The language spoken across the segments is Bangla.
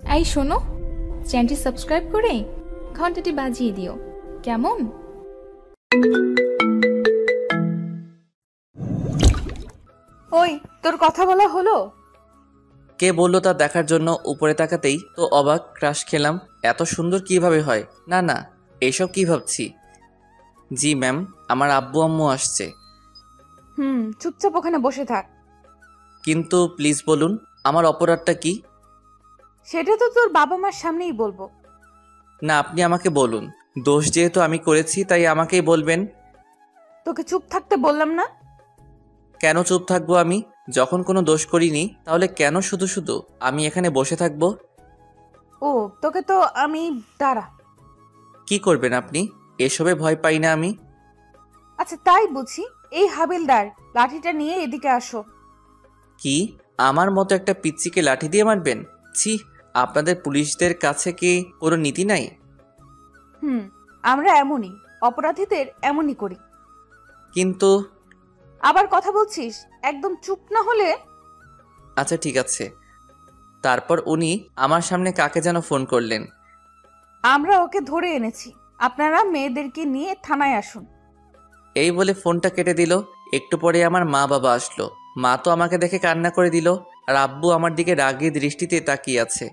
এই শোনো, চ্যানেলটি সাবস্ক্রাইব করে ঘন্টাটি বাজিয়ে দিও, কেমন? ওই, তোর কথা বলা হলো? কে বললো তা দেখার জন্য উপরে তাকাতেই তো অবাক, ক্রাশ খেলাম। এত সুন্দর কিভাবে হয়? না না, এইসব কি ভাবছি। জি ম্যাম, আমার আব্বু আম্মু আসছে। চুপচাপ ওখানে বসে থাক। কিন্তু প্লিজ বলুন, আমার অপরাধটা কি? সেটা তো তোর বাবা মার সামনেই বলবো। না, আপনি আমাকে বলুন। দোষ যেহেতু আমি করেছি তাই আমাকেই বলবেন। তোকে চুপ থাকতে বললাম না? কেন চুপ থাকবো আমি? যখন কোনো দোষ করিনি তাহলে কেন শুধু শুধু আমি এখানে বসে থাকবো? ও, তোকে তো আমি... দাঁড়া। কি করবেন আপনি? এসবে ভয় পাই না আমি। আচ্ছা, তাই বুঝি। এই হাবিলদার, লাঠিটা নিয়ে এদিকে আসো। কি? আমার মতো একটা পিচ্চিকে লাঠি দিয়ে মারবেন? ছি, আপনাদের পুলিশদের কাছে কি কোনো নীতি নাই? আমরা এমনই, অপরাধীদের এমনই করি। কিন্তু আবার কথা বলছিস? একদম চুপ না হলে... আচ্ছা ঠিক আছে। তারপর উনি আমার সামনে কাকে যেন ফোন করলেন। আমরা ওকে ধরে এনেছি, আপনারা মেয়েদেরকে নিয়ে থানায় আসুন। এই বলে ফোনটা কেটে দিল। একটু পরে আমার মা বাবা আসলো। মা তো আমাকে দেখে কান্না করে দিল, আর আব্বু আমার দিকে রাগী দৃষ্টিতে তাকিয়ে আছে।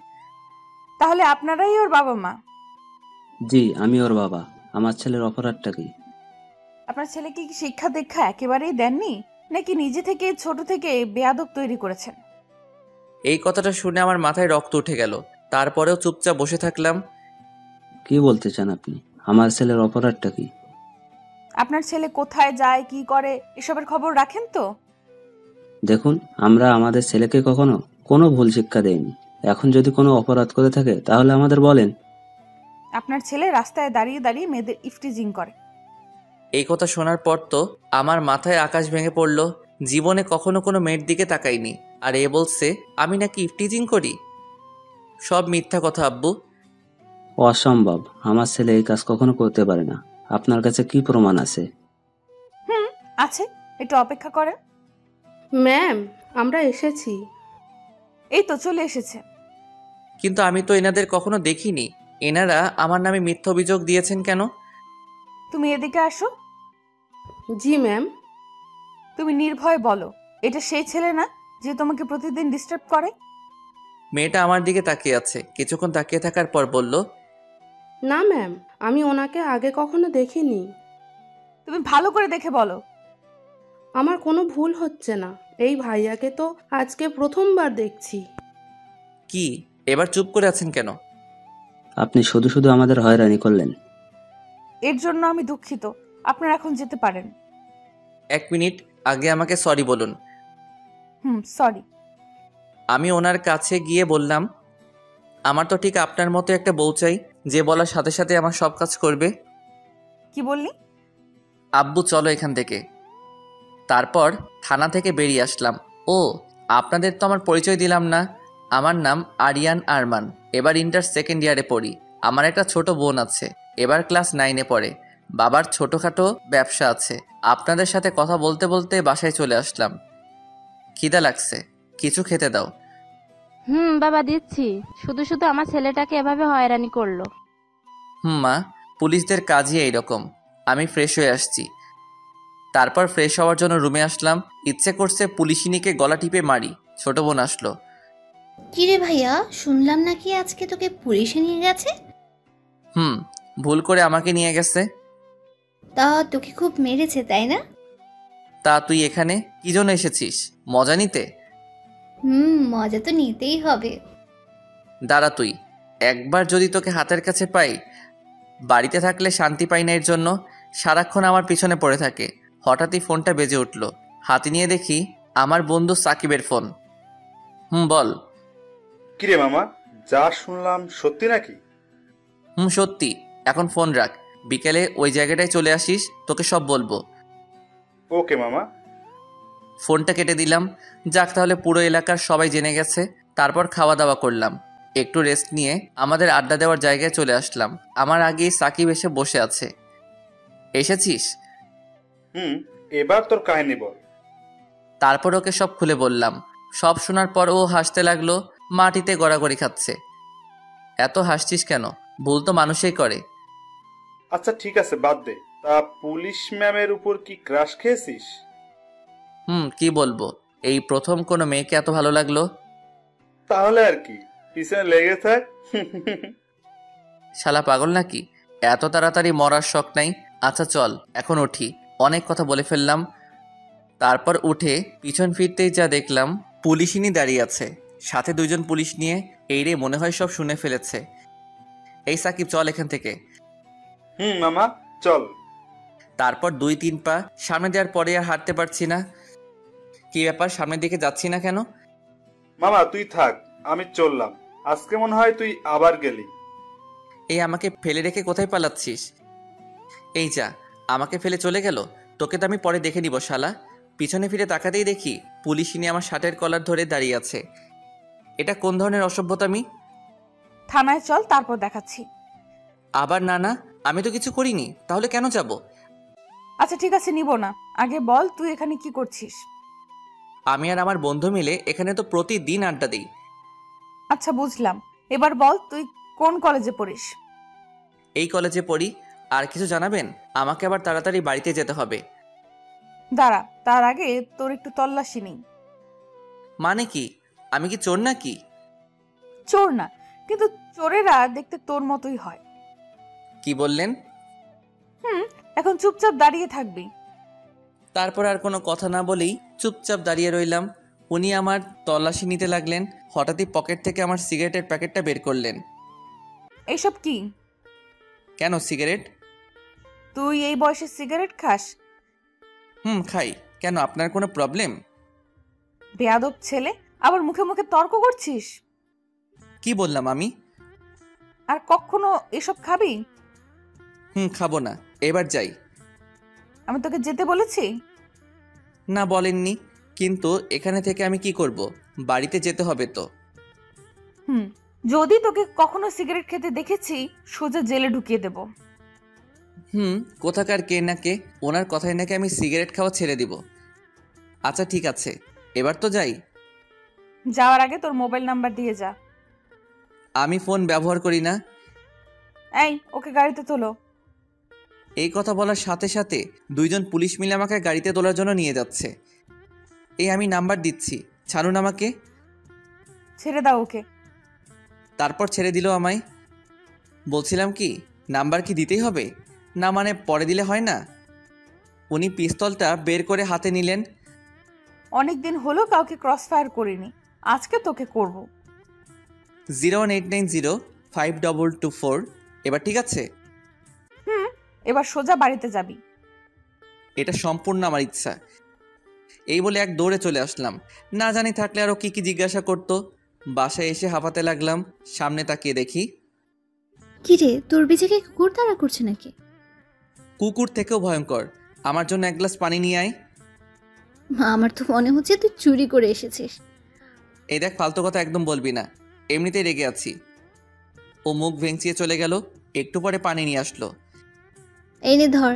তাহলে আপনারাই ওর বাবা মা? জি, আমি ওর বাবা। আমার ছেলের অপরাধটা কি? আপনার ছেলেকে কি শিক্ষা দীক্ষা একেবারেই দেননি, নাকি নিজে থেকে ছোট থেকে বেয়াদব তৈরি করেছেন? এই কথাটা শুনে আমার মাথায় রক্ত উঠে গেল। তারপরেও চুপচাপ বসে থাকলাম। কি বলতে চান আপনি? আমার ছেলের অপরাধটা কি? আপনার ছেলে কোথায় যায়, কি করে, এসবের খবর রাখেন তো? দেখুন, আমরা আমাদের ছেলেকে কখনো কোনো ভুল শিক্ষা দেইনি। এখন যদি কোনো অপরাধ করে থাকে তাহলে আমাদের বলেন। আপনার ছেলে রাস্তায় দাঁড়িয়ে দাঁড়িয়ে মেয়েদের ইফটিজিং করে। এই কথা শোনার পর তো আমার মাথায় আকাশ ভেঙে পড়ল। জীবনে কখনো কোনো মেয়ের দিকে তাকাইনি, আর এ বলছে আমি নাকি ইফটিজিং করি। সব মিথ্যা কথা আব্বু। অসম্ভব, আমার ছেলে এই কাজ কখনো করতে পারে না। আপনার কাছে কি প্রমাণ আছে? আছে, একটু অপেক্ষা করেন। ম্যাম, আমরা এসেছি। এই তো চলে এসেছে। কিন্তু আমি তো এনাদের কখনো দেখিনি। এনারা আমার নামে মিথ্যা অভিযোগ দিয়েছেন কেন? তুমি এদিকে আসো। জি ম্যাম। তুমি নির্ভয়ে বলো, এটা সেই ছেলে না যে তোমাকে প্রতিদিন ডিস্টার্ব করে? মেয়েটা আমার দিকে তাকিয়ে আছে। কিছুক্ষণ তাকিয়ে থাকার পর বলল, না ম্যাম, আমি ওনাকে আগে কখনো দেখিনি। তুমি ভালো করে দেখে বলো। আমার কোনো ভুল হচ্ছে না। এই ভাইয়াকে তো আজকে প্রথমবার দেখছি। কি এবার চুপ করে আছেন কেন? আপনি শুধু শুধু আমাদের হয়রানি করলেন। এর জন্য আমি দুঃখিত। আপনারা এখন যেতে পারেন। 1 মিনিট, আগে আমাকে সরি বলুন। সরি। আমি ওনার কাছে গিয়ে বললাম, আমার তো ঠিক আপনার মতো একটা বউ চাই, যে বলার সাথে সাথে আমার সব কাজ করবে। কি বললি? আব্বু চলো এখান থেকে। তারপর থানা থেকে বেরিয়ে আসলাম। ও, আপনাদের তো আমার পরিচয় দিলাম না। আমার নাম আরিয়ান আরমান। এবার ইন্টার সেকেন্ড ইয়ারে পড়ি। আমার একটা ছোট বোন আছে, এবার ক্লাস 9-এ পড়ে। বাবার ছোটোখাটো ব্যবসা আছে। আপনাদের সাথে কথা বলতে বলতে বাসায় চলে আসলাম। খিদা লাগছে, কিছু খেতে দাও। বাবা দিচ্ছি। শুধু শুধু আমার ছেলেটাকে এভাবে হয়রানি করলো। মা, পুলিশদের কাজই এইরকম। আমি ফ্রেশ হয়ে আসছি। তারপর ফ্রেশ হওয়ার জন্য রুমে আসলাম। ইচ্ছে করছে পুলিশিনীকে গলা টিপে মারি। ছোট বোন আসলো। কিরে ভাইয়া, শুনলাম নাকি আজকে তোকে পুলিশে নিয়ে গেছে? ভুল করে আমাকে নিয়ে গেছে। তা তোকে খুব মেরেছে তাই না? তা তুই এখানে কি জন্য এসেছিস? মজা নিতে? মজা তো নিতেই হবে। দাঁড়া তুই, একবার যদি তোকে হাতের কাছে পাই। বাড়িতে থাকলে শান্তি পাই না, এর জন্য সারাক্ষণ আমার পিছনে পড়ে থাকে। হঠাৎই ফোনটা বেজে উঠল। হাতে নিয়ে দেখি আমার বন্ধু সাকিবের ফোন। বল। কিরে মামা, যা শুনলাম সত্যি নাকি? সত্যি। এখন ফোন রাখ, বিকেলে ওই জায়গাটায় চলে আসিস, তোকে সব বলবো। ওকে মামা। ফোনটা কেটে দিলাম। যাক, তাহলে পুরো এলাকার সবাই জেনে গেছে। তারপর খাওয়া দাওয়া করলাম। একটু রেস্ট নিয়ে আমাদের আড্ডা দেওয়ার জায়গায় চলে আসলাম। আমার আগেই সাকিব এসে বসে আছে। এসেছিস? এবার তোর কাহিনী বল। তারপর ওকে সব খুলে বললাম। সব শোনার পর ও হাসতে লাগলো, মাটিতে গড়াগড়ি খাচ্ছে। এত হাসছিস কেন? ভুল তো মানুষই করে। আচ্ছা ঠিক আছে, বাদ দে। তা পুলিশ ম্যামের উপর কি ক্রাশ খেয়েছিস? কি বলবো, এই প্রথম কোনো মেয়েকে এত ভালো লাগলো। তাহলে আর কি, পিছনে লেগে থাক। শালা পাগল নাকি? এত তাড়াতাড়ি মরার শখ নাই। আচ্ছা চল এখন উঠি, অনেক কথা বলে ফেললাম। তারপর উঠে পিছন ফিরতেই যা দেখলাম, পুলিশিনী দাঁড়িয়ে আছে, সাথে দুইজন পুলিশ নিয়ে। এই রে, মনে হয় সব শুনে ফেলেছে। এই সাকিব, চল এখান থেকে। মামা চল। তারপর 2-3 পা সামনে দেওয়ার পরে আর হাঁটতে পারছি না। কি ব্যাপার, সামনের দিকে যাচ্ছি না কেন? মামা তুই থাক, আমি চললাম। আজকে মনে হয় তুই আবার গেলি। এই আমাকে ফেলে রেখে কোথায় পালাচ্ছিস? এই যা, আমাকে ফেলে চলে গেল। তোকে তো আমি পরে দেখে নিব শালা। পিছনে ফিরে তাকাতেই দেখি পুলিশিনী আমার শার্টের কলার ধরে দাঁড়িয়ে আছে। এটা কোন ধরনের অসভ্যতামি? থানায় চল, তারপর দেখাচ্ছি। আবার না না, আমি তো কিছু করিনি, তাহলে কেন যাব? আচ্ছা ঠিক আছে, নিব না। আগে বল, তুই এখানে কি করছিস? আমি আর আমার বন্ধু মিলে এখানে তো প্রতিদিন আড্ডা দিই। আচ্ছা বুঝলাম, এবার বল তুই কোন কলেজে পড়িস? এই কলেজে পড়ি। আর কিছু জানাবেন? আমাকে আবার তাড়াতাড়ি বাড়িতে যেতে হবে। দাঁড়া, তার আগে তোর একটু তল্লাশি নেই। মানে কি? আমি কি চোর নাকি? চোর না, কিন্তু চোরেরা দেখতে তোর মতোই হয়। কি বললেন? এখন চুপচাপ দাঁড়িয়ে থাকবি। তারপর আর কোনো কথা না বলেই চুপচাপ দাঁড়িয়ে রইলাম। উনি আমার তল্লাশি নিতে লাগলেন। হঠাৎই পকেট থেকে আমার সিগারেটের প্যাকেটটা বের করলেন। এইসব কি? কেন সিগারেট? তুই এই বয়সে সিগারেট খাস? খাই। কেন, আপনার কোনো প্রবলেম? বেয়াদব ছেলে, আবার মুখে মুখে তর্ক করছিস। কি বললাম আমি? আর কখনো এসব খাবি? খাবো না। এবার যাই। আমি তোকে যেতে বলেছি? না বলেননি, কিন্তু এখানে থেকে আমি কি করব? বাড়িতে যেতে হবে তো। যদি তোকে কখনো সিগারেট খেতে দেখেছি, সোজা জেলে ঢুকিয়ে দেব। কোথাকার কে না কে, ওনার কথায় নাকি আমি সিগারেট খাওয়া ছেড়ে দিব। আচ্ছা ঠিক আছে, এবার তো যাই। যাওয়ার আগে তোর মোবাইল নাম্বার দিয়ে যা। আমি ফোন ব্যবহার করি না। এই, ওকে গাড়িতে তোলো। এই কথা বলার সাথে সাথে দুইজন পুলিশ মিলে আমাকে গাড়িতে তোলার জন্য নিয়ে যাচ্ছে। এই আমি নাম্বার দিচ্ছি, ছাড়ুন আমাকে। ছেড়ে দাও ওকে। তারপর ছেড়ে দিল আমায়। বলছিলাম কি, নাম্বার কি দিতেই হবে? না মানে পরে দিলে হয় না? উনি পিস্তলটা বের করে হাতে নিলেন। অনেকদিন হলো কাউকে ক্রস ফায়ার করিনি, আজকে তোকে করব। 018905224। এবার ঠিক আছে? এবার সোজা বাড়িতে যাবি। এটা সম্পূর্ণ আমার ইচ্ছা। এই বলে এক দৌড়ে চলে আসলাম। না জানি থাকলে আরও কি জিজ্ঞাসা করতো। বাসায় এসে হাঁপাতে লাগলাম। সামনে তাকিয়ে দেখি কি রে, তোর বিজেকে কুকুর তাড়া করছে নাকি? কুকুর থেকেও ভয়ঙ্কর। আমার জন্য এক গ্লাস পানি নিয়ে আয়। আমার তো মনে হচ্ছে তুই চুরি করে এসেছিস। এই দেখ, ফালতু কথা একদম বলবি না, এমনিতেই রেগে আছি। ও মুখ ভেঙচিয়ে চলে গেল। একটু পরে পানি নিয়ে আসলো। এই নে ধর।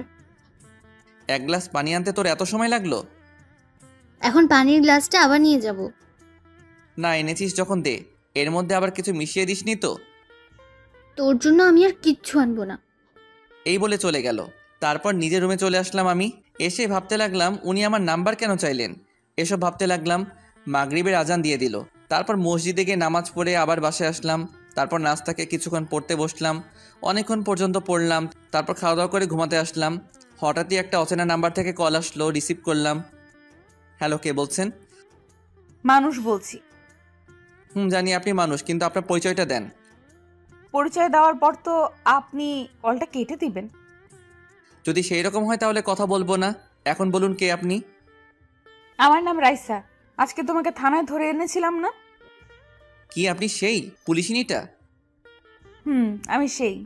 এক গ্লাস পানি আনতে তোর এত সময় লাগলো? এখন পানির গ্লাসটা আবার নিয়ে যাব। না, এনেছিস যখন দে। এর মধ্যে আবার কিছু মিশিয়ে দিসনি তো? তোর জন্য আমি আর কিচ্ছু আনবো না। এই বলে চলে গেল। তারপর নিজের রুমে চলে আসলাম আমি। এসে ভাবতে লাগলাম উনি আমার নাম্বার কেন চাইলেন। এসব ভাবতে লাগলাম। মাগরিবের আজান দিয়ে দিল। তারপর মসজিদে গিয়ে নামাজ পড়ে আবার বাসায় আসলাম। তারপর নাস্তাকে কিছুক্ষণ পড়তে বসলাম। অনেকক্ষণ পর্যন্ত পড়লাম। তারপর খাওয়া দাওয়া করে ঘুমাতে আসলাম। হঠাৎই একটা অচেনা নাম্বার থেকে কল আসলো, রিসিভ করলাম। হ্যালো, কে বলছেন? মানুষ বলছি। জানি আপনি মানুষ, কিন্তু আপনার পরিচয়টা দেন। পরিচয় দেওয়ার পর তো আপনি কলটা কেটে দিবেন। যদি সেই রকম হয় তাহলে কথা বলবো না। এখন বলুন, কে আপনি? আমার নাম রাইসা। আজকে তোমাকে থানায় ধরে এনেছিলাম না? কি আপনি সেই পুলিশিনীটা? আমি সেই।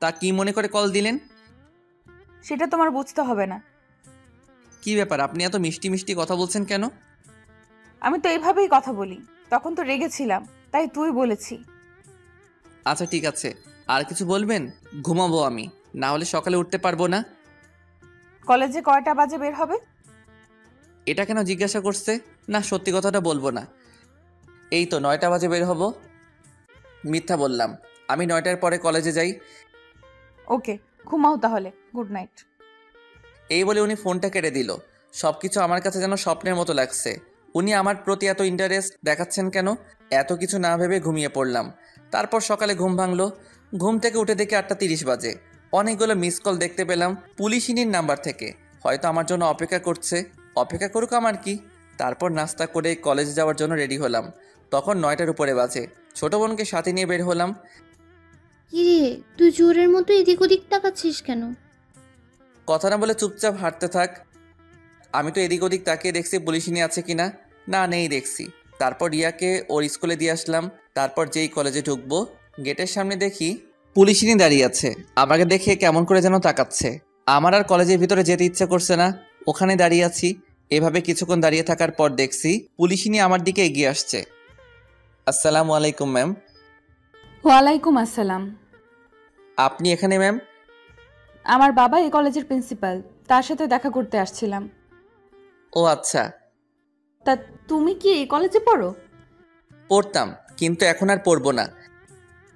তা কি মনে করে কল দিলেন? সেটা তোমার বুঝতে হবে না। কি ব্যাপার, আপনি এত মিষ্টি মিষ্টি কথা বলছেন কেন? আমি তো এইভাবেই কথা বলি। তখন তো রেগেছিলাম, তাই তুই বলেছি। আচ্ছা ঠিক আছে, আর কিছু বলবেন? ঘুমাবো আমি, না হলে সকালে উঠতে পারবো না। কলেজে কয়টা বাজে বের হবে? এটা কেন জিজ্ঞাসা করছে? না, সত্যি কথাটা বলবো না। এই তো 9টা বাজে বের হব। মিথ্যা বললাম। আমি 9টার পরে কলেজে যাই। ওকে, ঘুমাও তাহলে। Good night. এই বলে উনি ফোনটা কেটে দিল। সব কিছু আমার কাছে যেন স্বপ্নের মতো লাগছে। উনি আমার প্রতি এত ইন্টারেস্ট দেখাচ্ছেন কেন? এত কিছু না ভেবে ঘুমিয়ে পড়লাম। তারপর সকালে ঘুম ভাঙলো। ঘুম থেকে উঠে দেখি 8:30 বাজে। অনেকগুলো মিস কল দেখতে পেলাম পুলিশিনীর নাম্বার থেকে। হয়তো আমার জন্য অপেক্ষা করছে। অপেক্ষা করুক, আমার কি। তারপর নাস্তা করে কলেজে যাওয়ার জন্য রেডি হলাম। তখন 9টার উপরে বাজে। ছোট বোনকে সাথে নিয়ে বের হলাম। কিরে, তুই চোরের মতো এদিক ওদিক তাকাচ্ছিস কেন? কথা না বলে চুপচাপ হাঁটতে থাক। আমি তো এদিক ওদিক তাকিয়ে দেখছি পুলিশিনী আছে কিনা। না, নেই দেখছি। তারপর রিয়াকে ওর স্কুলে দিয়ে আসলাম। তারপর যেই কলেজে ঢুকবো, গেটের সামনে দেখি পুলিশিনী দাঁড়িয়ে আছে। আমাকে দেখে কেমন করে যেন তাকাচ্ছে। আমার আর কলেজের ভিতরে যেতে ইচ্ছে করছে না। ওখানে দাঁড়িয়ে আছি। এভাবে কিছুক্ষণ দাঁড়িয়ে থাকার পর দেখছি পুলিশিনী আমার দিকে এগিয়ে আসছে। আসসালামু আলাইকুম ম্যাম। ওয়ালাইকুম আসসালাম। আপনি এখানে ম্যাম? আমার বাবা এই কলেজের প্রিন্সিপাল, তার সাথে দেখা করতে আসছিলাম। ও আচ্ছা। তা তুমি কি এই কলেজে পড়ো? পড়তাম, কিন্তু এখন আর পড়বো না।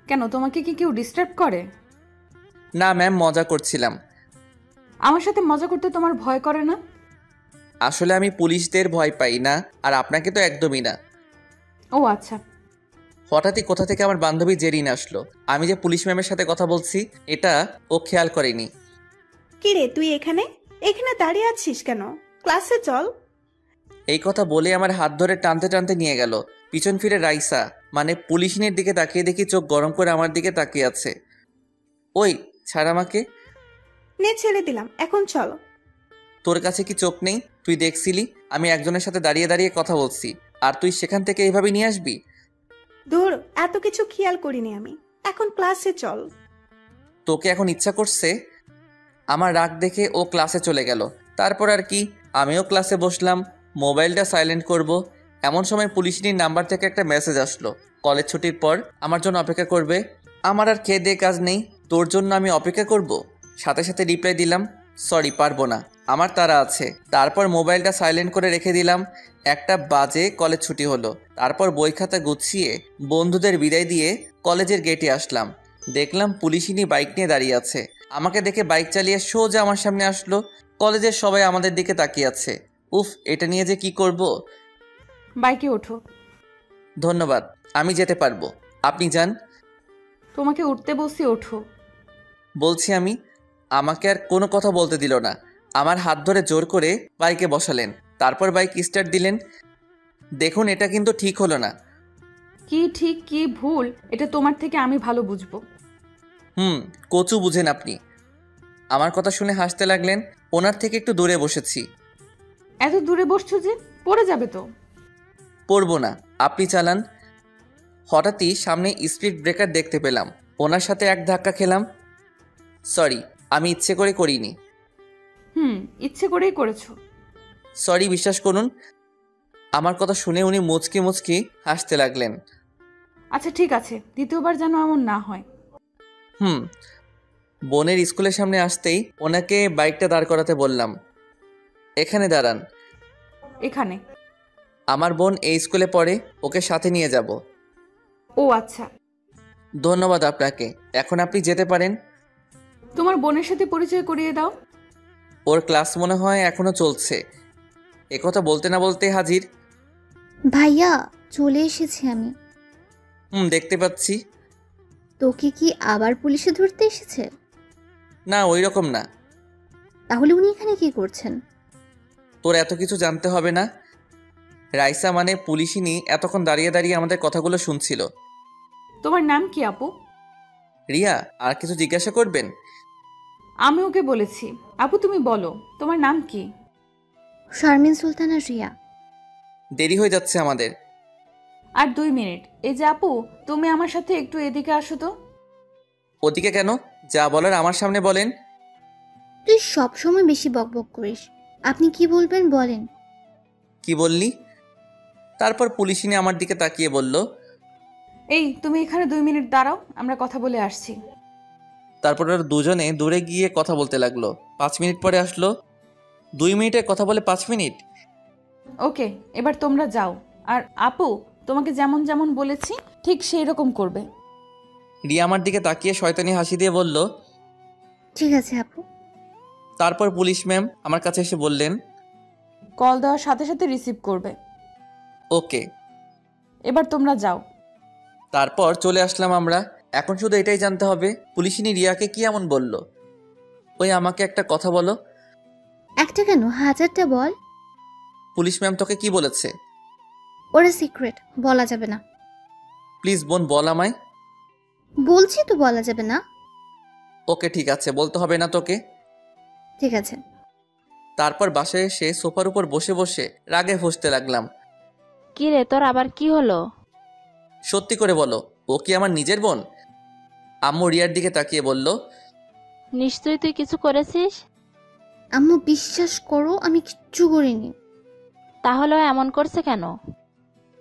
কেন, তোমাকে কি কেউ ডিস্টার্ব করে? না ম্যাম, মজা করছিলাম। আমার সাথে মজা করতে তোমার ভয় করে না? আসলে আমি পুলিশদের ভয় পাই না, আর আপনাকে তো একদমই না। ও আচ্ছা। হঠাৎই কোথা থেকে আমার বান্ধবী জেরিন আসলো। আমি যে পুলিশ ম্যামের সাথে কথা বলছি এটা ও খেয়াল করেনি। কিরে, তুই এখানে এখানে দাঁড়িয়ে আছিস কেন? ক্লাসে চল। এই কথা বলে আমার হাত ধরে টানতে টানতে নিয়ে গেল। পিছন ফিরে রাইসা মানে পুলিশিনীর দিকে তাকিয়ে দেখি চোখ গরম করে আমার দিকে তাকিয়ে আছে। ওই ছাড় আমাকে। নে, ছেড়ে দিলাম, এখন চল। তোর কাছে কি চোখ নেই? তুই দেখছিলি আমি একজনের সাথে দাঁড়িয়ে দাঁড়িয়ে কথা বলছি, আর তুই সেখান থেকে এইভাবে নিয়ে আসবি? দূর, এত কিছু খেয়াল করিনি আমি। এখন ক্লাসে চল। তোকে এখন ইচ্ছা করছে? আমার রাগ দেখে ও ক্লাসে চলে গেল। তারপর আর কি, আমিও ক্লাসে বসলাম। মোবাইলটা সাইলেন্ট করব, এমন সময় পুলিশিনীর নাম্বার থেকে একটা মেসেজ আসলো। কলেজ ছুটির পর আমার জন্য অপেক্ষা করবে। আমার আর খেয়ে দিয়ে কাজ নেই, তোর জন্য আমি অপেক্ষা করব। সাথে সাথে রিপ্লাই দিলাম, সরি পারবো না, আমার তাড়া আছে। তারপর মোবাইলটা সাইলেন্ট করে রেখে দিলাম। 1টা বাজে কলেজ ছুটি হলো। তারপর বই খাতা গুছিয়ে বন্ধুদের বিদায় দিয়ে কলেজের গেটে আসলাম। দেখলাম পুলিশিনী বাইক নিয়ে দাঁড়িয়ে আছে। আমাকে দেখে বাইক চালিয়ে সোজা আমার সামনে আসলো। কলেজের সবাই আমাদের দিকে তাকিয়ে আছে। উফ, এটা নিয়ে যে কি করব। বাইকে ওঠো। ধন্যবাদ, আমি যেতে পারবো, আপনি যান। তোমাকে উঠতে বলছি, ওঠো। বলছি আমি। আমাকে আর কোনো কথা বলতে দিল না। আমার হাত ধরে জোর করে বাইকে বসালেন। তারপর বাইক স্টার্ট দিলেন। দেখুন, এটা কিন্তু ঠিক হলো না। কি ঠিক কি ভুল এটা তোমার থেকে আমি ভালো বুঝবো। কচু বুঝেন আপনি। আমার কথা শুনে হাসতে লাগলেন। ওনার থেকে একটু দূরে বসেছি। এত দূরে বসছো যে, পড়ে যাবে তো। পড়বো না, আপনি চালান। হঠাৎই সামনে স্পিড ব্রেকার দেখতে পেলাম। ওনার সাথে এক ধাক্কা খেলাম। সরি, আমি ইচ্ছে করে করিনি। ইচ্ছে করেই করেছো। সরি, বিশ্বাস করুন। আমার কথা শুনে উনি মুচকি মুচকি হাসতে লাগলেন। আচ্ছা ঠিক আছে, দ্বিতীয়বার যেন এমন না হয়। বোনের স্কুলের সামনে আসতেই ওনাকে বাইকটা দাঁড় করাতে বললাম। এখানে দাঁড়ান। এখানে? আমার বোন এই স্কুলে পড়ে, ওকে সাথে নিয়ে যাব। ও আচ্ছা। ধন্যবাদ আপনাকে, এখন আপনি যেতে পারেন। তোমার বোনের সাথে পরিচয় করিয়ে দাও। ওর ক্লাস মনে হয় এখনো চলছে। একথা বলতে না বলতে হাজির। ভাইয়া, চলে এসেছি আমি। দেখতে পাচ্ছি। তোকে কি আবার পুলিশে ধরতে এসেছে? না, ওই রকম না। তাহলে উনি এখানে কি করছেন? তোর এত কিছু জানতে হবে না। রাইসা মানে পুলিশিনী এতক্ষণ দাঁড়িয়ে দাঁড়িয়ে আমাদের কথাগুলো শুনছিল। তোমার নাম কি আপু? রিয়া, আর কিছু জিজ্ঞাসা করবেন? আমি ওকে বলেছি। আপু তুমি বলো, তোমার নাম কি? শারমিন সুলতানা রিয়া। দেরি হয়ে যাচ্ছে আমাদের। আর 2 মিনিট। এই যে আপু, তুমি আমার সাথে একটু এদিকে আসো তো। ওদিকে কেন? যা বলার আমার সামনে বলেন। তুই সবসময় বেশি বকবক করিস। আপনি কি বলবেন বলেন। কি বললি? তারপর পুলিশিনী আমার দিকে তাকিয়ে বলল, এই তুমি এখানে 2 মিনিট দাঁড়াও, আমরা কথা বলে আসছি। তারপর ওরা দুজনে দূরে গিয়ে কথা বলতে লাগলো। 5 মিনিট পরে আসলো। 2 মিনিটের কথা বলে 5 মিনিট। ওকে, এবার তোমরা যাও। আর আপু, তোমাকে যেমন যেমন বলেছি ঠিক সেই রকম করবে। রিয়া আমার দিকে তাকিয়ে শয়তানি হাসি দিয়ে বলল। ঠিক আছে আপু। তারপর পুলিশ ম্যাম আমার কাছে এসে বললেন, কল দেওয়ার সাথে সাথে রিসিভ করবে। ওকে। এবার তোমরা যাও। তারপর চলে আসলাম আমরা। এখন শুধু এটাই জানতে হবে পুলিশিনী রিয়াকে কি এমন বলল। ওই আমাকে একটা কথা বলো। একটা কেন, হাজারটা বল। পুলিশ ম্যাম তোকে কি বলেছে? ওরা সিক্রেট, বলা যাবে না। প্লিজ বোন বল আমায়। বলছি তো বলা যাবে না। ওকে ঠিক আছে, বলতে হবে না তোকে। ঠিক আছে। তারপর বাসায় এসে সোফার উপর বসে বসে রাগে ফুঁসতে লাগলাম। কি রে, তোর আবার কি হলো? সত্যি করে বলো, ও কি আমার নিজের বোন? আম্মু রিয়ার দিকে তাকিয়ে বলল, নিশ্চয়ই তুই কিছু করেছিস। আম্মু বিশ্বাস করো আমি কিচ্ছু করিনি। তাহলে ও এমন করছে কেন?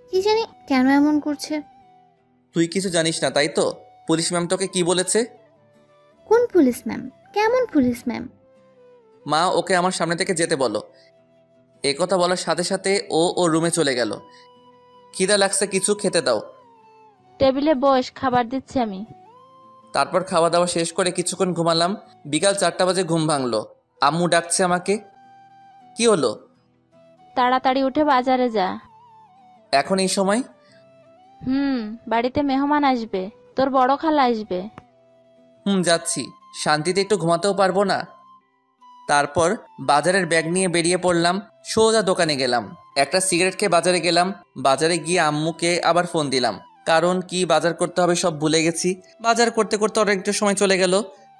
কি জানি কেন এমন করছে। তুই কিছু জানিস না তাই তো? পুলিশ ম্যাম তোকে কি বলেছে? কোন পুলিশ ম্যাম? কেমন পুলিশ ম্যাম? মা ওকে আমার সামনে থেকে যেতে বলো। এ কথা বলার সাথে সাথে ও রুমে চলে গেল। খিদা লাগছে, কিছু খেতে দাও। টেবিলে বস, খাবার দিচ্ছি আমি। তারপর খাওয়া দাওয়া শেষ করে কিছুক্ষণ ঘুমালাম। বিকাল 4টা বাজে ঘুম ভাঙলো। আম্মু ডাকছে আমাকে। কি হলো? তাড়াতাড়ি উঠে বাজারে যা। এখন এই সময়? বাড়িতে মেহমান আসবে, তোর বড় খালা আসবে। যাচ্ছি। শান্তিতে একটু ঘুমাতেও পারবো না। তারপর বাজারের ব্যাগ নিয়ে বেরিয়ে পড়লাম। সোজা দোকানে গেলাম। একটা সিগারেট খেয়ে বাজারে গেলাম। বাজারে গিয়ে আম্মুকে আবার ফোন দিলাম, কারণ কি বাজার করতে হবে সব ভুলে গেছি। বাজার করতে করতে অনেকটা সময় চলে গেল।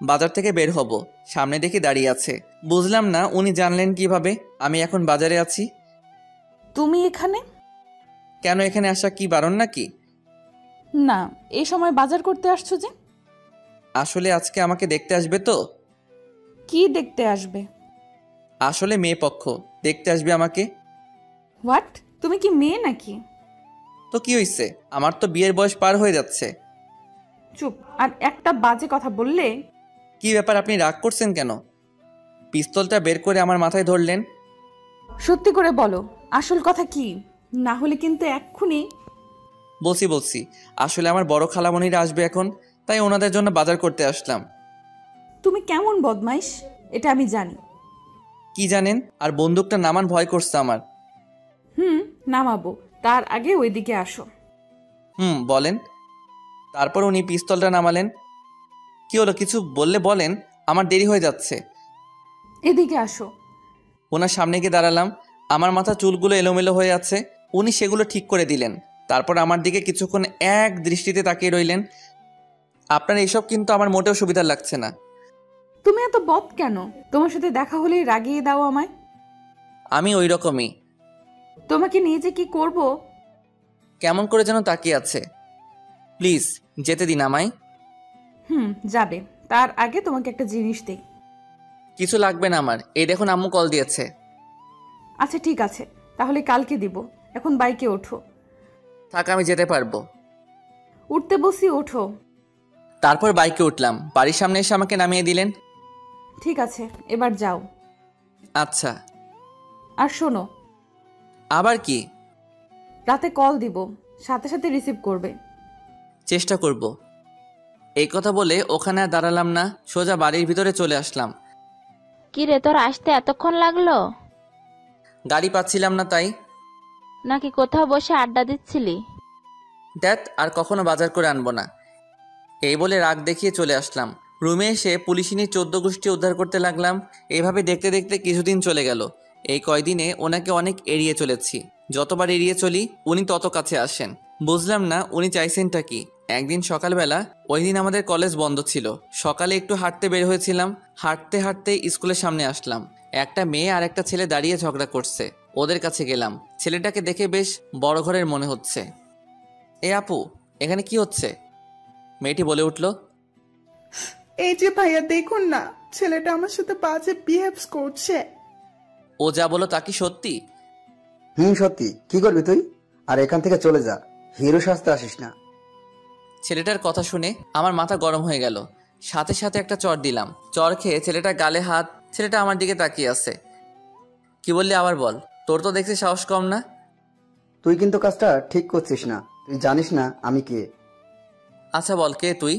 বাজার থেকে বের হব, সামনে দেখি দাঁড়িয়ে আছে। বুঝলাম না উনি জানলেন কিভাবে আমি এখন বাজারে আছি। তুমি এখানে? কেন, এখানে আসা কি বারণ নাকি? না, এই সময় বাজার করতে আসছো যে? আসলে আজকে আমাকে দেখতে আসবে তো। কি দেখতে আসবে? আসলে মেয়ে পক্ষ দেখতে আসবে আমাকে। হোয়াট? তুমি কি মেয়ে নাকি? তো কি হইছে, আমার তো বিয়ের বয়স পার হয়ে যাচ্ছে। চুপ! আর একটা বাজে কথা বললে। কি ব্যাপার, আপনি রাগ করছেন কেন? পিস্তলটা বের করে আমার মাথায় ধরলেন। সত্যি করে বলো, আসল কথা কি? না হলে কিন্তু এক্ষুনি। বলছি আসলে আমার বড় খালামণিরা আসবে এখন, তাই ওনাদের জন্য বাজার করতে আসলাম। তুমি কেমন বদমাইশ এটা আমি জানি। কি জানেন? আর বন্দুকটা নামান, ভয় করছে আমার। নামাবো, তার আগে ওইদিকে আসো। বলেন। তারপর উনি পিস্তলটা নামালেন। কি হলো, কিছু বললে বলেন, আমার দেরি হয়ে যাচ্ছে। এদিকে আসো। ওনার সামনে গিয়ে দাঁড়ালাম। আমার মাথা চুলগুলো এলোমেলো হয়ে আছে। উনি সেগুলো ঠিক করে দিলেন। তারপর আমার দিকে কিছুক্ষণ এক দৃষ্টিতে তাকিয়ে রইলেন। আপনার এইসব কিন্তু আমার মোটেও সুবিধা লাগছে না। তুমি এত বদ কেন? তোমার সাথে দেখা হলেই রাগিয়ে দাও আমায়। আমি ওই রকমই। তোমাকে নিয়ে যে কি করব। কেমন করে যেন তাকিয়ে আছে। প্লিজ যেতে দিন আমায়। যাবে, তার আগে তোমাকে একটা জিনিস দেই। কিছু লাগবে না আমার, এই দেখুন আম্মু কল দিয়েছে। আচ্ছা ঠিক আছে, তাহলে কালকে দিব। এখন বাইকে ওঠো। থাক, আমি যেতে পারবো। উঠতে বসি, ওঠো। তারপর বাইকে উঠলাম। বাড়ির সামনে এসে আমাকে নামিয়ে দিলেন। ঠিক আছে, এবার যাও। আচ্ছা। আর শোনো, আবার কি? রাতে কল দিব, সাথে সাথে রিসিভ করবে। চেষ্টা করব। এই কথা বলে ওখানে আর দাঁড়ালাম না, সোজা বাড়ির ভিতরে চলে আসলাম। কি রে, তোর আসতে এতক্ষণ লাগলো? গাড়ি পাচ্ছিলাম না তাই। নাকি কোথাও বসে আড্ডা দিচ্ছিলি? দেখ, আর কখনো বাজার করে আনবো না। এই বলে রাগ দেখিয়ে চলে আসলাম। রুমে এসে পুলিশিনীর 14 গোষ্ঠী উদ্ধার করতে লাগলাম। এইভাবে দেখতে দেখতে কিছুদিন চলে গেল। এই কয়দিনে ওনাকে অনেক এড়িয়ে চলেছি। যতবার এড়িয়ে চলি উনি তত কাছে আসেন। বুঝলাম না উনি চাইছেনটা কি। একদিন সকালবেলা, ওই দিন আমাদের কলেজ বন্ধ ছিল, সকালে একটু হাঁটতে বের হয়েছিলাম। হাঁটতে হাঁটতে স্কুলের সামনে আসলাম। একটা মেয়ে আর একটা ছেলে দাঁড়িয়ে ঝগড়া করছে। ওদের কাছে গেলাম। ছেলেটাকে দেখে বেশ বড় ঘরের মনে হচ্ছে। এ আপু, এখানে কি হচ্ছে? মেয়েটি বলে উঠল, এই যে ভাইয়া দেখুন না, ছেলেটা আমার সাথে বাজে বিহেভস করছে। ও যা বলো তা কি সত্যি? সত্যি। কি করবি তুই? আর এখান থেকে চলে যা, হিরো সাজতে আসিস না। ছেলেটার কথা শুনে আমার মাথা গরম হয়ে গেল। সাথে সাথে একটা চড় দিলাম। চড় খেয়ে ছেলেটা গালে হাত। ছেলেটা আমার দিকে তাকিয়ে আছে। কি বললি আবার বল, তোর তো দেখছি সাহস কম না। তুই কিন্তু কাজটা ঠিক করছিস না। তুই জানিস না আমি কে। আচ্ছা বল, কে তুই?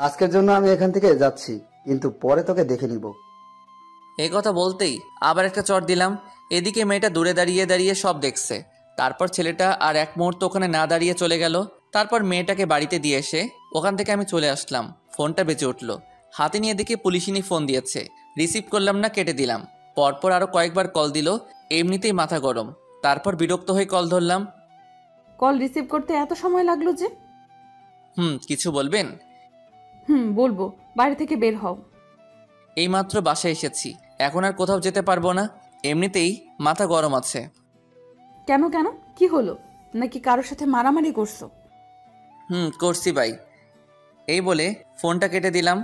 আজকের জন্য আমি এখান থেকে যাচ্ছি, কিন্তু পরে তোকে দেখে নিব। এই কথা বলতেই আবার একটা চট দিলাম। এদিকে মেয়েটা দূরে দাঁড়িয়ে দাঁড়িয়ে সব দেখছে। তারপর ছেলেটা আর এক মুহূর্ত ওখানে না দাঁড়িয়ে চলে গেল। তারপর মেয়েটাকে বাড়িতে দিয়ে এসে ওখান থেকে আমি চলে আসলাম। ফোনটা বেঁচে উঠলো। হাতে নিয়ে দেখি পুলিশিনী ফোন দিয়েছে। রিসিভ করলাম না, কেটে দিলাম। পরপর আরও কয়েকবার কল দিল। এমনিতেই মাথা গরম। তারপর বিরক্ত হয়ে কল ধরলাম। কল রিসিভ করতে এত সময় লাগলো যে? কিছু বলবেন? বলবো। বাড়ি থেকে বের হও। এইমাত্র বাসায় এসেছি, এখন আর কোথাও যেতে পারবো না। এমনিতেই মাথা গরম আছে। কেন কেন, কি হলো? নাকি কারোর সাথে মারামারি করছো? করছি ভাই। এই বলে ফোনটা কেটে দিলাম।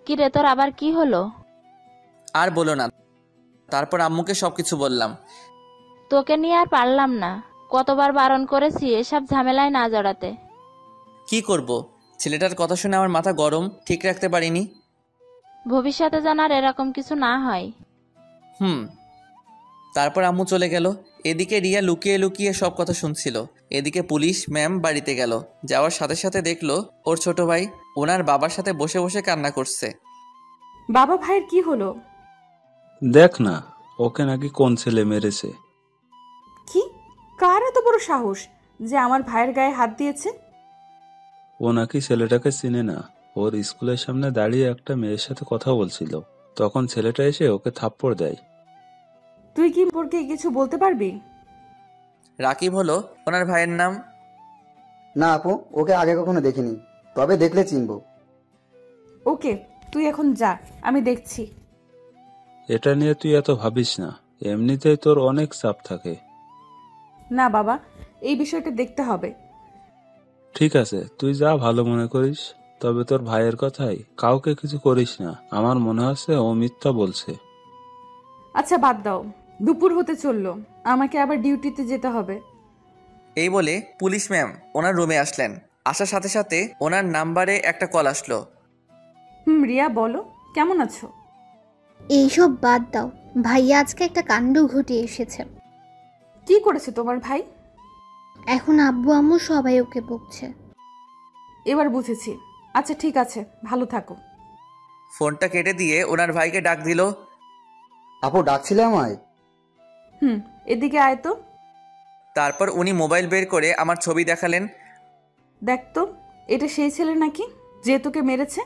কি রে, তোর আবার কি হলো? আর বলো না। তারপর আম্মুকে সবকিছু বললাম। তোকে নিয়ে আর পারলাম না। কতবার বারণ করেছি এসব ঝামেলায় না জড়াতে। কি করব? ছেলেটার কথা শুনে আমার মাথা গরম, ঠিক রাখতে পারিনি। ভবিষ্যতে যেন আর এরকম কিছু না হয়। তারপর আম্মু চলে গেল। এদিকে রিয়া লুকিয়ে লুকিয়ে সব কথা শুনছিল। এদিকে পুলিশ ম্যাম বাড়িতে গেল। যাওয়ার সাথে সাথে দেখলো ওর ছোট ভাই ওনার বাবার সাথে বসে বসে কান্না করছে। বাবা ভাইয়ের কি হলো? দেখ না, ওকে নাকি কোন ছেলে মেরেছে। কি? কার এত বড় সাহস যে আমার ভাইয়ের গায়ে হাত দিয়েছে? ও নাকি ছেলেটাকে চিনে না। ওর স্কুলের সামনে দাঁড়িয়ে একটা মেয়ের সাথে কথা বলছিল, তখন ছেলেটা এসে ওকে থাপ্পড় দেয়। তুই কি সম্পর্কে কিছু বলতে পারবি? রাকিব হলো ওনার ভাইয়ের নাম। না আপু, ওকে আগে কখনো দেখিনি, তবে দেখলে চিনবো। ওকে, তুই এখন যা, আমি দেখছি। এটা নিয়ে তুই এত ভাবিস না, এমনিতেই তোর অনেক চাপ থাকে। না বাবা, এই বিষয়টা দেখতে হবে। ঠিক আছে, তুই যা ভালো মনে করিস। তবে তোর ভাইয়ের কথাই কাউকে কিছু করিস না। আমার মনে হচ্ছে ও মিথ্যা বলছে। আচ্ছা বাদ দাও, দুপুর হতে চললো, আমাকে আবার ডিউটিতে যেতে হবে। এই বলে পুলিশ ম্যাম ওনার রুমে আসলেন। আসার সাথে সাথে ওনার নাম্বারে একটা কল আসলো। রিয়া বলো, কেমন আছো? এইসব বাদ দাও, ভাইয়া আজকে একটা কাণ্ড ঘটিয়ে এসেছে। কি করেছে তোমার ভাই? এখন আব্বু আম্মু সবাই ওকে বকছে। এবার বুঝেছি। আচ্ছা ঠিক আছে, ভালো থাকো। ফোনটা কেটে দিয়ে ওনার ভাইকে ডাক দিল। আপু ডাকছিলে আমায়? এদিকে আয় তো। তারপর উনি মোবাইল বের করে আমার ছবি দেখালেন। দেখ তো, এটা সেই ছেলে নাকি যে তোকে মেরেছে?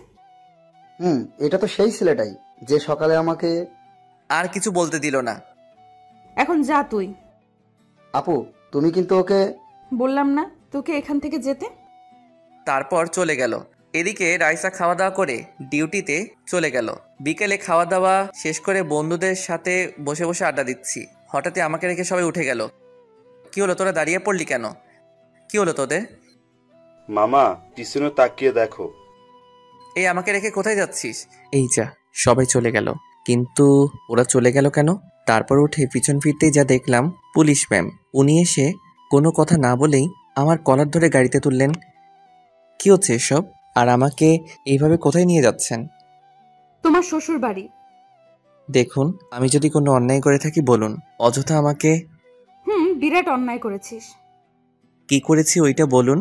এটা তো সেই ছেলেটাই যে সকালে আমাকে। আর কিছু বলতে দিল না। এখন যা তুই। আপু তুমি কিন্তু ওকে। বললাম না তোকে এখান থেকে যেতে? তারপর চলে গেল। এদিকে রাইসা খাওয়া দাওয়া করে ডিউটিতে চলে গেল। বিকেলে খাওয়া দাওয়া শেষ করে বন্ধুদের সাথে বসে বসে আড্ডা দিচ্ছি। হঠাৎই আমাকে রেখে সবাই উঠে গেল। কি হলো, তোরা দাঁড়িয়ে পড়লি কেন? কি হলো তোদের? মামা পিছনে তাকিয়ে দেখো। এই আমাকে রেখে কোথায় যাচ্ছিস? এই যা, সবাই চলে গেল। কিন্তু ওরা চলে গেল কেন? তারপর উঠে পিছন ফিরতেই যা দেখলাম, পুলিশ ম্যাম। উনি এসে কোনো কথা না বলেই আমার কলার ধরে গাড়িতে তুললেন। কি হচ্ছে এসব? আর আমাকে এইভাবে কোথায় নিয়ে যাচ্ছেন? তোমার শ্বশুর বাড়ি। দেখুন, আমি যদি কোনো অন্যায় করে থাকি বলুন, অযথা আমাকে। বিরাট অন্যায় করেছিস। কি করেছি ওইটা বলুন।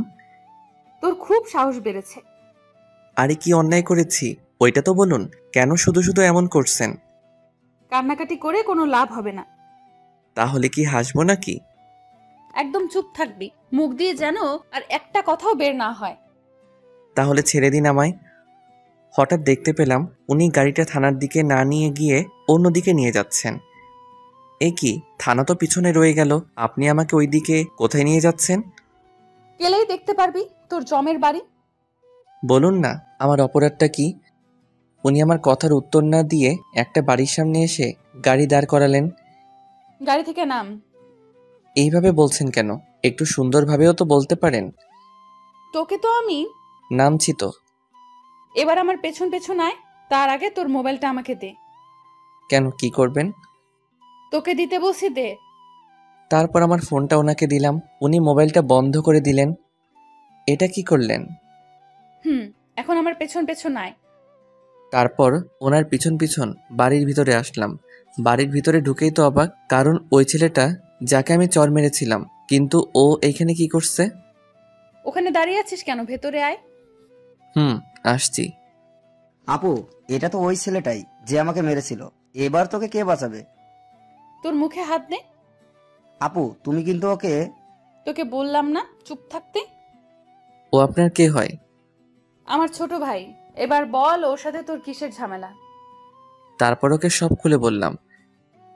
তোর খুব সাহস বেড়েছে। আরে কি অন্যায় করেছি ওইটা তো বলুন। কেন শুধু শুধু এমন করছেন? কান্নাকাটি করে কোনো লাভ হবে না। তাহলে কি হাসবো নাকি? একদম চুপ থাকবি, মুখ দিয়ে যেন আর একটা কথাও বের না হয়। তাহলে ছেড়ে দিন আমায়। হঠাৎ দেখতে পেলাম উনি গাড়িটা থানার দিকে না নিয়ে গিয়ে অন্যদিকে নিয়ে যাচ্ছেন। এ কি, থানা তো পিছনে রয়ে গেল, আপনি আমাকে ওই দিকে কোথায় নিয়ে যাচ্ছেন? গেলেই দেখতে পারবি তোর জমের বাড়ি। বলুন না, আমার অপরাধটা কি? উনি আমার কথার উত্তর না দিয়ে একটা বাড়ির সামনে এসে গাড়ি দাঁড় করালেন। গাড়ি থেকে নাম। এইভাবে বলছেন কেন? একটু সুন্দরভাবেও তো বলতে পারেন। তোকে তো আমি। নামছি তো। এবার আমার পেছন পেছন আয়, তার আগে তোর মোবাইলটা আমাকে দে। কেন, কি করবেন? তোকে দিতে বলছি, দে। তারপর আমার ফোনটা ওনাকে দিলাম। উনি মোবাইলটা বন্ধ করে দিলেন। এটা কি করলেন? এখন আমার পেছন পেছন আয়। তারপর ওনার পিছন পিছন বাড়ির ভিতরে আসলাম। বাড়ির ভিতরে ঢুকেই তো অবাক, কারণ ওই ছেলেটা যাকে আমি চর মেরেছিলাম, কিন্তু ও এইখানে কি করছে? ওখানে দাঁড়িয়ে আছিস কেন? ভেতরে আয়। হুম, আসছি। আপু, এটা তো ওই ছেলেটাই যে আমাকে মেরেছিল। এবার তোকে কে বাঁচাবে? তোর মুখে হাত দে। আপু, তুমি কিন্তু ওকে। তোকে বললাম না চুপ থাকতে? ও আপনার কে হয়? আমার ছোট ভাই। এবার বল ওর সাথে তোর কিসের ঝামেলা? তারপর ওকে সব খুলে বললাম।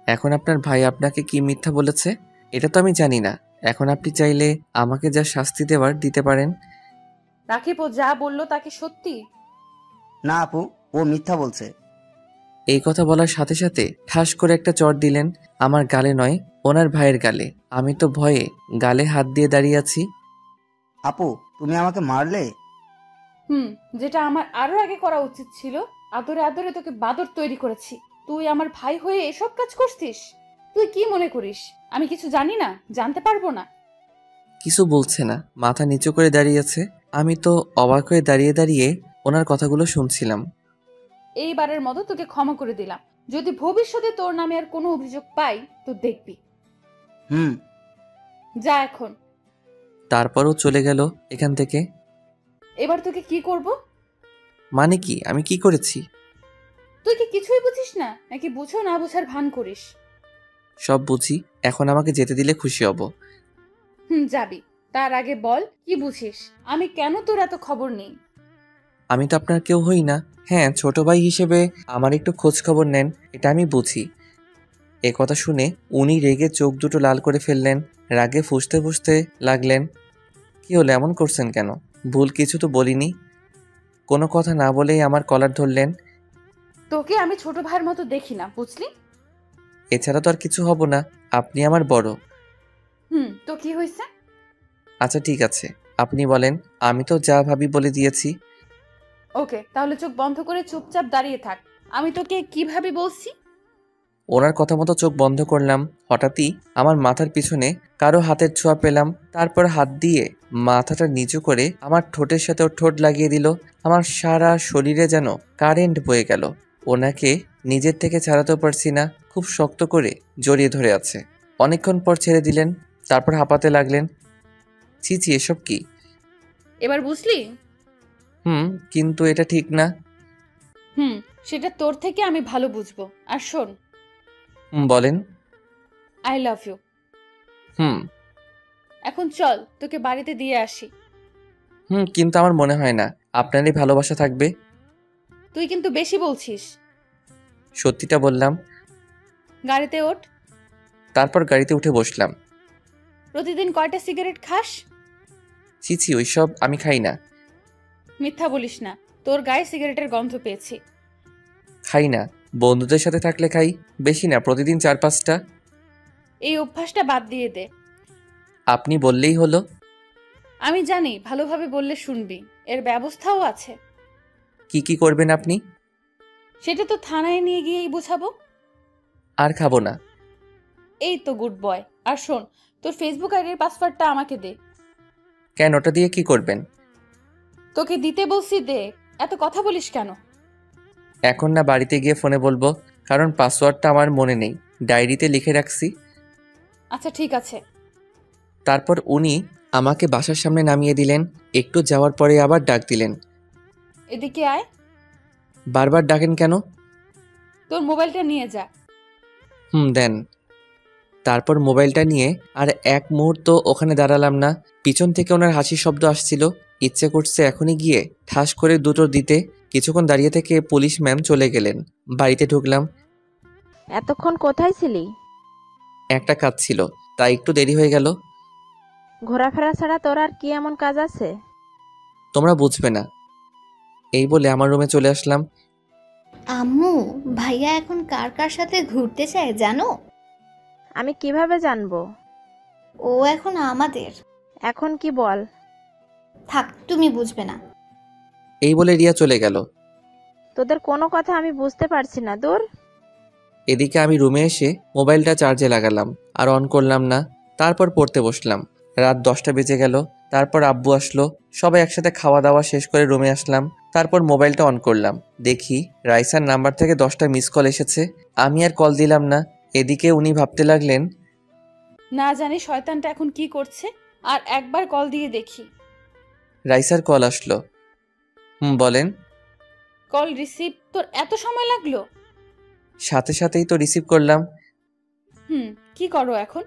এখন আপনার ভাই আপনাকে কি মিথ্যা বলেছে এটা তো আমি জানি না। এখন আপনি চাইলে আমাকে যা শাস্তি দেওয়ার দিতে পারেন। রাকিব ও যা বললো তাকে সত্যি? না আপু, ও মিথ্যা বলছে। এই কথা বলার সাথে সাথে ঠাস করে একটা চড় দিলেন আমার গালে নয়, ওনার ভাইয়ের গালে। আমি তো ভয়ে গালে হাত দিয়ে দাঁড়িয়ে আছি। আপু, তুমি আমাকে মারলে? যেটা আমার আরো আগে করা উচিত ছিল। আদরে আদরে তোকে বাদর তৈরি করেছি, তুই আমার ভাই হয়ে এসব কাজ করছিস? তুই কি মনে করিস আমি কিছু জানি না, জানতে পারবো না? কিছু বলছে না, মাথা নিচু করে দাঁড়িয়ে আছে। আমি তো অবাক হয়ে দাঁড়িয়ে দাঁড়িয়ে ওনার কথাগুলো শুনছিলাম। এইবারের মতো তোকে ক্ষমা করে দিলাম। যদি ভবিষ্যতে তোর নামে আর কোনো অভিযোগ পাই তো দেখবি। হুম। যা এখন। তারপরও চলে গেল এখান থেকে। এবার তোকে কি করব? মানে কি, আমি কি করেছি? তুই কি কিছুই বুঝিস না নাকি বুঝো না বুঝার ভান করিস? সব বুঝি, এখন আমাকে যেতে দিলে খুশি হব। যাবি। তার আগে বল কি বুঝিস, আমি কেন তোর এত খবর নেই? আমি তো আপনার কেউ হই না। হ্যাঁ, ছোট ভাই হিসেবে আমার একটু খোঁজ খবর নেন, এটা আমি বুঝি। এ কথা শুনে উনি রেগে চোখ দুটো লাল করে ফেললেন, রাগে ফুঁসতে ফুঁসতে লাগলেন। কি হলো, এমন করছেন কেন? ভুল কিছু তো বলিনি। কোনো কথা না বলেই আমার কলার ধরলেন। তোকে আমি ছোট ভাইয়ের মতো দেখি না, বুঝলি? এছাড়া তো আর কিছু হব না, আপনি আমার বড়। তো কি হয়েছে? আচ্ছা ঠিক আছে, আপনি বলেন। আমি তো যা ভাবি বলে দিয়েছি। ওকে, তাহলে চোখ বন্ধ করে চুপচাপ দাঁড়িয়ে থাক। আমি তোকে কিভাবে বলছি? ওনার কথা মতো চোখ বন্ধ করলাম। হঠাৎই আমার মাথার পিছনে কারো হাতের ছোঁয়া পেলাম। তারপর হাত দিয়ে মাথাটা নিচু করে আমার ঠোঁটের সাথে ওর ঠোঁট লাগিয়ে দিল। আমার সারা শরীরে যেন কারেন্ট বয়ে গেল। ওনাকে নিজের থেকে ছাড়াতেও পারছি না, খুব শক্ত করে জড়িয়ে ধরে আছে। অনেকক্ষণ পর ছেড়ে দিলেন, তারপর হাঁপাতে লাগলেন। ছি ছি, এসব কি? এবার বুঝলি? কিন্তু এটা ঠিক না। সেটা তোর থেকে আমি ভালো বুঝবো। আর শোন, বলেন। I love you. এখন চল তোকে বাড়িতে দিয়ে আসি। কিন্তু আমার মনে হয় না আপনারই ভালোবাসা থাকবে। তুই কিন্তু বেশি বলছিস। সত্যিটা বললাম। গাড়িতে ওঠ। তারপর গাড়িতে উঠে বসলাম। প্রতিদিন কয়টা সিগারেট খাস? ছি ছি, ওইসব আমি খাই না। মিথ্যা বলিস না, তোর গায়ে সিগারেটের গন্ধ পেয়েছি। খাই না, বন্ধুদের সাথে থাকলে খাই, বেশি না, প্রতিদিন 4-5টা। এই অভ্যাসটা বাদ দিয়ে দে। আপনি বললেই হলো। আমি জানি ভালোভাবে বললে শুনবি, এর ব্যবস্থাও আছে। কি কি করবেন আপনি? সেটা তো থানায় নিয়ে গিয়েই বুঝাবো। আর খাবো না। এই তো গুড বয়। আর শোন, তোর ফেসবুক আইডির পাসওয়ার্ডটা আমাকে দে। কেন, ওটা দিয়ে কি করবেন? তোকে দিতে বলছি, দে। এত কথা বলিস কেন? এখন না, বাড়িতে গিয়ে ফোনে বলবো, কারণ পাসওয়ার্ডটা আমার মনে নেই, ডায়েরিতে লিখে রাখছি। আচ্ছা ঠিক আছে। তারপর উনি আমাকে বাসার সামনে নামিয়ে দিলেন। একটু যাওয়ার পরে আবার ডাক দিলেন। এদিকে আয়। বারবার ডাকেন কেন? তোর মোবাইলটা নিয়ে যা। দেন। তারপর মোবাইলটা নিয়ে আর এক মুহূর্ত ওখানে দাঁড়ালাম না। পিছন থেকে ওনার হাসির শব্দ আসছিল। ইচ্ছে করছে এখনই গিয়ে ঠাস করে দুটো দিতে। কিছুক্ষণ দাঁড়িয়ে থেকে পুলিশ ম্যাম চলে গেলেন। বাড়িতে ঢুকলাম। এতক্ষণ কোথায় ছিলি? একটা কাজ ছিল, তাই একটু দেরি হয়ে গেল। ঘোরাফেরা ছাড়া তোর আর কি এমন কাজ আছে? তোমরা বুঝবে না। এই বলে আমার রুমে চলে আসলাম। আম্মু, ভাইয়া এখন কার কার সাথে ঘুরতে চায় জানো? আমি কিভাবে জানবো? ও এখন আমাদের। এখন কি বল? থাক, তুমি বুঝবে না। এই বলে রিয়া চলে গেল। তোদের কোনো কথা আমি বুঝতে পারছি না, দূর। এদিকে আমি রুমে এসে মোবাইলটা চার্জে লাগালাম, আর অন করলাম না। তারপর পড়তে বসলাম। রাত 10টা বেজে গেল। তারপর আব্বু আসলো। সবাই একসাথে খাওয়া দাওয়া শেষ করে রুমে আসলাম। তারপর মোবাইলটা অন করলাম, দেখি রাইসার নাম্বার থেকে 10টা মিস কল এসেছে। আমি আর কল দিলাম না। এদিকে উনি ভাবতে লাগলেন, না জানি শয়তানটা এখন কি করছে, আর একবার কল দিয়ে দেখি। রাইসার কল আসলো। বলেন। কল রিসিভ তোর এত সময় লাগলো? সাথে সাথেই তো রিসিভ করলাম। কি করো এখন?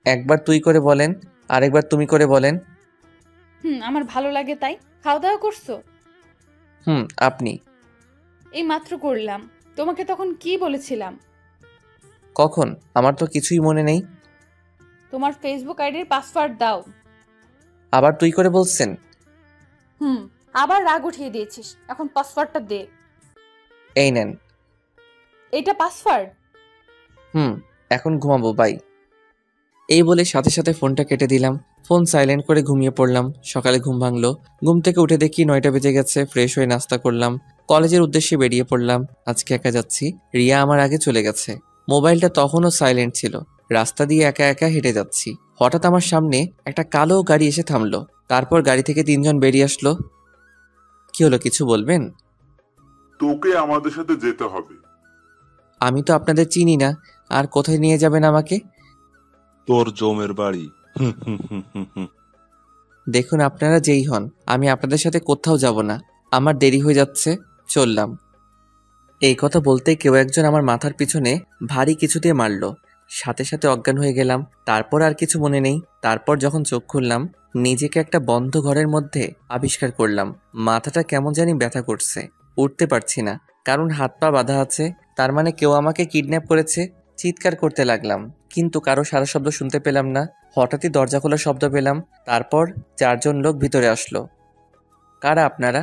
একবার তুই করে বলেন, আরেকবার তুমি করে বলেন। আমার ভালো লাগে তাই। খাওয়া দাওয়া করছো? আপনি? এই মাত্র করলাম। তোমাকে তখন কি বলেছিলাম? কখন? আমার তো কিছুই মনে নেই। তোমার ফেসবুক আইডির পাসওয়ার্ড দাও। আবার তুই করে বলছেন? আবার রাগ উঠিয়ে দিয়েছিস। এখন পাসওয়ার্ডটা দে। এই নেন। এটা পাসওয়ার্ড? এখন ঘুমাবো, বাই। এই বলে সাথে সাথে ফোনটা কেটে দিলাম। ফোন সাইলেন্ট করে ঘুমিয়ে পড়লাম। সকালে ঘুম ভাঙলো। ঘুম থেকে উঠে দেখি 9টা বেজে গেছে। ফ্রেশ হয়ে নাস্তা করলাম। কলেজের উদ্দেশ্যে বেরিয়ে পড়লাম। আজকে একা যাচ্ছি। রিয়া আমার আগে চলে গেছে। মোবাইলটা তখনও সাইলেন্ট ছিল। রাস্তা দিয়ে একা একা হেঁটে যাচ্ছি। হঠাৎ আমার সামনে একটা কালো গাড়ি এসে থামলো। তারপর গাড়ি থেকে 3জন বেরিয়ে আসলো। কি হলো, কিছু বলবেন? তোকে আমাদের সাথে যেতে হবে। আমি তো আপনাদের চিনি না। আর কোথায় নিয়ে যাবেন আমাকে? তোর জমের বাড়ি। দেখুন, আপনারা যেই হন, আমি আপনাদের সাথে কোথাও যাব না। আমার দেরি হয়ে যাচ্ছে, চললাম। এই কথা বলতেই কেউ একজন আমার মাথার পিছনে ভারী কিছু দিয়ে মারলো। সাথে সাথে অজ্ঞান হয়ে গেলাম। তারপর আর কিছু মনে নেই। তারপর যখন চোখ খুললাম, নিজেকে একটা বন্ধ ঘরের মধ্যে আবিষ্কার করলাম। মাথাটা কেমন জানি ব্যথা করছে। উঠতে পারছি না, কারণ হাত পা বাঁধা আছে। তার মানে কেউ আমাকে কিডন্যাপ করেছে। চিৎকার করতে লাগলাম, কিন্তু কারো সারা শব্দ শুনতে পেলাম না। হঠাৎই দরজা খোলার শব্দ পেলাম। তারপর 4জন লোক ভিতরে আসলো। কারা আপনারা?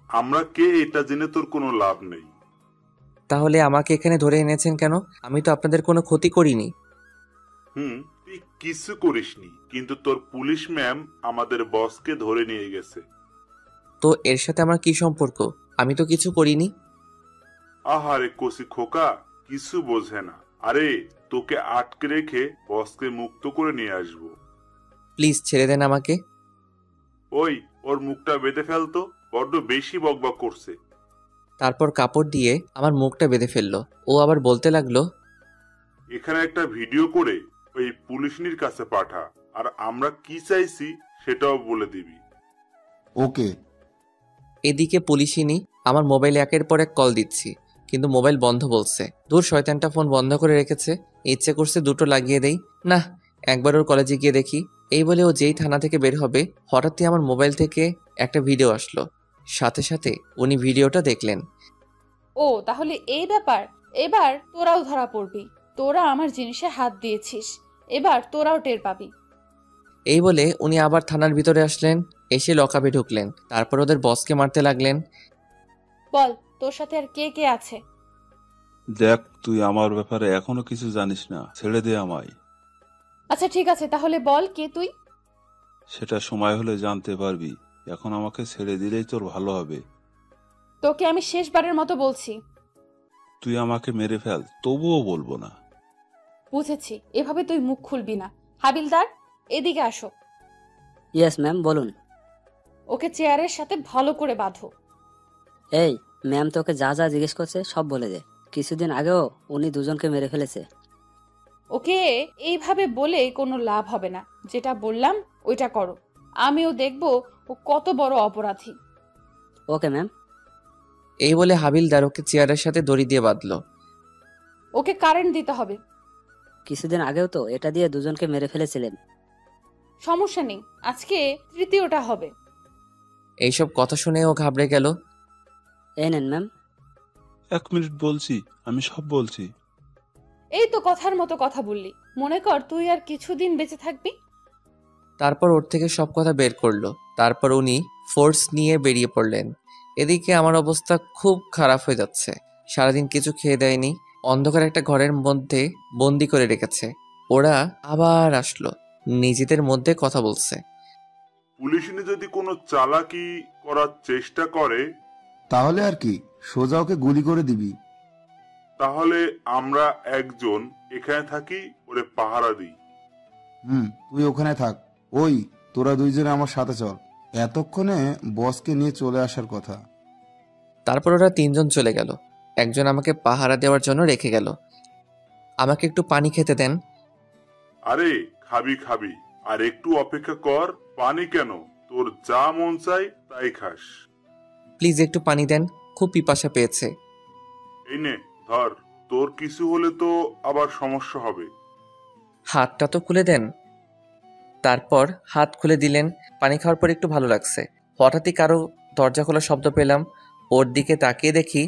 আমরা কে এটা জেনে তোর কোনো লাভ নেই। তাহলে আমাকে এখানে ধরে এনেছেন কেন? আমি তো আপনাদের কোনো ক্ষতি করিনি। তুই কিছু করিসনি, কিন্তু তোর পুলিশ ম্যাম আমাদের বসকে ধরে নিয়ে গেছে। তো এর সাথে আমার কি সম্পর্ক? আমি তো কিছু করিনি। আহারে কসি খোকা, কিছু বোঝে না। আরে, তোকে আটকে রেখে বসকে মুক্ত করে নিয়ে আসবো। প্লিজ ছেড়ে দেন আমাকে। ওই, ওর মুখটা বেঁধে ফেলতো, বড্ড বেশি বকবক করছে। তারপর কাপড় দিয়ে আমার মুখটা বেঁধে ফেললো। ও আবার বলতে লাগলো, এখানে একটা ভিডিও করে ওই পুলিশনির কাছে পাঠা, আর আমরা কি চাইছি সেটাও বলে দিবি। ওকে। এদিকে পুলিশিনি আমার মোবাইলে একের পর এক কল দিচ্ছি, কিন্তু মোবাইল বন্ধ বলছে। দূর, শয়তানটা ফোন বন্ধ করে রেখেছে। ইচ্ছে করছে দুটো লাগিয়ে দেই। না, একবার ওর কলেজে গিয়ে দেখি। এই বলে ও যেই থানা থেকে বের হবে, হঠাৎই আমার মোবাইল থেকে একটা ভিডিও আসলো। সাথে সাথে উনি ভিডিওটা দেখলেন। ও, তাহলে এই ব্যাপার। এবার তোরাও ধরা পড়বি। তোরা আমার জিনিসে হাত দিয়েছিস, এবার তোরাও টের পাবি। এই বলে উনি আবার থানার ভিতরে আসলেন। এসে লকআপে ঢুকলেন। তারপর ওদের বসকে মারতে লাগলেন। বল, তোর সাথে আর কে কে আছে? দেখ, তুই আমার ব্যাপারে এখনো কিছু জানিস না, ছেড়ে দে আমায়। আচ্ছা ঠিক আছে, তাহলে বল কে তুই? সেটা সময় হলে জানতে পারবি। এখন আমাকে ছেড়ে দিলেই তোর ভালো হবে। তোকে আমি শেষবারের মতো বলছি। তুই আমাকে মেরে ফেল, তবুও বলবো না। বুঝেছি, এভাবে তুই মুখ খুলবি না। হাবিলদার, এদিকে আসো। ইয়েস ম্যাম, বলুন। ওকে চেয়ারের সাথে ভালো করে বাঁধো। এই ম্যাম, তোকে যা যা জিজ্ঞেস করছে সব বলে দে। কিছুদিন আগেও উনি দুজনকে মেরে ফেলেছে। ওকে এইভাবে বলে কোনো লাভ হবে না। যেটা বললাম ওইটা করো। আমিও দেখব ও কত বড় অপরাধী। Okay ma'am. এই বলে হাবিলদার ওকে চেয়ারের সাথে দড়ি দিয়ে বাঁধলো। ওকে কারেন্ট দিতে হবে। কিছুদিন আগেও তো এটা দিয়ে দুজনকে মেরে ফেলেছিলেন। সমস্যা নেই, আজকে তৃতীয়টা হবে। এইসব কথা শুনে ও ঘাবড়ে গেল। এই নেন ম্যাম। 1 মিনিট বলছি, আমি সব বলছি। এই তো কথার মতো কথা বললি। মনে কর তুই আর কিছুদিন বেঁচে থাকবি। তারপর ওর থেকে সব কথা বের করলো। তারপর উনি ফোর্স নিয়ে বেরিয়ে পড়লেন। এদিকে আমার অবস্থা খুব খারাপ হয়ে যাচ্ছে। সারাদিন কিছু খেয়ে দেয়নি। অন্ধকার একটা ঘরের মধ্যে বন্দি করে রেখেছে। ওরা আবার আসলো, নিজেদের মধ্যে কথা বলছে। পুলিশনি যদি কোনো চালাকি করার চেষ্টা করে, তাহলে আর কি, সোজা ওকে গুলি করে দিবি। তাহলে আমরা একজন এখানে থাকি, ওরে পাহারা দিই। তুই ওখানে থাক। ওই, তোরা দুইজনে আমার সাথে চল। এতক্ষণে বসকে নিয়ে চলে আসার কথা। তারপর ওরা 3জন চলে গেল। একজন আমাকে পাহারা দেওয়ার জন্য রেখে গেল। আমাকে একটু পানি খেতে দেন। আরে খাবি খাবি, আর একটু অপেক্ষা কর। পানি কেন, তোর যা মন চাই তাই তাই খাস। প্লিজ একটু পানি দেন, খুব পিপাসা পেয়েছে। এই নে ধর, তোর কিছু হলে তো আবার সমস্যা হবে। হাতটা তো খুলে দেন। তারপর হাত খুলে দিলেন। পানি খাওয়ার পর একটু ভালো লাগছে। হঠাৎই কারো দরজা খোলার শব্দ পেলাম। ওর দিকে তাকিয়ে দেখি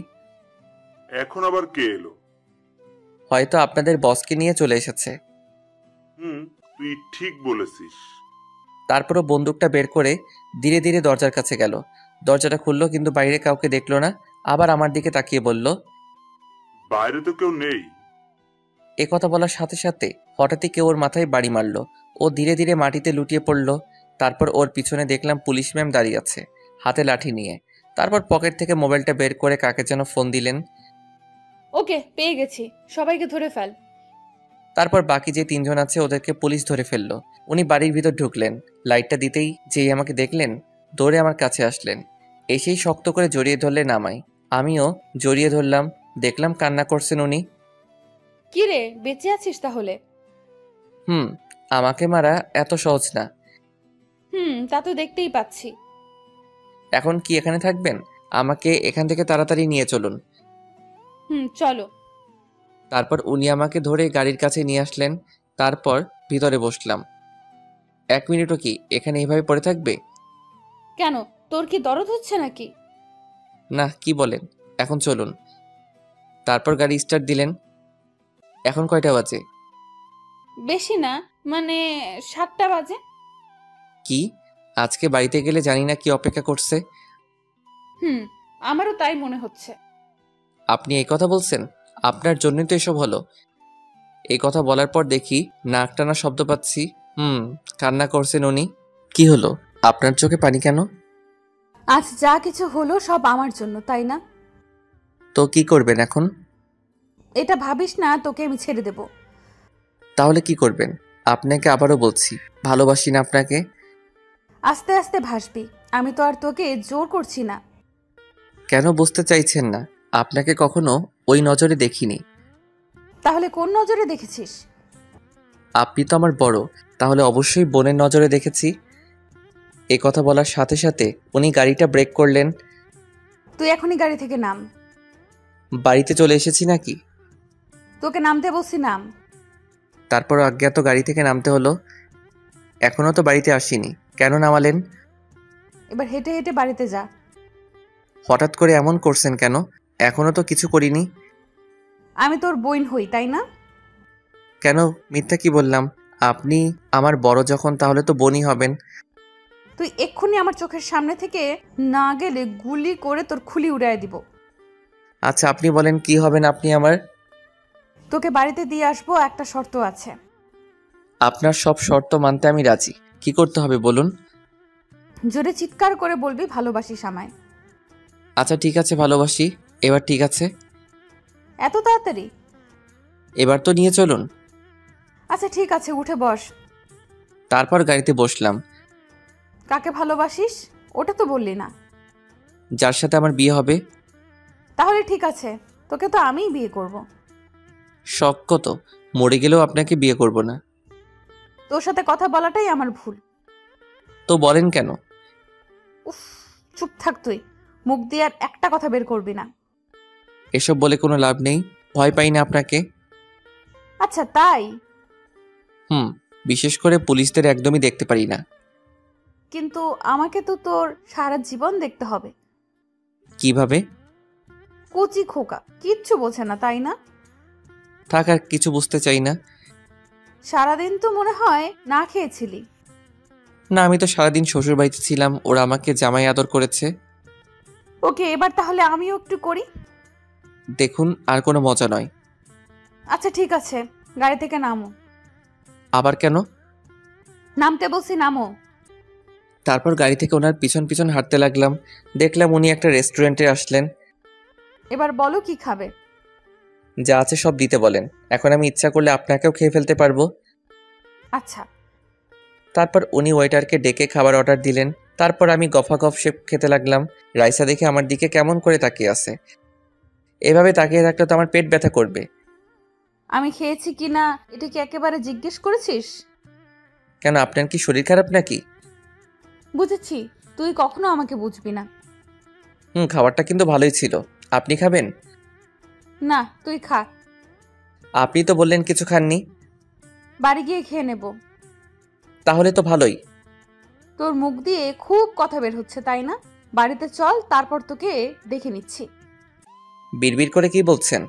এখন আবার কে এলো? হয়তো আপনাদের বসকে নিয়ে চলে এসেছে। তুই ঠিক বলেছিস। তারপরও বন্দুকটা বের করে ধীরে ধীরে দরজার কাছে গেল। দরজাটা খুললো, কিন্তু বাইরে কাউকে দেখলো না। আবার আমার দিকে তাকিয়ে বলল, বাইরে তো কেউ নেই। এ কথা বলার সাথে সাথে হঠাৎই কেউ ওর মাথায় বাড়ি মারলো। ও ধীরে ধীরে মাটিতে লুটিয়ে পড়ল। তারপর ওর পিছনে দেখলাম পুলিশ ম্যাম দাঁড়িয়ে আছে, হাতে লাঠি নিয়ে। তারপর পকেট থেকে মোবাইলটা বের করে কাকে যেন ফোন দিলেন। ওকে, পেয়ে গেছি, সবাইকে ধরে ফেল। তারপর বাকি যে 3 জন আছে ওদেরকে পুলিশ ধরে ফেললো। উনি বাড়ির ভিতর ঢুকলেন। লাইটটা দিতেই যেই আমাকে দেখলেন, দৌড়ে আমার কাছে আসলেন। এসেই শক্ত করে জড়িয়ে ধরলেন আমায়। আমিও জড়িয়ে ধরলাম। দেখলাম কান্না করছেন উনি। কি রে, বেঁচে আছিস তাহলে? আমাকে মারা এত সহজ না। তা তো দেখতেই পাচ্ছি। এখন কি এখানে থাকবেন? আমাকে এখান থেকে তাড়াতাড়ি নিয়ে চলুন। চলো। তারপর উনি আমাকে ধরে গাড়ির কাছে নিয়ে আসলেন। তারপর ভিতরে বসলাম। 1 মিনিটও কি এখানে এইভাবে পড়ে থাকবে? কেন, তোর কি দরদ হচ্ছে নাকি? না, কি বলেন? এখন চলুন। তারপর গাড়ি স্টার্ট দিলেন। এখন কয়টা বাজে? বেশি না, মানে 7টা বাজে। কি, আজকে বাড়িতে গেলে জানি না কি অপেক্ষা করছে। আমারও তাই মনে হচ্ছে। আপনি এই কথা বলছেন? আপনার জন্যই তো এসব হলো। এই কথা বলার পর দেখি নাক টানা শব্দ পাচ্ছি। কান্না করছেন উনি। কি হলো, আপনার চোখে পানি কেন? আজ যা কিছু হলো সব আমার জন্য, তাই না? তো কি করবেন এখন? এটা ভাবিস না তোকে আমি ছেড়ে দেব। তাহলে কি করবেন? আপনাকে আবারও বলছি, ভালোবাসি না আপনাকে। আস্তে আস্তে ভাসবি, আমি তো আর তোকে জোর করছি না। কেন বুঝতে চাইছেন না? আপনাকে কখনো ওই নজরে দেখিনি। তাহলে কোন নজরে দেখেছিস? আপনি তো আমার বড়, তাহলে অবশ্যই বোনের নজরে দেখেছি। এ কথা বলার সাথে সাথে উনি গাড়িটা ব্রেক করলেন। তুই এখনই গাড়ি থেকে নাম। বাড়িতে চলে এসেছি নাকি? তোকে নামতে বলছি, নাম। তারপর অজ্ঞাত গাড়ি থেকে নামতে হলো। এখনো তো বাড়িতে আসিনি, কেন নামালেন? এবার হেঁটে হেঁটে বাড়িতে যা। হঠাৎ করে এমন করছেন কেন? এখনো তো কিছু করিনি। আমি তোর বোন হই, তাই না? কেন মিথ্যা কি বললাম? আপনি আমার বড় যখন, তাহলে তো বোনই হবেন। তুই এক্ষুনি আমার চোখের সামনে থেকে না গেলে গুলি করে তোর খুলি উড়াই দিব। আচ্ছা আপনি বলেন কি হবেন আপনি আমার? তোকে বাড়িতে দিয়ে আসবো, একটা শর্ত আছে। আপনার সব শর্ত মানতে আমি রাজি। কি করতে হবে বলুন? জোরে চিৎকার করে বলবি ভালোবাসিস আমায়। আচ্ছা ঠিক আছে, ভালোবাসি। এবার ঠিক আছে? এত তাড়াতাড়ি? এবার তো নিয়ে চলুন। আচ্ছা ঠিক আছে, উঠে বস। তারপর গাড়িতে বসলাম। কাকে ভালোবাসিস ওটা তো বললি না। যার সাথে আমার বিয়ে হবে। তাহলে ঠিক আছে, তোকে তো আমিই বিয়ে করব। শখ কত, মরে গেলেও আপনাকে বিয়ে করব না। তোর সাথে কথা বলাটাই আমার ভুল। তো বলেন কেন? উফ, চুপ থাক তুই, মুখ দিয়ে আর একটা কথা বের করবি না। এসব বলে কোনো লাভ নেই, ভয় পাই না আপনাকে। আচ্ছা তাই? বিশেষ করে পুলিশদের একদমই দেখতে পারি না। কিন্তু আমাকে তো তোর সারা জীবন দেখতে হবে। কিভাবে? কচি খোকা, কিচ্ছু বোঝে না, তাই না? থাক, আর কিছু বুঝতে চাই না। সারাদিন তো মনে হয় না খেয়েছিলি। না, আমি তো সারাদিন শ্বশুর বাড়িতে ছিলাম, ওরা আমাকে জামাই আদর করেছে। ওকে, এবার তাহলে আমিও একটু করি। দেখুন, আর কোনো মজা নয়। আচ্ছা ঠিক আছে, গাড়ি থেকে নামো। আবার কেন? নামতে বলছি, নামো। তারপর গাড়ি থেকে ওনার পিছন পিছন হাঁটতে লাগলাম। দেখলাম উনি একটা রেস্টুরেন্টে আসলেন। এবার বলো কি খাবে? যা আছে সব দিতে বলেন, এখন আমি ইচ্ছা করলে আপনাকেও খেয়ে ফেলতে পারবো। আচ্ছা। তারপর উনি ওয়েটারকে ডেকে খাবার অর্ডার দিলেন। তারপর আমি গফা গফ শেপ খেতে লাগলাম। রাইসা দেখে আমার দিকে কেমন করে তাকিয়ে আছে। এভাবে তাকিয়ে থাকলে তো আমার পেট ব্যথা করবে। আমি খেয়েছি কিনা এটা কি একেবারে জিজ্ঞেস করেছিস? কেন, আপনার কি শরীর খারাপ নাকি? বুঝেছি, তুই কখনো আমাকে বুঝবি না। খাবারটা কিন্তু ভালোই ছিল। আপনি খাবেন? না, তুই খা। আপনি তো বললেন কিছু খাননি। বাড়ি গিয়ে খেয়ে নেব। তাহলে তো ভালোই। তোর মুখ দিয়ে খুব কথা বের হচ্ছে, তাই না? বাড়িতে চল, তারপর তোকে দেখে নিচ্ছি। বিড়বিড় করে কি বলছেন?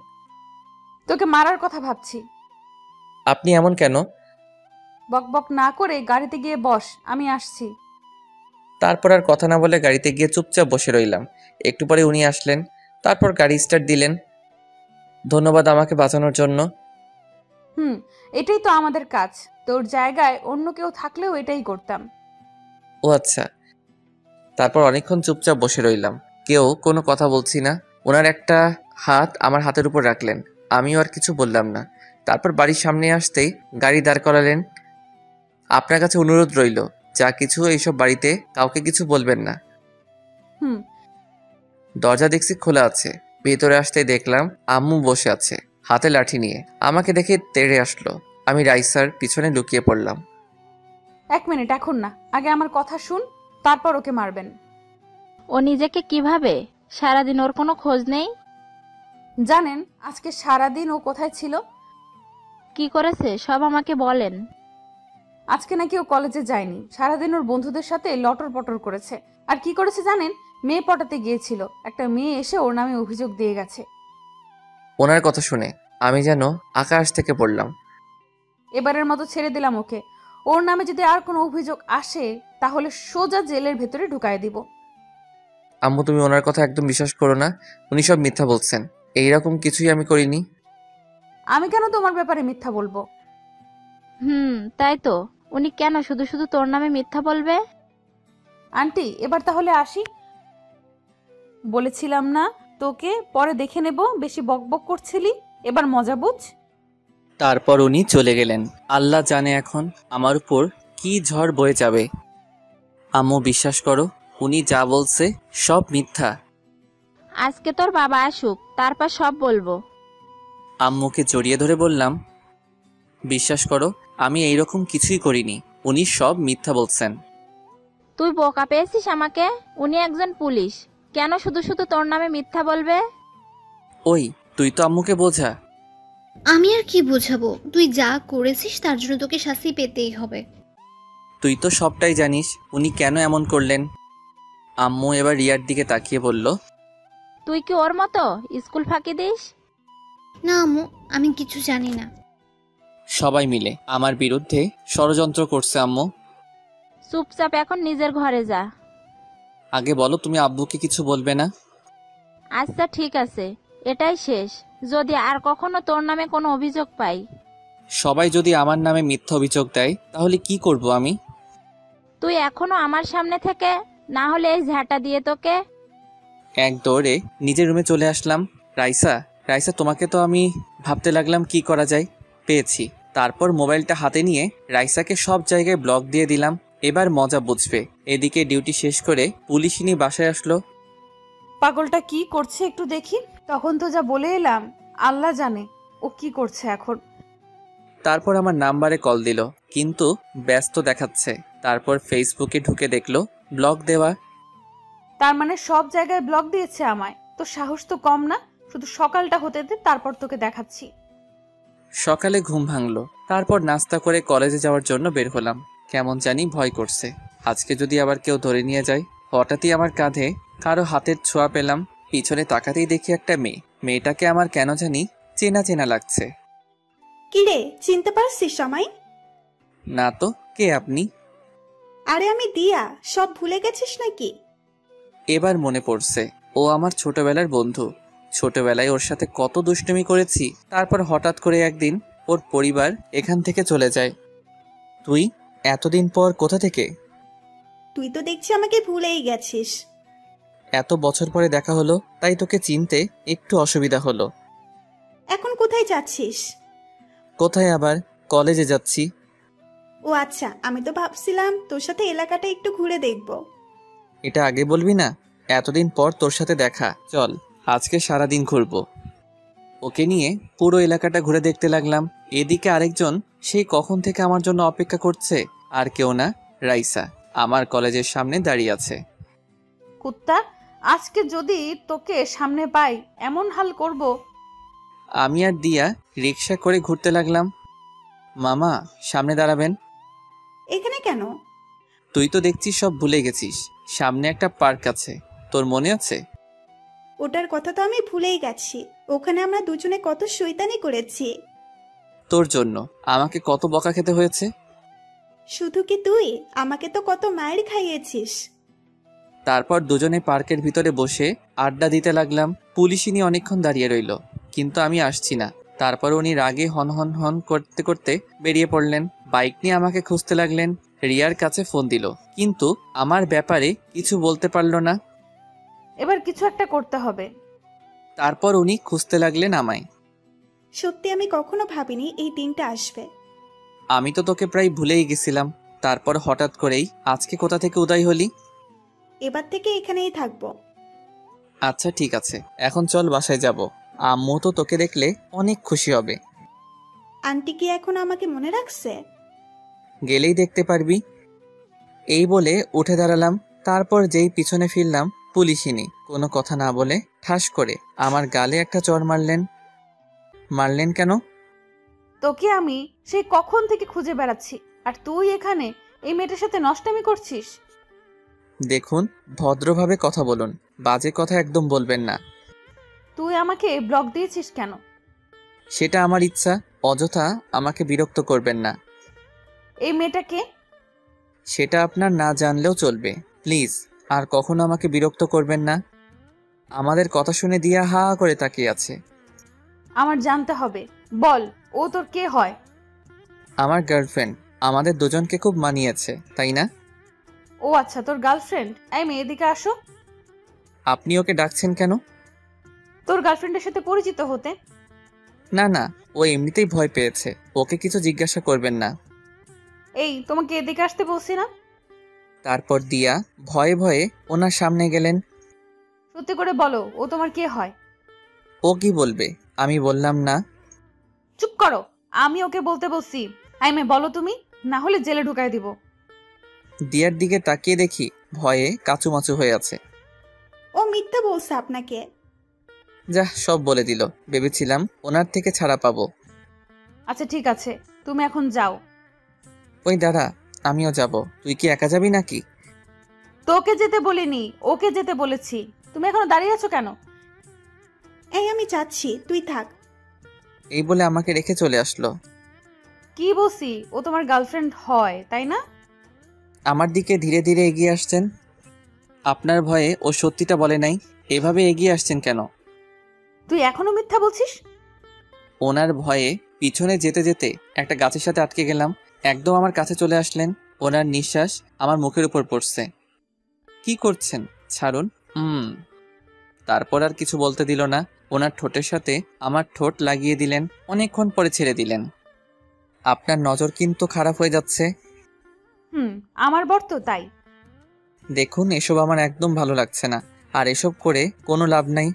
তোকে মারার কথা ভাবছি। আপনি এমন কেন? বকবক না করে গাড়িতে গিয়ে বস, আমি আসছি। তারপর আর কথা না বলে গাড়িতে গিয়ে চুপচাপ বসে রইলাম। একটু পরে উনি আসলেন, তারপর গাড়ি স্টার্ট দিলেন। ধন্যবাদ আমাকে বাঁচানোর জন্য। এটাই তো আমাদের কাজ। তোর জায়গায় অন্য কেউ থাকলেও এটাই করতাম। ও আচ্ছা। তারপর অনেকক্ষণ চুপচাপ বসে রইলাম, কেউ কোনো কথা বলছি না। ওনার একটা হাত আমার হাতের উপর রাখলেন, আমিও আর কিছু বললাম না। তারপর বাড়ির সামনে আসতেই গাড়ি দাঁড় করালেন। আপনার কাছে অনুরোধ রইল, যা কিছু এইসব বাড়িতে কাউকে কিছু বলবেন না। দরজা দেখছি খোলা আছে। ভেতরে আসতেই দেখলাম আম্মু বসে আছে হাতে লাঠি নিয়ে। আমাকে দেখে তেড়ে আসলো। আমি রাইসার পিছনে লুকিয়ে পড়লাম। 1 মিনিট, এখন না, আগে আমার কথা শুন, তারপর ওকে মারবেন। ও নিজেকে কিভাবে? সারাদিন ওর কোনো খোঁজ নেই? জানেন আজকে সারাদিন ও কোথায় ছিল? কি করেছে সব আমাকে বলেন। আজকে নাকি ও কলেজে যায়নি, সারাদিন ওর বন্ধুদের সাথে লটর পটর করেছে। আর কি করেছে জানেন? মেয়ে পটাতে গিয়েছিল। একটা মেয়ে এসে ওর নামে অভিযোগ দিয়ে গেছে। ওনার কথা শুনে আমি যেন আকাশ থেকে পড়লাম। এবারের মতো ছেড়ে দিলাম ওকে। ওর নামে যদি আর কোনো অভিযোগ আসে তাহলে সোজা জেলের ভেতরে ঢুকায় দিব। আম্মু, তুমি ওনার কথা একদম বিশ্বাস করো না। উনি সব মিথ্যা বলছেন। এইরকম কিছুই আমি করিনি। আমি কেন তোমার ব্যাপারে মিথ্যা বলবো? তাই তো। উনি কেন শুধু শুধু তোর নামে মিথ্যা বলবে? আন্টি, এবার তাহলে আসি। বলেছিলাম না তোকে পরে দেখে নেব, বেশি বকবক করছিলি, এবার মজা বুঝ। তারপর উনি চলে গেলেন। আল্লাহ জানে এখন আমার উপর কি ঝড় বয়ে যাবে। আম্মু, বিশ্বাস করো, উনি যা বলছে সব মিথ্যা। আজকে তোর বাবা আসুক, তারপর সব বলবো। আম্মুকে জড়িয়ে ধরে বললাম, বিশ্বাস করো, আমি এইরকম কিছুই করিনি। উনি সব মিথ্যা বলছেন। তুই বোকা পেয়েছিস আমাকে? উনি একজন পুলিশ, কেন শুধু শুধু তোর নামে মিথ্যা বলবে? ওই, তুই তো আম্মুকে বোঝা। আমি আর কি বোঝাবো? তুই যা করেছিস তার জন্য তোকে শাস্তি পেতেই হবে। তুই তো সবটাই জানিস উনি কেন এমন করলেন। আম্মু এবার রিয়ার দিকে তাকিয়ে বলল, তুই কি ওর মতো স্কুল ফাঁকি দিস? না আম্মু, আমি কিছু জানি না। সবাই মিলে আমার বিরুদ্ধে ষড়যন্ত্র করছে আম্মু। চুপচাপ এখন নিজের ঘরে যা। আগে বলো, তুমি আব্বুকে কিছু বলবে না? আচ্ছা ঠিক আছে, এটাই শেষ। যদি আর কখনো তোর নামে কোনো অভিযোগ পাই। সবাই যদি আমার নামে মিথ্যা অভিযোগ দেয় তাহলে কি করব আমি? তুই এখনো আমার সামনে থেকে, না হলে এই ঝাঁটা দিয়ে তোকে। এক দৌড়ে নিজের রুমে চলে আসলাম। রাইসা, রাইসা, তোমাকে তো আমি ভাবতে লাগলাম কি করা যায়। পেয়েছি। তারপর মোবাইলটা হাতে নিয়ে রাইসাকে সব জায়গায় ব্লক দিয়ে দিলাম। এবার মজা বুঝবে। এদিকে ডিউটি শেষ করে পুলিশিনী বাসায় আসলো। পাগলটা কি করছে একটু দেখি। তখন তো যা বলে এলাম, আল্লাহ জানে ও কি করছে এখন। তারপর আমার নাম্বারে কল দিল, কিন্তু ব্যস্ত দেখাচ্ছে। তারপর ফেসবুকে ঢুকে দেখলো ব্লক দেওয়া। তার মানে সব জায়গায় ব্লক দিয়েছে আমায়। তো সাহস তো কম না। শুধু সকালটা হতে দে, তারপর তোকে দেখাচ্ছি। সকালে ঘুম ভাঙলো। তারপর নাস্তা করে কলেজে যাওয়ার জন্য বের হলাম। কেমন জানি ভয় করছে, আজকে যদি আবার কেউ ধরে নিয়ে যায়। হঠাৎই আমার কাঁধে কারো হাতের ছোঁয়া পেলাম। পিছনে তাকাতেই দেখি একটা মেয়ে। মেয়েটাকে আমার কেন জানি চেনা চেনা লাগছে। কিরে, চিনতে পারছিস আমায়? না তো, কে আপনি? আরে আমি দিয়া, সব ভুলে গেছিস নাকি? এবার মনে পড়ছে, ও আমার ছোটবেলার বন্ধু। ছোটবেলায় ওর সাথে কত দুষ্টুমি করেছি। তারপর হঠাৎ করে একদিন ওর পরিবার এখান থেকে চলে যায়। তুই এতদিন পর কোথা থেকে? তুই তো দেখছি আমাকে ভুলেই গেছিস। এত বছর পরে দেখা হলো, তাই তোকে চিনতে একটু অসুবিধা হলো। এখন কোথায় যাচ্ছিস? কোথায় আবার? কলেজে যাচ্ছি। ও আচ্ছা, আমি তো ভাবছিলাম তোর সাথে এলাকাটা একটু ঘুরে দেখব। এটা আগে বলবি না? এতদিন পর তোর সাথে দেখা, চল আজকে সারাদিন ঘুরবো। ওকে নিয়ে পুরো এলাকাটা ঘুরে দেখতে লাগলাম। এদিকে আরেকজন সেই কখন থেকে আমার জন্য অপেক্ষা করছে। আর কেউ না, রাইসা আমার কলেজের সামনে দাঁড়িয়ে আছে। কুত্তা, আজকে যদি তোকে সামনে পাই এমন হাল করব। আমি আর দিয়া রিক্সা করে ঘুরতে লাগলাম। মামা, সামনে দাঁড়াবেন। এখানে কেন? তুই তো দেখছিস সব ভুলে গেছিস। সামনে একটা পার্ক আছে, তোর মনে আছে? ওটার কথা তো আমি ভুলেই গেছি। ওখানে আমরা দুজনে কত শয়তানি করেছি। তোর জন্য আমাকে কত বকা খেতে হয়েছে। শুধু কি তুই, আমাকে তো কত মায়ের খাইয়েছিস। তারপর দুজনে পার্কের ভিতরে বসে আড্ডা দিতে লাগলাম। পুলিশিনী অনেকক্ষণ দাঁড়িয়ে রইল, কিন্তু আমি আসছি না। তারপর উনি রাগে হন হন হন করতে করতে বেরিয়ে পড়লেন। বাইক নিয়ে আমাকে খুঁজতে লাগলেন। রিয়ার কাছে ফোন দিল, কিন্তু আমার ব্যাপারে কিছু বলতে পারল না। এবার কিছু একটা করতে হবে। তারপর উনি খুঁজতে লাগলেন আমায়। সত্যি আমি কখনো ভাবিনি এই দিনটা আসবে। আমি তো তোকে প্রায় ভুলেই গেছিলাম, তারপর হঠাৎ করেই আজকে কোথা থেকে উদয় হলি। এবার থেকে এখানেই থাকবো। আচ্ছা ঠিক আছে, এখন চল বাসায় যাব। আম্মু তো তোকে দেখলে অনেক খুশি হবে। আন্টি কি এখন আমাকে মনে রাখছে? গেলেই দেখতে পারবি। এই বলে উঠে দাঁড়ালাম। তারপর যেই পিছনে ফিরলাম, পুলিশিনী কোনো কথা না বলে ঠাস করে আমার গালে একটা চড় মারলেন। মারলেন কেন? তোকে আমি সেই কখন থেকে খুঁজে বেড়াচ্ছি, আর তুই এখানে এই মেয়েটার সাথে নষ্টামি করছিস। দেখুন, ভদ্রভাবে কথা বলুন, বাজে কথা একদম বলবেন না। তুই আমাকে ব্লক দিয়েছিস কেন? সেটা আমার ইচ্ছা, অযথা আমাকে বিরক্ত করবেন না। এই মেয়েটাকে? সেটা আপনার না জানলেও চলবে। প্লিজ আর কখনো আমাকে বিরক্ত করবেন না। আমাদের কথা শুনে দিয়া হা করে তাকিয়ে আছে। আমার জানতে হবে, বল ও তোর কে হয়? আমার গার্লফ্রেন্ড। আমাদের দুজনকে খুব মানিয়েছে, তাই না? ও আচ্ছা, তোর গার্লফ্রেন্ড। এই মেয়ে, এদিকে আসো। আপনি ওকে ডাকছেন কেন? তোর গার্লফ্রেন্ডের সাথে পরিচিত হতে। না না, ও এমনিতেই ভয় পেয়েছে, ওকে কিছু জিজ্ঞাসা করবেন না। এই, তোমাকে এদিকে আসতে বলছি না? তারপর দিয়া ভয়ে ভয়ে ওনার সামনে গেলেন। সত্যি করে বলো, ও তোমার কে হয়? ও কি বলবে? আমি বললাম না। চুপ করো, আমি ওকে বলতে বলছি। এই মেয়ে, বলো তুমি, না হলে জেলে ঢুকাই দিব। দিয়ার দিকে তাকিয়ে দেখি ভয়ে কাচুমাচু হয়ে আছে। ও মিথ্যা বলছে আপনাকে। যা, সব বলে দিল। ভেবেছিলাম ওনার থেকে ছাড়া পাবো। আচ্ছা ঠিক আছে, তুমি এখন যাও। ওই দাঁড়া, আমিও যাব। তুই কি একা যাবি নাকি? তোকে যেতে বলিনি, ওকে যেতে বলেছি। তুমি এখনো দাঁড়িয়ে আছো কেন? এই আমি যাচ্ছি, তুই থাক। এই বলে আমাকে রেখে চলে আসলো। কি বলছি, ও তোমার গার্লফ্রেন্ড হয়, তাই না? আমার দিকে ধীরে ধীরে এগিয়ে আসছেন। আপনার ভয়ে ও সত্যিটা বলে নাই, এভাবে এগিয়ে আসছেন কেন? তুই এখনো মিথ্যা বলছিস? ওনার ভয়ে পিছনে যেতে যেতে একটা গাছের সাথে আটকে গেলাম। একদম আমার কাছে চলে আসলেন। ওনার নিঃশ্বাস আমার মুখের উপর পড়ছে। কি করছেন? ছাড়ুন। তারপর আর কিছু বলতে দিল না। ওনার ঠোঁটের সাথে আমার ঠোঁট লাগিয়ে দিলেন। অনেকক্ষণ পরে ছেড়ে দিলেন। আপনার নজর কিন্তু খারাপ হয়ে যাচ্ছে। আমার বর তো তাই। দেখুন, এসব আমার একদম ভালো লাগছে না, আর এসব করে কোনো লাভ নাই।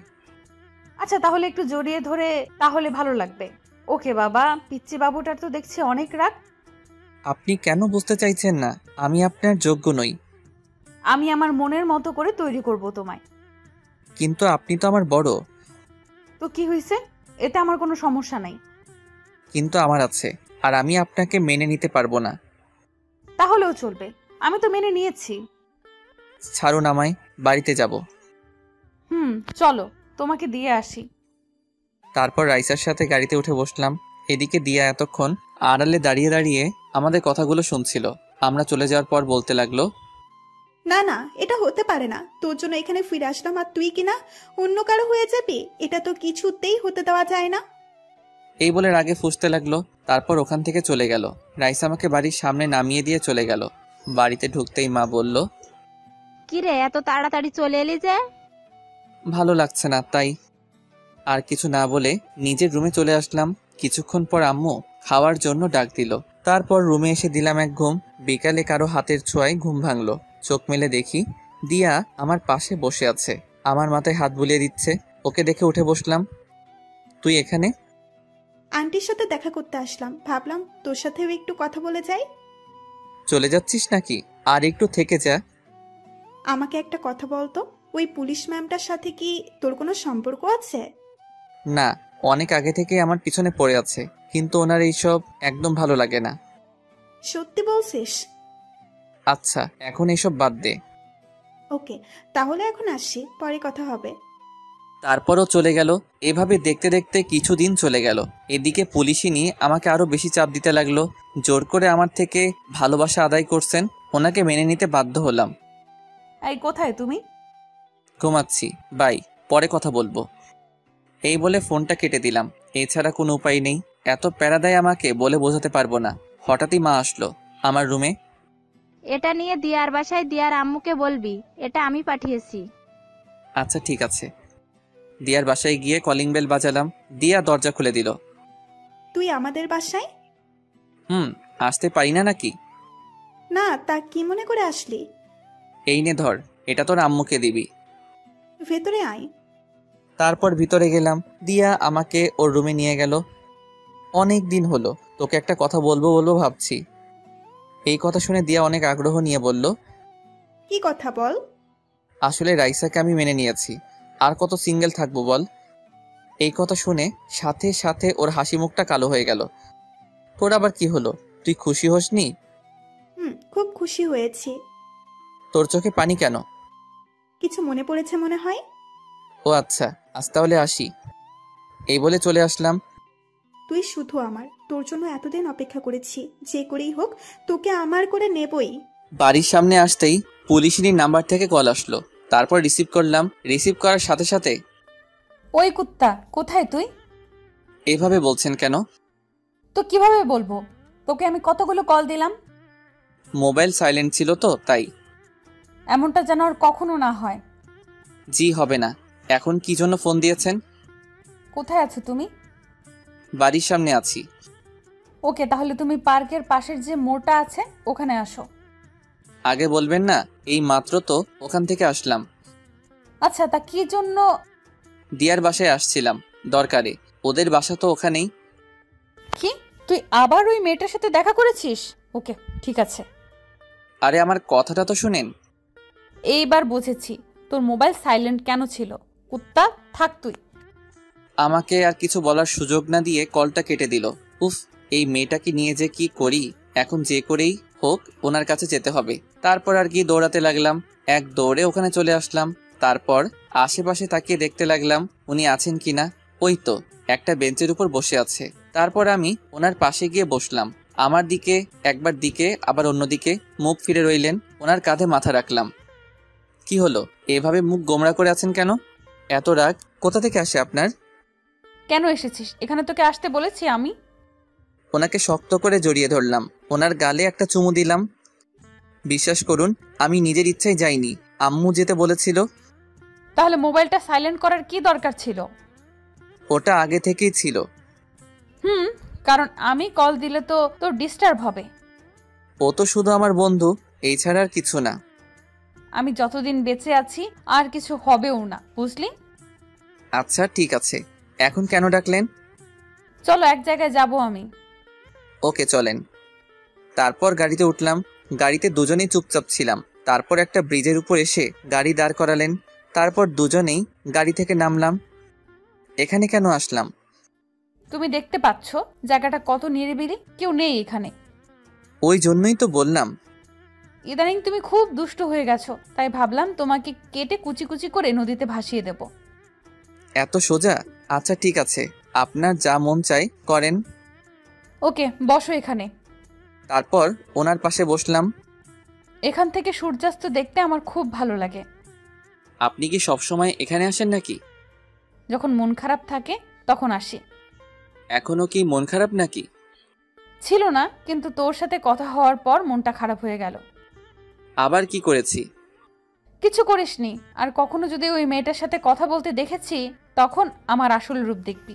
আচ্ছা তাহলে একটু জড়িয়ে ধরে তাহলে ভালো লাগবে। ওকে বাবা, পিচ্চি বাবুটার তো দেখছি অনেক রাগ। আপনি কেন বুঝতে চাইছেন না? আমি আপনার যোগ্য নই। আমি আমার মনের মতো করে তৈরি করব তোমায়। কিন্তু আপনি তো আমার বড়। তো কি হয়েছে? এতে আমার কোনো সমস্যা নাই। কিন্তু আমার আছে, আর আমি আপনাকে মেনে নিতে পারবো না। তাহলেও চলবে, আমি তো মেনে নিয়েছি। ছাড়ুন আমায়, বাড়িতে যাব। চলো, তোমাকে দিয়ে আসি। তারপর রাইসার সাথে গাড়িতে উঠে বসলাম। এদিকে দিয়া এতক্ষণ আড়ালে দাঁড়িয়ে দাঁড়িয়ে আমাদের কথাগুলো শুনছিল। আমরা চলে যাওয়ার পর বলতে লাগলো, না না, এটা হতে পারে না। তোর জন্য এখানে ফিরে আসলাম, আর তুই কিনা অন্য কারো হয়ে যাবি? এটা তো কিছুতেই হতে দেওয়া যায় না। এই বলে রাগে ফুঁসতে লাগলো। তারপর ওখান থেকে চলে গেল। রাইসা আমাকে বাড়ির সামনে নামিয়ে দিয়ে চলে গেল। বাড়িতে ঢুকতেই মা বলল, কিরে এত তাড়াতাড়ি চলে এলি যে? ভালো লাগছে না তাই। আর কিছু না বলে নিজের রুমে চলে আসলাম। কিছুক্ষণ পর আম্মু খাওয়ার জন্য ডাক দিল। তারপর রুমে এসে দিলাম এক ঘুম। বিকালে কারো হাতের ছোঁয়ায় ঘুম ভাঙলো। চোখ মেলে দেখি দিয়া আমার পাশে বসে আছে, আমার মাথায় হাত বুলিয়ে দিচ্ছে। ওকে দেখে উঠে বসলাম। তুই এখানে? আন্টির সাথে দেখা করতে আসলাম, ভাবলাম তোর সাথেও একটু কথা বলে যাই। চলে যাচ্ছিস নাকি? আর একটু থেকে যা। আমাকে একটা কথা বলতো। ওই পুলিশ ম্যামটার সাথে কি তোর কোনো সম্পর্ক আছে? না, অনেক আগে থেকেই আমার পিছনে পড়ে আছে, কিন্তু ওনার এইসব একদম ভালো লাগে না। সত্যি বলছিস? আচ্ছা, এখন এইসব বাদ দে। ওকে, তাহলে এখন আসছি, পরে কথা হবে। তারপরও চলে গেল। এভাবে দেখতে দেখতে কিছুদিন চলে গেল। এদিকে পুলিশই নিয়ে আমাকে আরো বেশি চাপ দিতে লাগলো। জোর করে আমার থেকে ভালোবাসা আদায় করছেন, ওনাকে মেনে নিতে বাধ্য হলাম। এই কোথায় তুমি? ঘুমাচ্ছি, বাই, পরে কথা বলবো। এই বলে ফোনটা কেটে দিলাম। এছাড়া কোনো উপায় নেই। এত প্যারা দেয় আমাকে, বলে বোঝাতে পারবো না। হঠাৎই মা আসলো আমার রুমে। এটা নিয়ে দিয়ার বাসায় দিয়ার আম্মুকে বলবি, এটা আমি পাঠিয়েছি। আচ্ছা ঠিক আছে। দিয়ার বাসায় গিয়ে কলিং বেল বাজালাম। দিয়া দরজা খুলে দিল। তুই আমাদের বাসায়? আসতে পারি না নাকি? না, তা কি মনে করে আসলি? এই নে ধর, এটা তোর আম্মুকে দিবি। ভেতরে আয়। তারপর ভিতরে গেলাম। দিয়া আমাকে ওর রুমে নিয়ে গেল। অনেক দিন হলো তোকে একটা কথা বলবো বলবো ভাবছি। এই কথা শুনে দিয়া অনেক আগ্রহ নিয়ে বলল, কি কথা বল? আসলে রাইসাকে আমি মেনে নিয়েছি। আর কত সিঙ্গেল থাকবো বল। এই কথা শুনে সাথে সাথে ওর হাসি মুখটা কালো হয়ে গেল। তোর আবার কি হলো, তুই খুশি হসনি? খুব খুশি হয়েছি। তোর চোখে পানি কেন? কিছু মনে পড়েছে মনে হয়। ও আচ্ছা, আজ তাহলে আসি। এই বলে চলে আসলাম। তুই শুধু আমার, তোর জন্য এতদিন অপেক্ষা করেছি, যে করেই হোক তোকে আমার করে নেবই। বাড়ির সামনে আসতেই পুলিশিনীর নাম্বার থেকে কল আসলো। তারপর রিসিভ করলাম। রিসিভ করার সাথে সাথে, ওই কুত্তা, কোথায় তুই? এভাবে বলছেন কেন? তো কিভাবে বলবো? তোকে আমি কতগুলো কল দিলাম। মোবাইল সাইলেন্ট ছিল তো তাই। এমনটা যেন আর কখনো না হয়। জি হবে না। এখন কি জন্য ফোন দিয়েছেন? কোথায় আছো তুমি? বাড়ির সামনে আছি। ওকে, তাহলে তুমি পার্কের পাশের যে মোড়টা আছে ওখানে আসো। আগে বলবেন না? এই মাত্র তো ওখান থেকে আসলাম। আচ্ছা, তা কি জন্য? দিয়ার বাসায় আসছিলাম দরকারে। ওদের বাসা তো ওখানেই। কি, তুই আবার ওই মেয়েটার সাথে দেখা করেছিস? ওকে, ঠিক আছে। আরে আমার কথাটা তো শুনেন। এইবার বুঝেছি তোর মোবাইল সাইলেন্ট কেন ছিল। কুত্তা, থাক তুই। আমাকে আর কিছু বলার সুযোগ না দিয়ে কলটা কেটে দিল। উফ, এই মেয়েটাকে নিয়ে যে কি করি। এখন যে করেই হোক ওনার কাছে যেতে হবে। তারপর আর কি দৌড়াতে লাগলাম। এক দৌড়ে ওখানে চলে আসলাম। তারপর আশেপাশে তাকিয়ে দেখতে লাগলাম উনি আছেন কিনা। ওই তো একটা বেঞ্চের উপর বসে আছে। তারপর আমি ওনার পাশে গিয়ে বসলাম। আমার দিকে একবার দিকে আবার অন্যদিকে মুখ ফিরে রইলেন। ওনার কাঁধে মাথা রাখলাম। কি হলো, এভাবে মুখ গোমড়া করে আছেন কেন? এত রাগ কোথা থেকে আসে আপনার? কেন এসেছিস এখানে? তোকে আসতে বলেছি আমি? ওনাকে শক্ত করে জড়িয়ে ধরলাম। ওনার গালে একটা চুমু দিলাম। বিশ্বাস করুন, আমি নিজের ইচ্ছায় যাইনি, আম্মু যেতে বলেছিল। তাহলে মোবাইলটা সাইলেন্ট করার কি দরকার ছিল? ওটা আগে থেকেই ছিল। কারণ আমি কল দিলে তো তোর ডিস্টার্ব হবে। ও তো শুধু আমার বন্ধু, এই ছাড়া আর কিছু না। আমি যতদিন বেঁচে আছি আর কিছু হবেও না, বুঝলি? আচ্ছা ঠিক আছে, এখন কেন ডাকলেন? চলো এক জায়গায় যাব আমি। ওকে চলেন। তারপর গাড়িতে উঠলাম। গাড়িতে দুজনেই চুপচাপ ছিলাম। তারপর একটা ব্রিজের উপর এসে গাড়ি দাঁড় করালেন। তারপর দুজনেই গাড়ি থেকে নামলাম। এখানে কেন আসলাম? তুমি দেখতে পাচ্ছ জায়গাটা কত নিরিবিলি, কেউ নেই এখানে। ওই জন্যই তো বললাম। ইদানিং তুমি খুব দুষ্ট হয়ে গেছো, তাই ভাবলাম তোমাকে কেটে কুচি কুচি করে নদীতে ভাসিয়ে দেব। এত সোজা? আচ্ছা ঠিক আছে, আপনার যা মন চাই করেন। ওকে, বসো এখানে। তারপর ওনার পাশে বসলাম। এখান থেকে সূর্যাস্ত দেখতে আমার খুব ভালো লাগে। আপনি কি সবসময় এখানে আসেন নাকি? যখন মন খারাপ থাকে তখন আসি। এখনো কি মন খারাপ নাকি? ছিল না, কিন্তু তোর সাথে কথা হওয়ার পর মনটা খারাপ হয়ে গেল। আবার কি করেছি? কিছু করিসনি। আর কখনো যদি ওই মেয়েটার সাথে কথা বলতে দেখেছি, তখন আমার আসল রূপ দেখবি।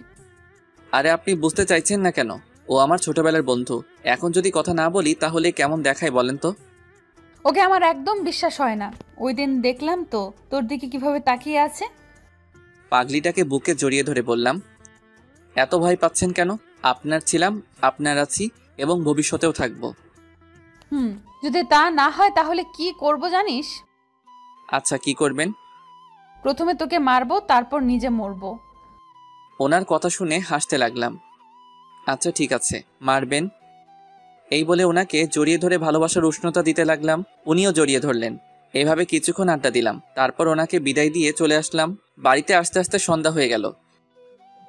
আরে আপনি বুঝতে চাইছেন না কেন? ও আমার ছোটবেলার বন্ধু। এখন যদি কথা না বলি তাহলে কেমন দেখায় বলেন তো? ওকে আমার একদম বিশ্বাস হয় না। ওই দিন দেখলাম তো তোর দিকে কিভাবে তাকিয়ে আছে। পাগলিটাকে বুকে জড়িয়ে ধরে বললাম, এত ভয় পাচ্ছেন কেন? আপনার ছিলাম, আপনার আছি এবং ভবিষ্যতেও থাকবো। যদি তা না হয় তাহলে কি করব জানিস? আচ্ছা কি করবেন? প্রথমে তোকে মারবো, তারপর নিজে মরবো। ওনার কথা শুনে হাসতে লাগলাম। আচ্ছা ঠিক আছে, মারবেন। এই বলে ওনাকে জড়িয়ে ধরে ভালোবাসার উষ্ণতা দিতে লাগলাম। উনিও জড়িয়ে ধরলেন। এভাবে কিছুক্ষণ আড্ডা দিলাম। তারপর ওনাকে বিদায় দিয়ে চলে আসলাম। বাড়িতে আস্তে আস্তে সন্ধ্যা হয়ে গেল।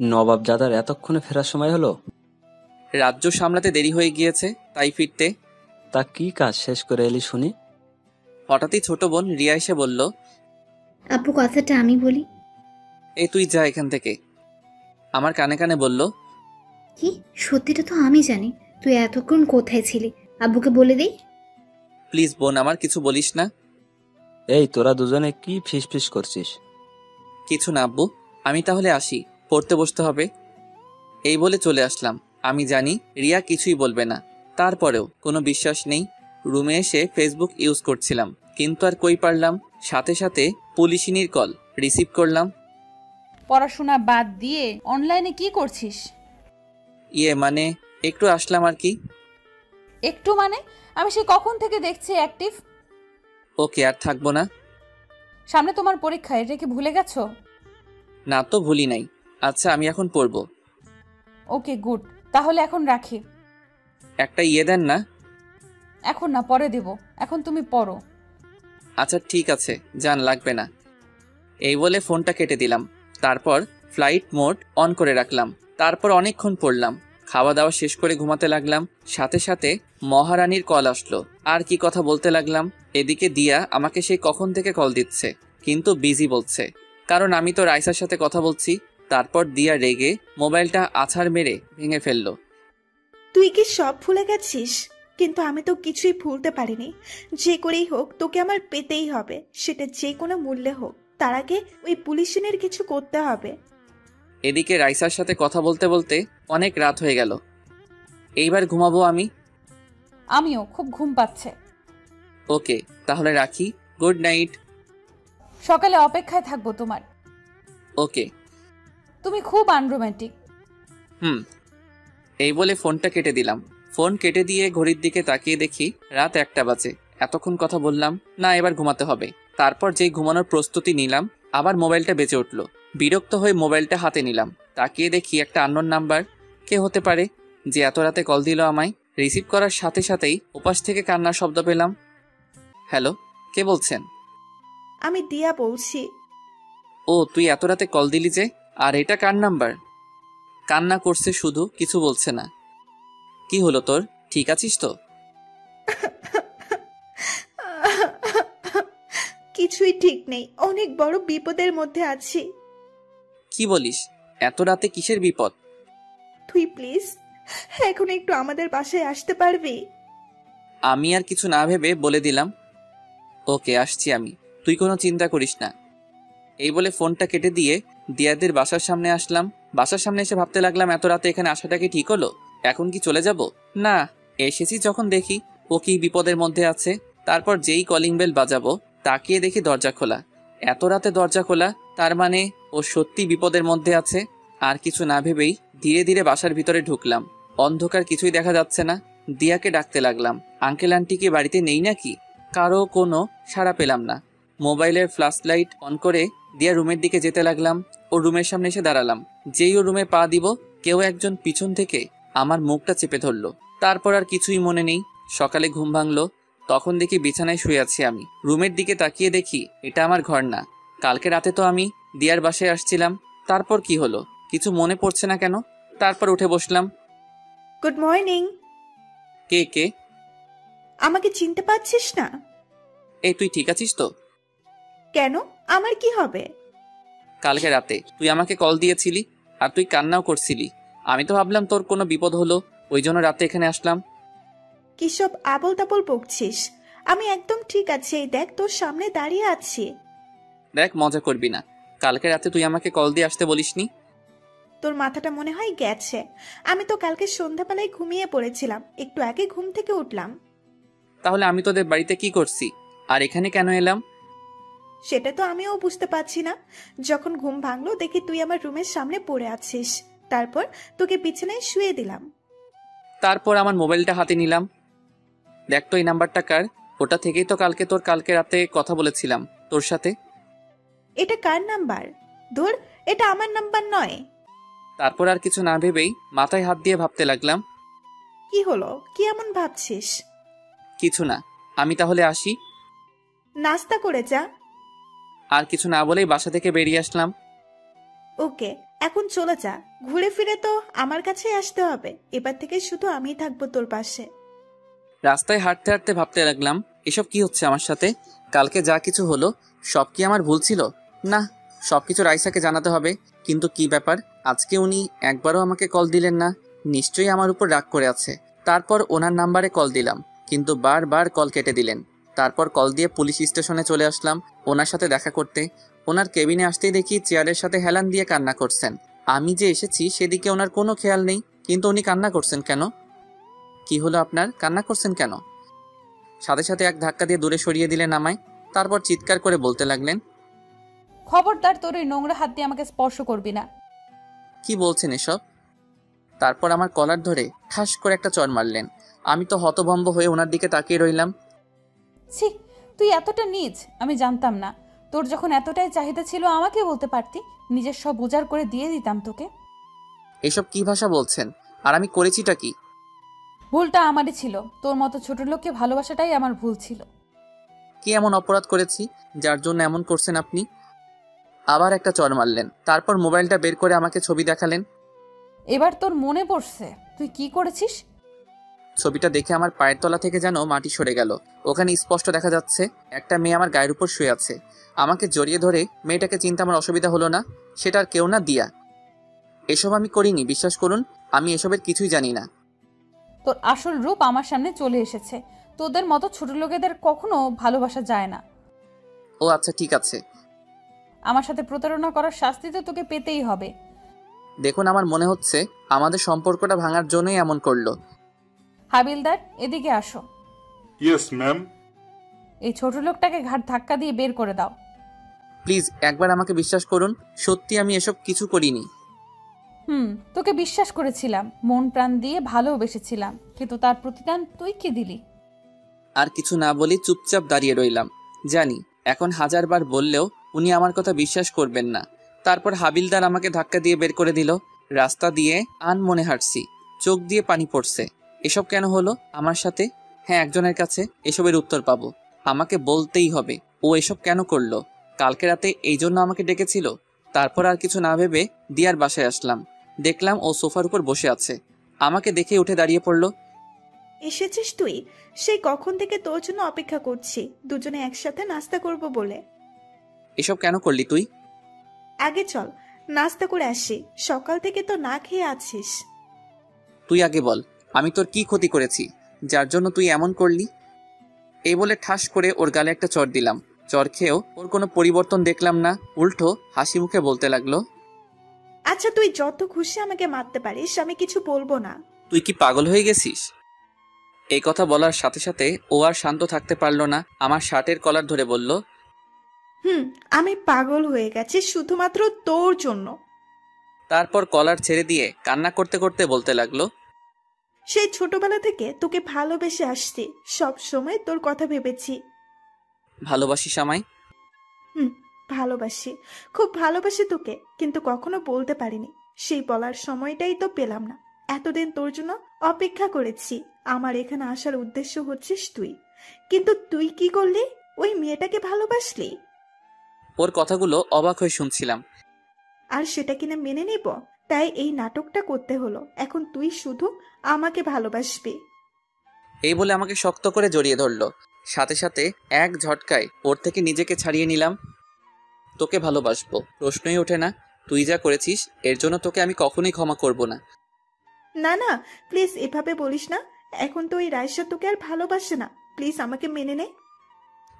নবাব দাদার এতক্ষণে ফেরার সময় হলো? রাজ্য সামলাতে দেরি হয়ে গিয়েছে, তাই ফিরতে। তা কি কাজ শেষ করে এলি শুনি? হঠাৎই ছোট বোন রিয়া এসে বলল, আপু কথাটা আমি বলি। এই তুই যা এখান থেকে। আমার কানে কানে বলল, কি? সত্যিটা তো আমি জানি। তুই এতক্ষণ কোথায় ছিলি? আব্বুকে বলে দেই। প্লিজ বোন, আমার কিছু বলিস না। এই তোরা দুজনে কি ফিস করছিস? কিছু না আব্বু, আমি তাহলে আসি, পড়তে বসতে হবে। এই বলে চলে আসলাম। আমি জানি রিয়া কিছুই বলবে না, তারপরেও কোনো বিশ্বাস নেই। রুমে এসে ফেসবুক ইউজ করছিলাম, কিন্তু আর কই পারলাম। সাথে সাথে পুলিশিনীর কল রিসিভ করলাম। পড়াশোনা বাদ দিয়ে অনলাইনে কি করছিস? মানে একটু আসলাম আর কি। একটু মানে? আমি সে কখন থেকে দেখছি অ্যাক্টিভ। ওকে, আর থাকবো না। সামনে তোমার পরীক্ষা, এটা কি ভুলে গেছো? না তো ভুলি নাই। আচ্ছা আমি এখন পড়বো। ওকে গুড, তাহলে এখন রাখি। একটা দেন না। এখন না, পরে দেব, এখন তুমি পড়ো। আচ্ছা ঠিক আছে, জান লাগবে না। এই বলে ফোনটা কেটে দিলাম। তারপর ফ্লাইট মোড অন করে রাখলাম। তারপর অনেকক্ষণ পড়লাম। খাওয়া দাওয়া শেষ করে ঘুমাতে লাগলাম। সাথে সাথে মহারানীর কল আসলো। আর কি কথা বলতে লাগলাম। এদিকে দিয়া আমাকে সেই কখন থেকে কল দিচ্ছে, কিন্তু বিজি বলছে, কারণ আমি তো রাইসার সাথে কথা বলছি। তারপর দিয়া রেগে মোবাইলটা আছাড় মেরে ভেঙে ফেললো। তুই কি সব ভুলে গেছিস? কিন্তু আমি তো কিছুই ভুলতে পারিনি। যে করেই হোক তোকে আমার পেতেই হবে, সেটা যে কোনো মূল্যে হোক। তার আগে ওই পুলিশিনের কিছু করতে হবে। এদিকে রাইসার সাথে কথা বলতে বলতে অনেক রাত হয়ে গেল। এইবার ঘুমাবো আমি। আমিও, খুব ঘুম পাচ্ছে। ওকে তাহলে রাখি, গুড নাইট। সকালে অপেক্ষায় থাকবো তোমার। ওকে। তুমি খুব আনরোম্যান্টিক। এই বলে ফোনটা কেটে দিলাম। ফোন কেটে দিয়ে ঘড়ির দিকে তাকিয়ে দেখি রাত 1টা বাজে। এতক্ষণ কথা বললাম না, এবার ঘুমাতে হবে। তারপর যেই ঘুমানোর প্রস্তুতি নিলাম, আবার মোবাইলটা বেজে উঠলো। বিরক্ত হয়ে মোবাইলটা হাতে নিলাম। তাকিয়ে দেখি একটা আননোন নাম্বার। কে হতে পারে যে এত রাতে কল দিল আমায়? রিসিভ করার সাথে সাথেই ওপাশ থেকে কান্নার শব্দ পেলাম। হ্যালো, কে বলছেন? আমি দিয়া বলছি। ও তুই এত রাতে কল দিলি যে? আর এটা কার নাম্বার? কান্না করছে শুধু, কিছু বলছে না। কি হলো তোর, ঠিক আছিস তো? কিছুই ঠিক নেই, অনেক বড় বিপদের মধ্যে আছি। কি বলিস? এত রাতে কিসের বিপদ? তুই প্লিজ এখন একটু আমাদের বাসায় আসতে পারবি? আমি আর কিছু না ভেবে বলে দিলাম, ওকে আসছি আমি, তুই কোনো চিন্তা করিস না। এই বলে ফোনটা কেটে দিয়ে দিয়াদের বাসার সামনে আসলাম। বাসার সামনে এসে ভাবতে লাগলাম, এত রাতে এখানে আসাটা কি ঠিক হলো? এখন কি চলে যাব? না, এসেছি যখন দেখি ও কি বিপদের মধ্যে আছে। তারপর যেই কলিং বেল বাজাবো, তাকিয়ে দেখি দরজা খোলা। এত রাতে দরজা খোলা, তার মানে ও সত্যি বিপদের মধ্যে আছে। আর কিছু না ভেবেই ধীরে ধীরে বাসার ভিতরে ঢুকলাম। অন্ধকার, কিছুই দেখা যাচ্ছে না। দিয়াকে ডাকতে লাগলাম, আঙ্কেল আন্টি কি বাড়িতে নেই নাকি? কারো কোনো সাড়া পেলাম না। মোবাইলের ফ্ল্যাশ লাইট অন করে দিয়া রুমের দিকে যেতে লাগলাম। ও রুমের সামনে এসে দাঁড়ালাম। যেই ও রুমে পা দিব, কেউ একজন পিছন থেকে আমার মুখটা চেপে ধরলো। তারপর আর কিছুই মনে নেই। সকালে ঘুম ভাঙলো, তখন দেখি বিছানায় শুয়ে আছি আমি। রুমের দিকে তাকিয়ে দেখি এটা আমার ঘর না। কালকে রাতে তো আমি দিয়ার বাসায় আসছিলাম। তারপর কি হলো কিছু মনে পড়ছে না কেন। তারপর উঠে বসলাম। Good morning. কে কে? আমাকে চিনতে পারছিস না? এই তুই ঠিক আছিস তো? কেন, আমার কি হবে? কালকে রাতে তুই আমাকে কল দিয়েছিলি, আর তুই কান্নাও করছিলি। আমি তো ভাবলাম তোর কোনো বিপদ হলো, ওই জন্য রাতে এখানে আসলাম। কি সব আবল তাবল বকছিস? আমি একদম ঠিক আছি, এই দেখ তোর সামনে দাঁড়িয়ে আছি। দেখ, মজা করবি না। কালকে রাতে তুই আমাকে কল দিয়ে আসতে বলিসনি। তোর মাথাটা মনে হয় গেছে। আমি তো কালকে সন্ধ্যাবেলায় ঘুমিয়ে পড়েছিলাম, একটু আগে ঘুম থেকে উঠলাম। তাহলে আমি তোদের বাড়িতে কি করছি, আর এখানে কেন এলাম? সেটা তো আমিও বুঝতে পারছি না। যখন ঘুম ভাঙলো দেখি তুই আমার রুমের সামনে পড়ে আছিস, তারপর তোকে বিছানায় শুয়ে দিলাম। তারপর আমার মোবাইলটা হাতে নিলাম। দেখ তো এই নাম্বারটা কার। ওটা থেকেই তো কালকে রাতে কথা বলেছিলাম তোর সাথে। এটা কার নাম্বার? ধুর, এটা আমার নাম্বার নয়। তারপর আর কিছু না ভেবেই মাথায় হাত দিয়ে ভাবতে লাগলাম। কি হলো? কি এমন ভাবছিস? কিছু না, আমি তাহলে আসি। নাস্তা করে যা। আর কিছু না বলেই বাসা থেকে বেরিয়ে আসলাম। ওকে, এখন চলে যা। ঘুরে ফিরে তো আমার কাছেই আসতে হবে। এবার থেকে শুধু আমিই থাকবো তোর পাশে। রাস্তায় হাঁটতে হাঁটতে ভাবতে লাগলাম, এসব কি হচ্ছে আমার সাথে? কালকে যা কিছু হলো সব কি আমার ভুল ছিল? না, সবকিছু রাইসাকে জানাতে হবে। কিন্তু কি ব্যাপার, আজকে উনি একবারও আমাকে কল দিলেন না? নিশ্চয়ই আমার উপর রাগ করে আছে। তারপর ওনার নাম্বারে কল দিলাম, কিন্তু বারবার কল কেটে দিলেন। তারপর কল দিয়ে পুলিশ স্টেশনে চলে আসলাম ওনার সাথে দেখা করতে। ওনার কেবিনে আসতেই দেখি চেয়ারের সাথে হেলান দিয়ে কান্না করছেন। আমি যে এসেছি সেদিকে ওনার কোনো খেয়াল নেই, কিন্তু উনি কান্না করছেন কেন? কি হলো আপনার, কান্না করছেন কেন? সাথে সাথে এক ধাক্কা দিয়ে দূরে সরিয়ে দিলেন আমায়। তারপর চিৎকার করে বলতে লাগলেন, খবরদার তোর এই নোংরা হাত দিয়ে আমাকে স্পর্শ করবি না। কি বলছেন এসব? তারপর আমার কলার ধরে ঠাস করে একটা চড় মারলেন। আমি তো হতভম্ব হয়ে ওনার দিকে তাকিয়ে রইলাম। ছি, তুই এতটা নীচ আমি জানতাম না। তোর যখন এতটাই চাহিদা ছিল আমাকে বলতে পারতি, নিজের সব উজাড় করে দিয়ে দিতাম তোকে। এসব কি ভাষা বলছেন? আর আমি করেছিটা কি? ভুলটা আমারই ছিল, তোর মতো ছোট লোককে ভালোবাসাটাই আমার ভুল ছিল। কি এমন অপরাধ করেছি যার জন্য এমন করছেন আপনি? আবার একটা চড় মারলেন। তারপর মোবাইলটা বের করে আমাকে ছবি দেখালেন। এবার তোর মনে পড়ছে তুই কি করেছিস? ছবিটা দেখে আমার পায়ের তলা থেকে যেন মাটি সরে গেল। ওখানে স্পষ্ট দেখা যাচ্ছে একটা মেয়ে আমার গায়ের উপর শুয়ে আছে। আমাকে জড়িয়ে ধরে মেয়েটাকে চিনতে আমার অসুবিধা হলো না। সেটা আর কেউ না, দিয়া। এসব আমি করিনি, বিশ্বাস করুন। আমি এসবের কিছুই জানি না। তোর আসল রূপ আমার সামনে চলে এসেছে। তোদের মতো ছোট লোকেদের কখনো ভালোবাসা যায় না। ও আচ্ছা, ঠিক আছে। আমার সাথে প্রতারণা করার শাস্তি তো তোকে পেতেই হবে। দেখুন, আমার মনে হচ্ছে আমাদের সম্পর্কটা ভাঙার জন্যই এমন করলো। হাবিলদার, এদিকে আসো। Yes ma'am. এই ছোট লোকটাকে ঘাট ধাক্কা দিয়ে বের করে দাও। প্লিজ একবার আমাকে বিশ্বাস করুন, সত্যি আমি এসব কিছু করিনি। তোকে বিশ্বাস করেছিলাম, মন প্রাণ দিয়ে ভালোবেসেছিলাম, কিন্তু তার প্রতিদান তুই কি দিলি? আর কিছু না বলি চুপচাপ দাঁড়িয়ে রইলাম। জানি এখন হাজারবার বললেও উনি আমার কথা বিশ্বাস করবেন না। তারপর হাবিলদার আমাকে ধাক্কা দিয়ে বের করে দিল। রাস্তা দিয়ে আনমনে হাঁটছি, চোখ দিয়ে পানি পড়ছে। এসব কেন হলো আমার সাথে? হ্যাঁ, একজনের কাছে এসবের উত্তর পাবো। আমাকে বলতেই হবে ও এসব কেন করলো। কালকে রাতে এই জন্য আমাকে ডেকেছিল। তারপর আর কিছু না ভেবে দিয়ার বাসায় আসলাম। দেখলাম ও সোফার উপর বসে আছে। আমাকে দেখে উঠে দাঁড়িয়ে পড়লো। এসেছিস তুই? সেই কখন থেকে তোর জন্য অপেক্ষা করছি, দুজনে একসাথে নাস্তা করব বলে। এসব কেন করলি তুই? আগে চল নাস্তা করে আসি, সকাল থেকে তো না খেয়ে আছিস। তুই আগে বল, আমি তোর কি ক্ষতি করেছি যার জন্য তুই এমন করলি? এই বলে ঠাস করে ওর গালে একটা চড় দিলাম। চড় খেয়েও ওর কোনো পরিবর্তন দেখলাম না, উল্টো হাসি মুখে বলতে লাগলো, আচ্ছা তুই যত খুশি আমাকে মারতে পারিস, আমি কিছু বলবো না। তুই কি পাগল হয়ে গেছিস? এই কথা বলার সাথে সাথে ও আর শান্ত থাকতে পারলো না। আমার শার্টের কলার ধরে বলল, আমি পাগল হয়ে গেছি শুধুমাত্র তোর জন্য। তারপর কলার ছেড়ে দিয়ে কান্না করতে করতে বলতে লাগলো, সেই ছোটবেলা থেকে তোকে ভালোবেসে আসছি, সব সময় তোর কথা ভেবেছি। ভালোবাসিস আমায়? ভালোবাসি, খুব ভালোবাসি তোকে, কিন্তু কখনো বলতে পারিনি। সেই বলার সময়টাই তো পেলাম না। এতদিন তোর জন্য অপেক্ষা করেছি। আমার এখানে আসার উদ্দেশ্য হচ্ছিস তুই, কিন্তু তুই কি করলি? ওই মেয়েটাকে ভালোবাসলি। ওর কথাগুলো অবাক হয়ে শুনছিলাম। আর সেটা কিনা মেনে নিব? তাই এই নাটকটা করতে হলো। এখন তুই শুধু আমাকে ভালোবাসবি। এই বলে আমাকে শক্ত করে জড়িয়ে ধরলো। সাথে সাথে এক ঝটকায় ওর থেকে নিজেকে ছাড়িয়ে নিলাম। তোকে ভালোবাসবো প্রশ্নই ওঠে না। তুই যা করেছিস এর জন্য তোকে আমি কখনোই ক্ষমা করব না। না না, প্লিজ এভাবে বলিস না। এখন তো ওই রায়সা তোকে আর ভালোবাসে না। প্লিজ আমাকে মেনে নে।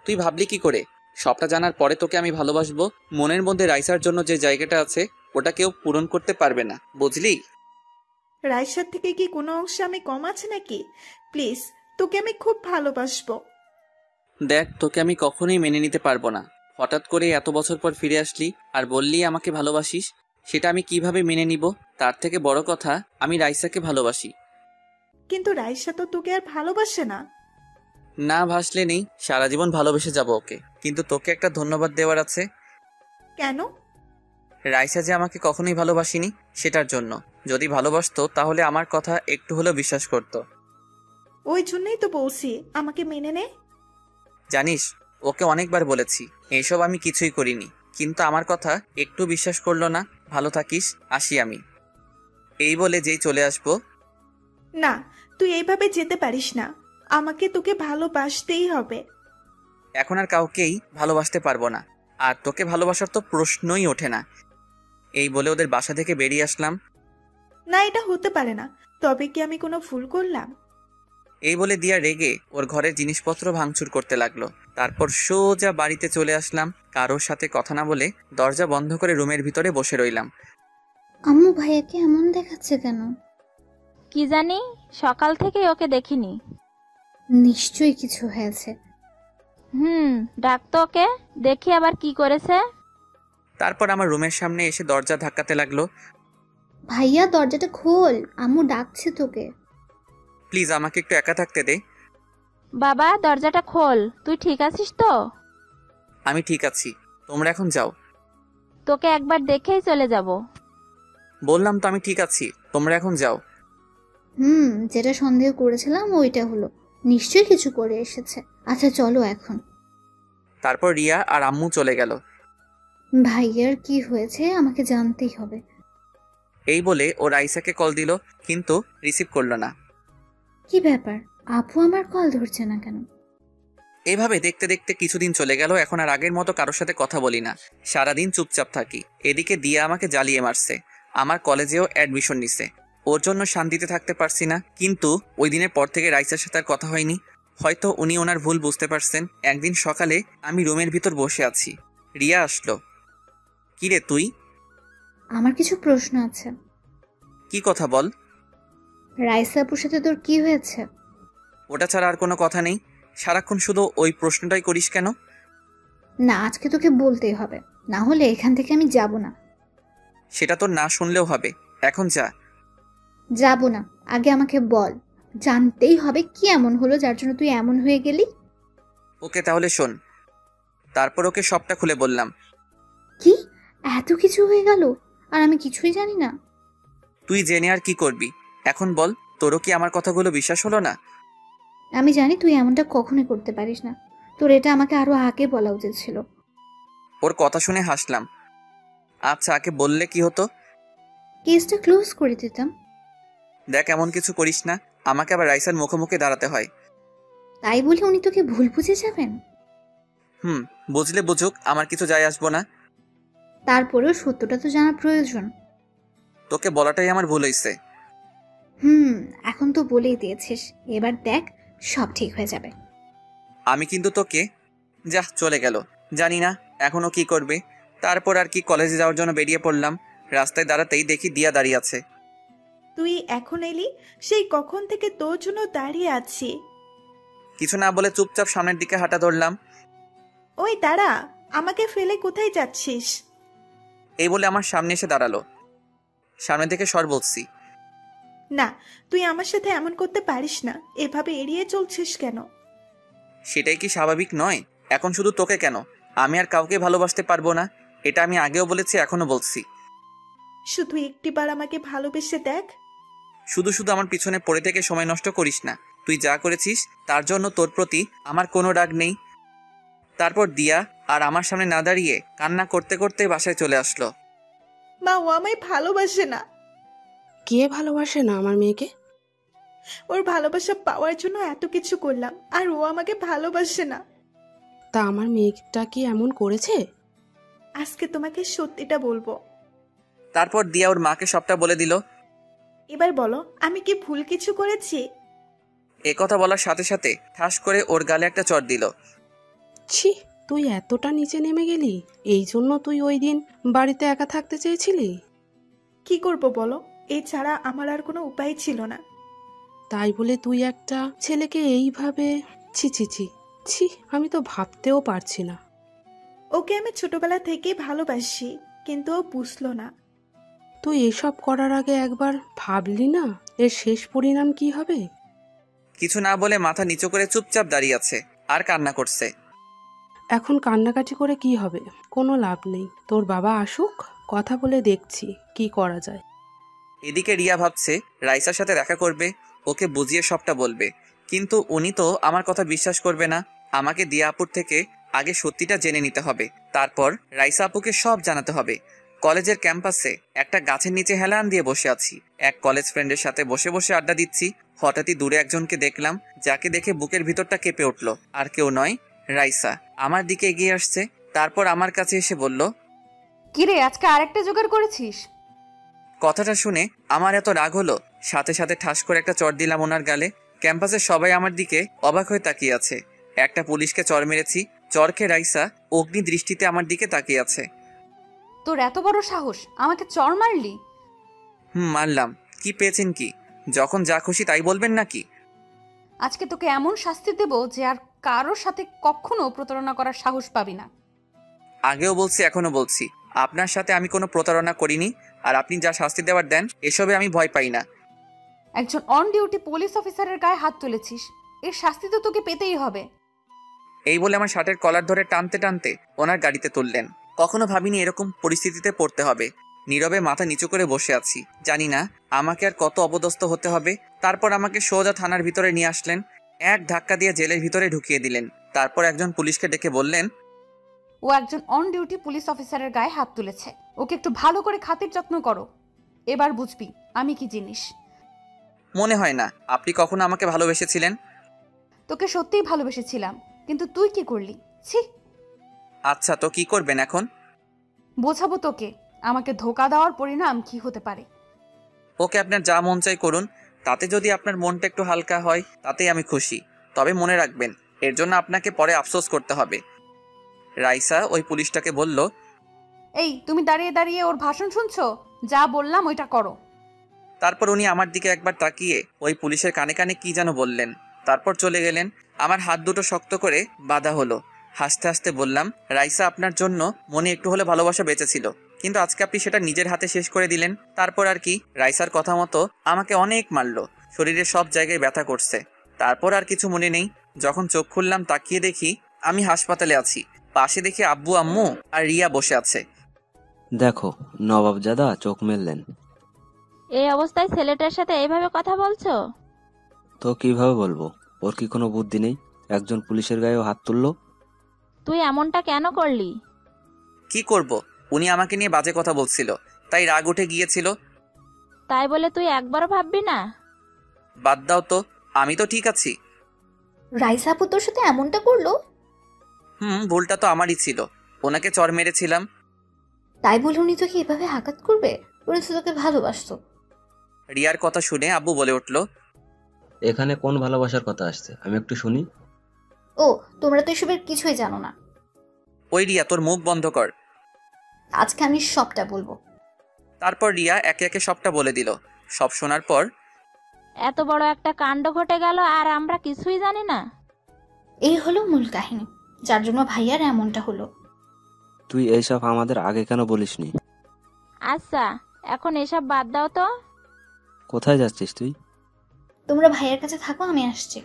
তুই ভাবলি কি করে? সবটা জানার পরে তোকে আমি ভালোবাসবো? মনের মধ্যে রাইসার জন্য যে জায়গাটা আছে ওটা কেউ পূরণ করতে পারবে না, বুঝলি? রায়সার থেকে কি কোনো অংশে আমি কম আছে নাকি? প্লিজ, তোকে আমি খুব ভালোবাসবো। দেখ, তোকে আমি কখনোই মেনে নিতে পারবো না। হঠাৎ করে এত বছর পর ফিরে আসলি আর বললি আমাকে ভালোবাসিস, সেটা আমি কিভাবে মেনে নিব? তার থেকে বড় কথা, আমি রাইসাকে ভালোবাসি। কিন্তু রাইসা তো তোকে আর ভালোবাসে না। না ভাসলে নেই, সারা জীবন ভালোবেসে যাব ওকে। কিন্তু তোকে একটা ধন্যবাদ দেওয়ার আছে। কেন? রাইসা যে আমাকে কখনোই ভালোবাসিনি সেটার জন্য। যদি ভালোবাসতো তাহলে আমার কথা একটু হলেও বিশ্বাস করতো। ওই জন্যই তো বলছি আমাকে মেনে নে। জানিস, ওকে অনেকবার বলেছি এইসব আমি কিছুই করিনি, কিন্তু আমার কথা একটু বিশ্বাস করলো না। ভালো থাকিস, আসি আমি। এই বলে যেই চলে আসবো। না, তুই এইভাবে যেতে পারিস না। আমাকে তোকে ভালোবাসতেই হবে। এখন আর কাউকেই ভালোবাসতে পারবো না, আর তোকে ভালোবাসার তো প্রশ্নই ওঠে না। এই বলে ওদের বাসা থেকে বেরিয়ে আসলাম। না, এটা হতে পারে না। তবে কি আমি কোনো ভুল করলাম? এই বলে দিয়া রেগে ওর ঘরের জিনিসপত্র ভাঙচুর করতে লাগলো। তারপর সোজা বাড়িতে চলে আসলাম। কারোর সাথে কথা না বলে দরজা বন্ধ করে রুমের ভিতরে বসে রইলাম। আম্মু ভাইয়াকে এমন দেখাচ্ছে কেন? কি জানি, সকাল থেকে ওকে দেখিনি। নিশ্চয়ই কিছু হয়েছে। ডাক তো ওকে, দেখি আবার কি করেছে। তারপর আমার রুমের সামনে এসে দরজা ধাক্কাতে লাগলো। ভাইয়া দরজাটা খোল, আম্মু ডাকছে তোকে। প্লিজ আমাকে একটু একা থাকতে দে। বাবা দরজাটা খোল, তুই ঠিক আছিস তো? আমি ঠিক আছি, তোমরা এখন যাও। তোকে একবার দেখেই চলে যাব। বললাম তো আমি ঠিক আছি, তোমরা এখন যাও। যেটা সন্দেহ করেছিলাম ওইটা হলো, নিশ্চয়ই কিছু করে এসেছে। আচ্ছা চলো এখন। তারপর রিয়া আর আম্মু চলে গেল। ভাইয়ার কি হয়েছে আমাকে জানতেই হবে। এই বলে ও রাইসাকে কল দিল, কিন্তু রিসিভ করলো না। কি ব্যাপার, আপু আমার কল ধরছে না কেন? এভাবে দেখতে দেখতে কিছুদিন চলে গেল। এখন আর আগের মতো কারোর সাথে কথা বলি না, সারাদিন চুপচাপ থাকি। এদিকে দিয়া আমাকে জ্বালিয়ে মারছে, আমার কলেজেও অ্যাডমিশন নিছে। ওর জন্য শান্তিতে থাকতে পারছি না। কিন্তু ওই দিনের পর থেকে রাইসার সাথে আর কথা হয়নি। হয়তো উনি ওনার ভুল বুঝতে পারছেন। একদিন সকালে আমি রুমের ভিতর বসে আছি, রিয়া আসলো। কিরে তুই? আমার কিছু প্রশ্ন আছে। কি কথা বল। রাইসা আপুর সাথে তোর কি হয়েছে? ওটা ছাড়া আর কোনো কথা নেই। সারাক্ষণ শুধু ওই প্রশ্নটাই করিস কেন? না, আজকে তোকে বলতেই হবে, না হলে এখান থেকে আমি যাব না। সেটা তোর না শুনলেও হবে, এখন যা। যাব না, আগে আমাকে বল। জানতেই হবে কি এমন হলো যার জন্য তুই এমন হয়ে গেলি। ওকে তাহলে শোন। তারপর ওকে সবটা খুলে বললাম। কি এত কিছু হয়ে গেল আর আমি কিছুই জানি না? তুই জেনে আর কি করবি? এখন বল, তোরও কি আমার কথাগুলো বিশ্বাস হলো না? আমি জানি তুই এমনটা কখনোই করতে পারিস না, তোর এটা আমাকে আরো আগে বলা উচিত ছিল। ওর কথা শুনে হাসলাম। আচ্ছা, আগে বললে কি হতো? কেসটা ক্লোজ করে দিতাম। দেখ, এমন কিছু করিস না, আমাকে আবার রাইসার মুখোমুখি দাঁড়াতে হয়। তাই বলে উনি তোকে ভুল বুঝে যাবেন? বুঝলে বুঝুক, আমার কিছু যায় আসবো না। তারপরেও সত্যটা তো জানা প্রয়োজন। তোকে বলাটাই আমার ভুল হয়েছে। এখন তো বলেই দিয়েছিস, এবার দেখ সব ঠিক হয়ে যাবে। আমি কিন্তু তোকে। যা, চলে গেল। জানি না এখনো কি করবে। তারপর আর কি, কলেজে যাওয়ার জন্য বেরিয়ে পড়লাম। রাস্তায় দাঁড়াতেই দেখি দিয়া দাঁড়িয়ে আছে। তুই এখন এলি? সেই কখন থেকে তোর জন্য দাঁড়িয়ে আছি। কিছু না বলে চুপচাপ সামনের দিকে হাঁটা ধরলাম। ওই দাঁড়া, আমাকে ফেলে কোথায় যাচ্ছিস? এই বলে আমার সামনে এসে দাঁড়ালো। সামনে থেকে সর বলছি। না, তুই আমার সাথে এমন করতে পারিস না। এভাবে এড়িয়ে চলছিস কেন? সেটাই কি স্বাভাবিক নয়? এখন শুধু তোকে কেন, আমি আর কাউকে ভালোবাসতে পারবো না। এটা আমি আগেও বলেছি, এখনো বলছি। শুধু একটিবার আমাকে ভালোবেসে দেখ। শুধু শুধু আমার পিছনে পড়ে থেকে সময় নষ্ট করিস না। তুই যা করেছিস তার জন্য তোর প্রতি আমার কোনো রাগ নেই। তারপর দিয়া আর আমার সামনে না দাঁড়িয়ে কান্না করতে করতে বাসায় চলে আসলো। মা, ও আমায় ভালোবাসে না। কে ভালোবাসে না আমার মেয়েকে? ওর ভালোবাসা পাওয়ার জন্য এত কিছু করলাম, আর ও আমাকে ভালোবাসে না। তা আমার মেয়েটা কি এমন করেছে? আজকে তোমাকে সত্যিটা বলবো। তারপর দিয়া ওর মাকে সবটা বলে দিল। এবার বলো, আমি কি ভুল কিছু করেছি? এ কথা বলার সাথে সাথে ঠাস করে ওর গালে একটা চড় দিল। ছি, তুই এতটা নিচে নেমে গেলি? এই জন্য তুই ওই দিন বাড়িতে একা থাকতে চেয়েছিলি? কি করব বলো, এছাড়া আমার আর কোনো উপায় ছিল না। তাই বলে তুই একটা ছেলেকে এইভাবে? ছি ছি ছি ছি, আমি তো ভাবতেও পারছি না। ওকে আমি ছোটবেলা থেকেই ভালোবাসি, কিন্তু ও বুঝলো না। তুই এসব করার আগে একবার ভাবলি না এর শেষ পরিণাম কি হবে? কিছু না বলে মাথা নিচু করে চুপচাপ দাঁড়িয়ে আছে আর কান্না করছে। এখন কান্নাকাটি করে কি হবে? কোনো লাভ নেই। তোর বাবা আসুক, কথা বলে দেখছি কি করা যায়। এদিকে রিয়া ভাবছে রাইসার সাথে দেখা করবে, ওকে বুঝিয়ে সবটা বলবে, কিন্তু উনি তো আমার কথা বিশ্বাস করবে না। আমাকে দিয়া আপুর থেকে আগে সত্যিটা জেনে নিতে হবে, তারপর রাইসা আপুকে সব জানাতে হবে। কলেজের ক্যাম্পাসে একটা গাছের নিচে হেলান দিয়ে বসে আছি, এক কলেজ ফ্রেন্ডের সাথে বসে বসে আড্ডা দিচ্ছি। হঠাৎই দূরে একজনকে দেখলাম, যাকে দেখে বুকের ভিতরটা কেঁপে উঠল। আর কেউ নয়, রাইসা আমার দিকে এগিয়ে আসছে। তারপর আমার কাছে এসে বলল, কিরে আজকে আরেকটা জোগাড় করেছিস? কথাটা শুনে আমার এত রাগ হলো, সাথে সাথে ঠাস করে একটা চড় দিলাম ওনার গালে। ক্যাম্পাসের সবাই আমার দিকে অবাক হয়ে তাকিয়ে আছে। একটা পুলিশকে চড় মেরেছি, চড় খেয়ে রাইসা অগ্নি দৃষ্টিতে আমার দিকে তাকিয়ে আছে। তোর এত বড় সাহস, আমাকে চড় মারলি? মারলাম। কি পেয়েছেন কি? যখন যা খুশি তাই বলবেন নাকি? আজকে তোকে এমন শাস্তি দেব যে আর কারোর সাথে কখনো প্রতারণা করার সাহস পাবি না। আগেও বলছি, এখনো বলছি, আপনার সাথে আমি কোনো প্রতারণা করিনি। আর আপনি যা শাস্তি দেওয়ার দেন, এসবে আমি ভয় পাই না। একজন অন ডিউটি পুলিশ অফিসারের গায়ে হাত তুলেছিস, এর শাস্তি তো তোকে পেতেই হবে। এই বলে আমার শার্টের কলার ধরে টানতে টানতে ওনার গাড়িতে তুললেন। কখনো ভাবিনি এরকম পরিস্থিতিতে পড়তে হবে। নীরবে মাথা নিচু করে বসে আছি, জানি না আমাকে আর কত অপদস্থ হতে হবে। তারপর আমাকে সোজা থানার ভিতরে নিয়ে আসলেন, এক ধাক্কা দিয়ে জেলের ভিতরে ঢুকিয়ে দিলেন। তারপর একজন পুলিশকে ডেকে বললেন, ও একজন অন ডিউটি পুলিশ অফিসারের গায়ে হাত তুলেছে, ওকে একটু ভালো করে খাতির যত্ন করো। এবার বুঝবি আমি কি জিনিস। মনে হয় না আপনি কখনো আমাকে ভালোবেসেছিলেন। তোকে সত্যিই ভালোবেসেছিলাম, কিন্তু তুই কি করলি? ছি। আচ্ছা, তো কি করবেন এখন? বোঝাবো তোকে আমাকে ধোকা দেওয়ার পরিণাম কি হতে পারে। ওকে, আপনার যা মন চাই করুন, তাতে যদি আপনার মনটা একটু হালকা হয় তাতেই আমি খুশি। তবে মনে রাখবেন, এর জন্য আপনাকে পরে আফসোস করতে হবে। রাইসা ওই পুলিশটাকে বলল, এই তুমি দাঁড়িয়ে দাঁড়িয়ে ওর ভাষণ শুনছো? যা বললাম ওইটা করো। তারপর উনি আমার দিকে একবার তাকিয়ে ওই পুলিশের কানে কানে কি যেন বললেন, তারপর চলে গেলেন। আমার হাত দুটো শক্ত করে বাঁধা হলো। হাসতে হাসতে বললাম, রাইসা, আপনার জন্য মনে একটু হলে ভালোবাসা বেঁচেছিল, কিন্তু আজকে আপনি সেটা নিজের হাতে শেষ করে দিলেন। তারপর আর কি, রাইসার কথা মতো আমাকে অনেক মারলো, শরীরের সব জায়গায় ব্যথা করছে। তারপর আর কিছু মনে নেই। যখন চোখ খুললাম, তাকিয়ে দেখি আমি হাসপাতালে আছি। পাশে দেখি আব্বু, আম্মু আর রিয়া বসে আছে। দেখো, নবাবজাদা চোখ মেললেন। এই অবস্থায় ছেলেটার সাথে এইভাবে কথা বলছো? তো কিভাবে বলবো? ওর কি কোনো বুদ্ধি নেই? একজন পুলিশের গায়েও হাত তুললো। তুই এমনটা কেন করলি? কি করব, উনি আমাকে নিয়ে বাজে কথা বলছিল, তাই রাগ উঠে গিয়েছিল। তাই বলে তুই একবারও ভাববি না? বাদ দাও তো, আমি তো ঠিক আছি। রাইসা আপু তোর সাথে এমনটা করলো? ভুলটা তো আমারই ছিল, ওনাকে চড় মেরেছিলাম। তাই বলে উনি তোকে এভাবে আঘাত করবে? উনি তো তোকে ভালোবাসতো। রিয়ার কথা শুনে আব্বু বলে উঠল, এখানে কোন ভালোবাসার কথা আসছে, আমি একটু শুনি। ও, তোমরা তো এসবের কিছুই জানো না। ওই রিয়া, তোর মুখ বন্ধ কর, আজকে আমি সবটা বলবো। তারপর রিয়া একে একে সবটা বলে দিল। সব শোনার পর, এত বড় একটা কাণ্ড ঘটে গেল আর আমরা কিছুই জানি না। এই হলো মূল কাহিনী, যার জন্য ভাইয়ার এমনটা হলো। তুই এইসব আমাদের আগে কেন বলিসনি? আচ্ছা, এখন এসব বাদ দাও তো। কোথায় যাচ্ছিস তুই? তোমরা ভাইয়ার কাছে থাকো, আমি আসছি।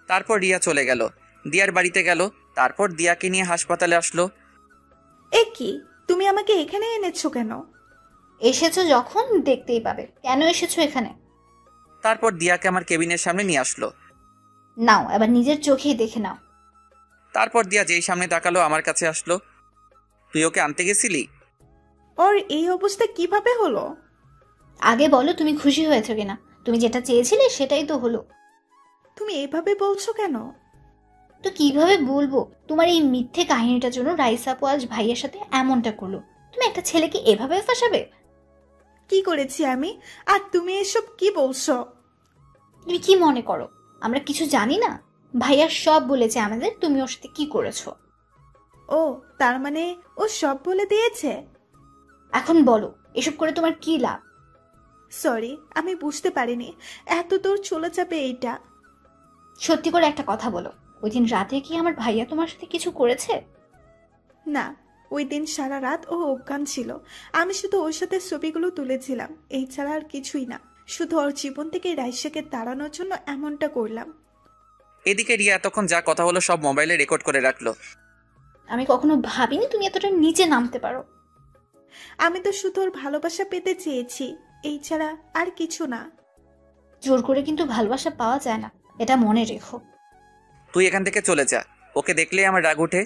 তারপর রিয়া চলে গেল, দিয়ার বাড়িতে গেল। তারপর দিয়াকে নিয়ে হাসপাতালে আসলো। এ কি, তুমি আমাকে এখানে এনেছো কেন? এসেছো যখন দেখতেই পাবে। কেন এসেছো এখানে? তারপর দিয়াকে আমার কেবিনের সামনে নিয়ে আসলো। নাও, এবার নিজের চোখেই দেখে নাও। তারপর দিয়া যেই সামনে তাকালো আমার কাছে আসলো। তুই ওকে আনতে গেছিলি? ওর এই অবস্থা কিভাবে হলো? আগে বলো তুমি খুশি হয়েছো কিনা। তুমি যেটা চেয়েছিলে সেটাই তো হলো। তুমি এভাবে বলছো কেন? তো কিভাবে বলবো? তোমার এই মিথ্যে কাহিনীটার জন্য রাইসা আপু আজ ভাইয়ের সাথে এমনটা করলো। তুমি একটা ছেলেকে এভাবে ফাঁসাবে? কি করেছি আমি? আর তুমি এসব কি বলছো? তুমি কি মনে করো আমরা কিছু জানি না? ভাইয়া সব বলেছে আমাদের, তুমি ওর সাথে কি করেছো। ও, তার মানে ও সব বলে দিয়েছে? এখন বলো এসব করে তোমার কি লাভ? সরি, আমি বুঝতে পারিনি এত দূর চলে যাবে এইটা। সত্যি করে একটা কথা বলো, ওই দিন রাতে কি আমার ভাইয়া তোমার সাথে কিছু করেছে? না, ওই দিন সারা রাত ও অজ্ঞান ছিল। আমি শুধু ওর সাথে ছবিগুলো তুলেছিলাম, এই ছাড়া আর কিছুই না। শুধু ওর জীবন থেকে রাইসাকে তাড়ানোর জন্য এমনটা করলাম। এদিকে রিয়া এতক্ষণ যা কথা হলো সব মোবাইলে রেকর্ড করে রাখলো। আমি কখনো ভাবিনি তুমি এতটা নিচে নামতে পারো। আমি তো শুধু ওর ভালোবাসা পেতে চেয়েছি, এই ছাড়া আর কিছু না। জোর করে কিন্তু ভালোবাসা পাওয়া যায় না, এটা মনে রেখো। তুই এখান থেকে চলে যা, ওকে দেখলেই আমার রাগ ওঠে।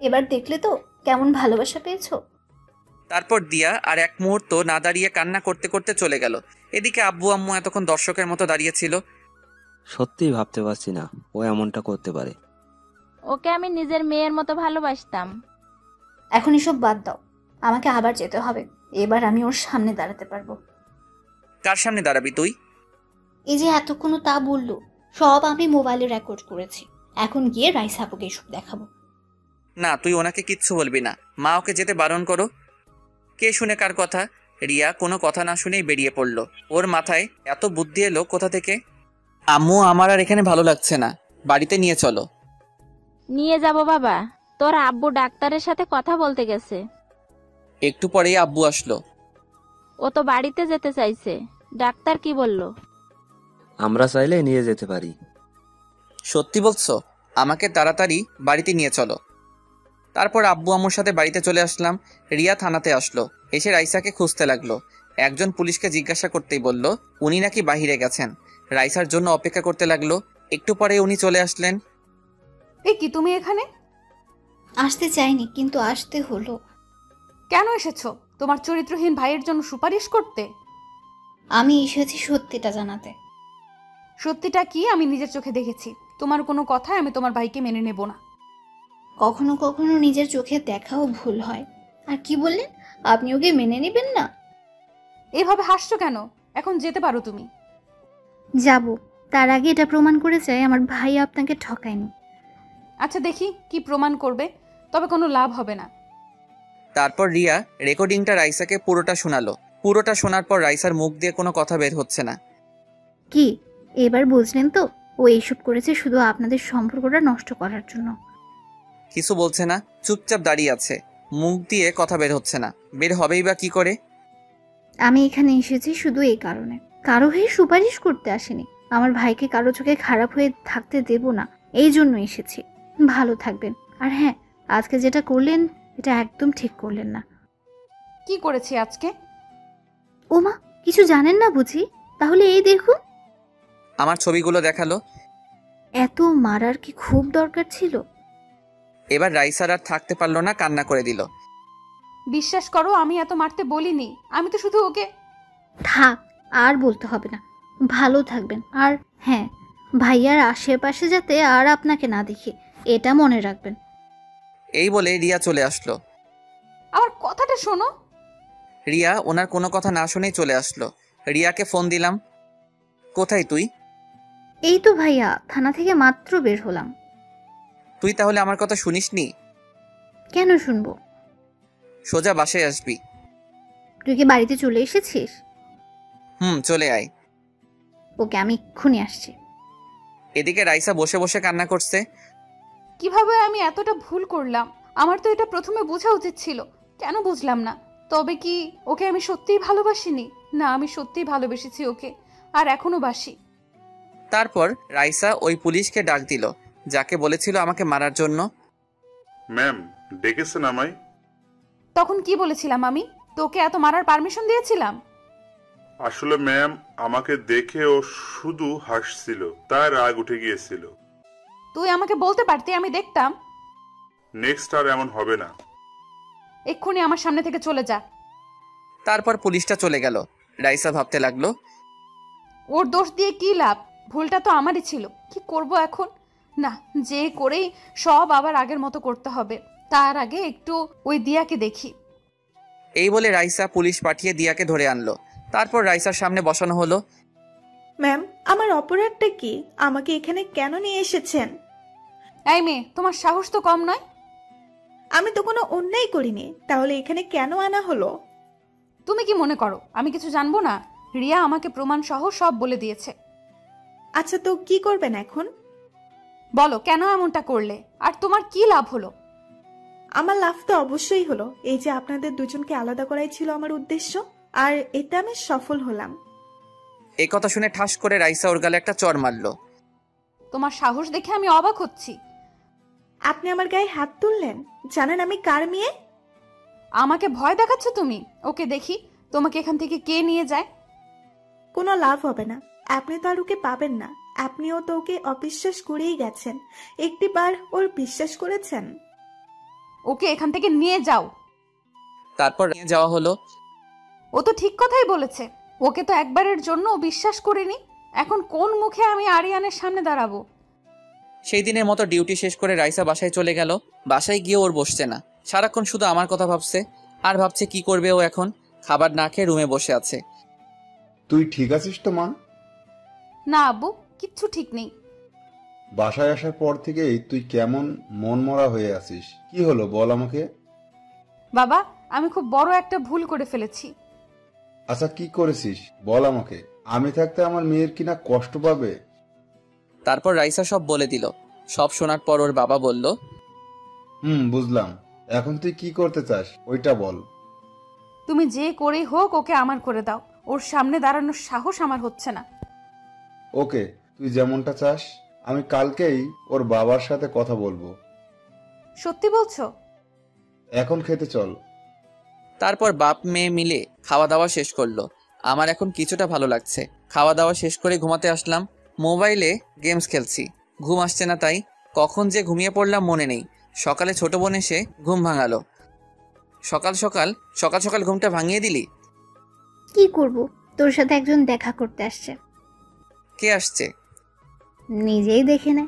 এবার দেখলে তো কেমন ভালোবাসা পেয়েছো। তারপর দিয়া আর এক মুহূর্ত না দাঁড়িয়ে কান্না করতে করতে চলে গেল। এদিকে আব্বু আম্মু এতক্ষণ দর্শকের মতো দাঁড়িয়েছিল। সত্যিই ভাবতে পারছি না ও এমনটা করতে পারে। ওকে আমি নিজের মেয়ের মতো ভালোবাসতাম। এখন এসব বাদ দাও, আমাকে আবার যেতে হবে। এবার আমি ওর সামনে দাঁড়াতে পারবো। কার সামনে দাঁড়াবি তুই? এই যে এতক্ষণ তা বললো, সব আমি মোবাইলে রেকর্ড করেছি। এখন গিয়ে রাইসা আপুকে এসব দেখাবো। না, তুই ওনাকে কিচ্ছু বলবি না। মা ওকে যেতে বারণ করো। কে শুনে কার কথা? রিয়া কোনো কথা না শুনেই বেরিয়ে পড়ল। ওর মাথায় এত বুদ্ধি এলো কোথা থেকে? আম্মু, আমার আর এখানে ভালো লাগছে না, বাড়িতে নিয়ে চলো। নিয়ে যাব বাবা, তোর আব্বু ডাক্তারের সাথে কথা বলতে গেছে। একটু পরেই আব্বু আসলো। ও তো বাড়িতে যেতে চাইছে, ডাক্তার কি বলল? আমরা চাইলে নিয়ে যেতে পারি। সত্যি বলছো? আমাকে তাড়াতাড়ি বাড়িতে নিয়ে চলো। তারপর আব্বু আম্মুর সাথে বাড়িতে চলে আসলাম। রিয়া থানাতে আসলো, এসে রাইসাকে খুঁজতে লাগলো। একজন পুলিশকে জিজ্ঞাসা করতেই বলল উনি নাকি বাহিরে গেছেন। রাইসার জন্য অপেক্ষা করতে লাগলো। একটু পরে উনি চলে আসলেন। এ কি, তুমি এখানে? আসতে চাইনি, কিন্তু আসতে হলো। কেন এসেছো? তোমার চরিত্রহীন ভাইয়ের জন্য সুপারিশ করতে? আমি এসেছি সত্যিটা জানাতে। সত্যিটা কি আমি নিজের চোখে দেখেছি। তোমার কোনো কথায় আমি তোমার ভাইকে মেনে নেব না। কখনো কখনো নিজের চোখে দেখাও ভুল হয়। আর কি বললেন, আপনি ওকে মেনে নেবেন না? এভাবে হাসছো কেন? এখন যেতে পারো তুমি। যাব, তার আগে এটা প্রমাণ করে চাই আমার ভাই আপনাকে ঠকায়নি। আচ্ছা দেখি কি প্রমাণ করবে, তবে কোনো লাভ হবে না। তারপর রিয়া রেকর্ডিংটা রাইসাকে পুরোটা শোনালো। পুরোটা শোনার পর রাইসার মুখ দিয়ে কোনো কথা বের হচ্ছে না। কি এবার বুঝলেন তো, ও এইসব করেছে শুধু আপনাদের সম্পর্কটা নষ্ট করার জন্য। কিছু বলছে না, চুপচাপ দাঁড়িয়ে আছে। মুখ দিয়ে কথা বের হচ্ছে না, বের হবেই বা কি করে? আমি এখানে এসেছি শুধু এই কারণে, কারো হয়ে সুপারিশ করতে আসেনি। আমার ভাইকে কারো চোখে খারাপ হয়ে থাকতে দেব না, এই জন্য এসেছি। ভালো থাকবেন। আর হ্যাঁ, আজকে যেটা করলেন এটা একদম ঠিক করলেন না। কি করেছি আজকে? ওমা, কিছু জানেন না বুঝি? তাহলে এই দেখুন। আমার ছবিগুলো দেখালো। এত মারার কি খুব দরকার ছিল? এবার রাইসার আর থাকতে পারলো না, কান্না করে দিল। বিশ্বাস করো, আমি এত মারতে বলিনি। আমি তো শুধু ওকে। থাক, আর বলতে হবে না। ভালো থাকবেন। আর হ্যাঁ, ভাইয়ার আশেপাশে যাতে আর আপনাকে না দেখি, এটা মনে রাখবেন। এই বলে রিয়া চলে আসলো। আমার কথাটা শোনো। রিয়া ওনার কোনো কথা না শুনেই চলে আসলো। রিয়াকে ফোন দিলাম। কোথায় তুই? এই তো ভাইয়া, থানা থেকে মাত্র বের হলাম। তুই তাহলে আমার কথা শুনিসনি? কেন শুনবো? সোজা বাসায় আসবি। তুই কি বাড়িতে চলে এসেছিস? চলে আয়। ওকে, আমি এক্ষুনি আসছি। এদিকে রাইসা বসে বসে কান্না করছে। কিভাবে আমি এতটা ভুল করলাম? আমার তো এটা প্রথমে বোঝা উচিত ছিল, কেন বুঝলাম না? তবে কি ওকে আমি সত্যিই ভালোবাসিনি? না, আমি সত্যিই ভালোবেসেছি ওকে, আর এখনো বাসি। তারপর রাইসা ওই পুলিশকে ডাক দিল যাকে বলেছিল আমাকে মারার জন্য। ম্যাম, ডেকেছেন আমায়? তখন কি বলেছিলাম আমি? তোকে এত মারার পারমিশন দিয়েছিলাম? আসলে ম্যাম, আমাকে দেখে ও শুধু হাসছিল, তার রাগ উঠে গিয়েছিল। তুই আমাকে বলতে পারতি, আমি দেখতাম। নেক্সট আর এমন হবে না। এক্ষুনি আমার সামনে থেকে চলে যা। তারপর পুলিশটা চলে গেল। রাইসা ভাবতে লাগলো, ওর দোষ দিয়ে কি লাভ? ভুলটা তো আমারই ছিল। কি করব এখন? না, যে করেই সব আবার আগের মতো করতে হবে। তার আগে একটু ওই দিয়াকে দেখি। এই বলে রাইসা পুলিশ পাঠিয়ে দিয়াকে ধরে আনলো। তারপর রাইসার সামনে বসানো হলো। ম্যাম, আমার অপরাধটা কি? আমাকে এখানে কেন নিয়ে এসেছেন? এই মেয়ে, তোমার সাহস তো কম নয়। আমি তো কোনো অন্যায় করিনি, তাহলে এখানে কেন আনা হলো? তুমি কি মনে করো আমি কিছু জানবো না? রিয়া আমাকে প্রমাণ সহ সব বলে দিয়েছে। আচ্ছা, তো কি করবেন এখন? বলো, কেন এমনটা করলে? আর তোমার কি লাভ হলো? আমার লাভ তো অবশ্যই হলো। এই যে আপনাদের দুজনকে আলাদা করাই ছিল আমার উদ্দেশ্য, আর এটা আমি সফল হলাম। এই কথা শুনে ঠাস করে রাইসা ওর গালে একটা চড় মারলো। তোমার সাহস দেখে আমি অবাক হচ্ছি। আপনি আমার গায়ে হাত তুললেন? জানেন আমি কার মেয়ে? আমাকে ভয় দেখাচ্ছ তুমি? ওকে দেখি তোমাকে এখান থেকে কে নিয়ে যায়। কোনো লাভ হবে না, আপনি তো আর ওকে পাবেন না। আপনিও তো ওকে অবিশ্বাস করেই গেছেন, একটিবার ওর বিশ্বাস করেছেন। ওকে এখান থেকে নিয়ে যাও। তারপর নিয়ে যাওয়া হলো। ও তো ঠিক কথাই বলেছে, ওকে তো একবারের জন্য বিশ্বাস করিনি। এখন কোন মুখে আমি আরিয়ানের সামনে দাঁড়াবো? সেই দিনের মতো ডিউটি শেষ করে রাইসা বাসায় চলে গেল। বাসায় গিয়ে ওর বসছে না, সারাক্ষণ শুধু আমার কথা ভাবছে আর ভাবছে কি করবে ও এখন। খাবার না খেয়ে রুমে বসে আছে। তুই ঠিক আছিস তো মা? না আব্বু, কিচ্ছু ঠিক নেই। বাসায় আসার পর থেকেই তুই কেমন মনমরা হয়ে আছিস, কি হলো বল আমাকে। বাবা, আমি খুব বড় একটা ভুল করে ফেলেছি। আচ্ছা কি করেছিস বল আমাকে, আমি থাকতে আমার মেয়ের কিনা কষ্ট পাবে। তারপর রাইসা সব বলে দিল। সব শোনার পর ওর বাবা বলল, বুঝলাম, এখন তুই কি করতে চাস ওইটা বল। তুমি যে করেই হোক ওকে আমার করে দাও। ওর সামনে দাঁড়ানোর সাহস আমার হচ্ছে না। ওকে, তুই যেমনটা চাস। আমি কালকেই ওর বাবার সাথে কথা বলবো। সত্যি বলছো? এখন খেতে চল। তারপর বাপ মেয়ে মিলে খাওয়া দাওয়া শেষ করলো। আমার এখন কিছুটা ভালো লাগছে। খাওয়া দাওয়া শেষ করে ঘুমাতে আসলাম। মোবাইলে গেমস খেলছি, ঘুম আসছে না, তাই কখন যে ঘুমিয়ে পড়লাম মনে নেই। সকালে ছোট বোন এসে ঘুম ভাঙালো। সকাল সকাল ঘুমটা ভাঙিয়ে দিলি। কি করব, তোর সাথে একজন দেখা করতে আসছে। কে আসছে? নিজেই দেখে নে।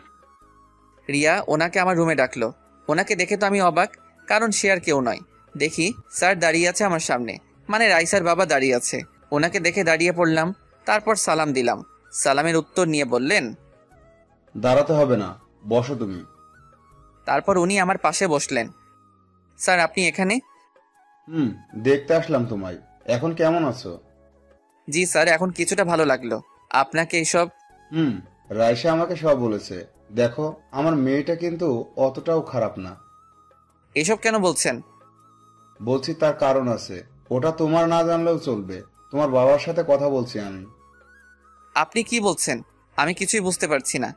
রিয়া ওনাকে আমার রুমে ডাকলো। ওনাকে দেখে তো আমি অবাক, কারণ সে আর কেউ নয়। দেখি স্যার দাঁড়িয়ে আছে আমার সামনে, মানে রাইসার বাবা দাঁড়িয়ে আছে। ওনাকে দেখে দাঁড়িয়ে পড়লাম। তারপর সালাম দিলাম। সালামের উত্তর নিয়ে বললেন, দাঁড়াতে হবে না, বসো তুমি। তারপর উনি আমার পাশে বসলেন। স্যার আপনি এখানে? দেখতে আসলাম তোমায়। এখন কেমন আছো? জি স্যার, এখন কিছুটা ভালো লাগলো। আপনাকে এইসব? রাইসা আমাকে সব বলেছে। দেখো, আমার মেয়েটা কিন্তু অতটাও খারাপ না। এসব কেন বলছেন? বলছি তার কারণ আছে, ওটা তোমার না জানলেও চলবে। তোমার বাবার সাথে কথা বলছি আমি। আপনি কি বলছেন? আমি কিছুই বুঝতে পারছি না।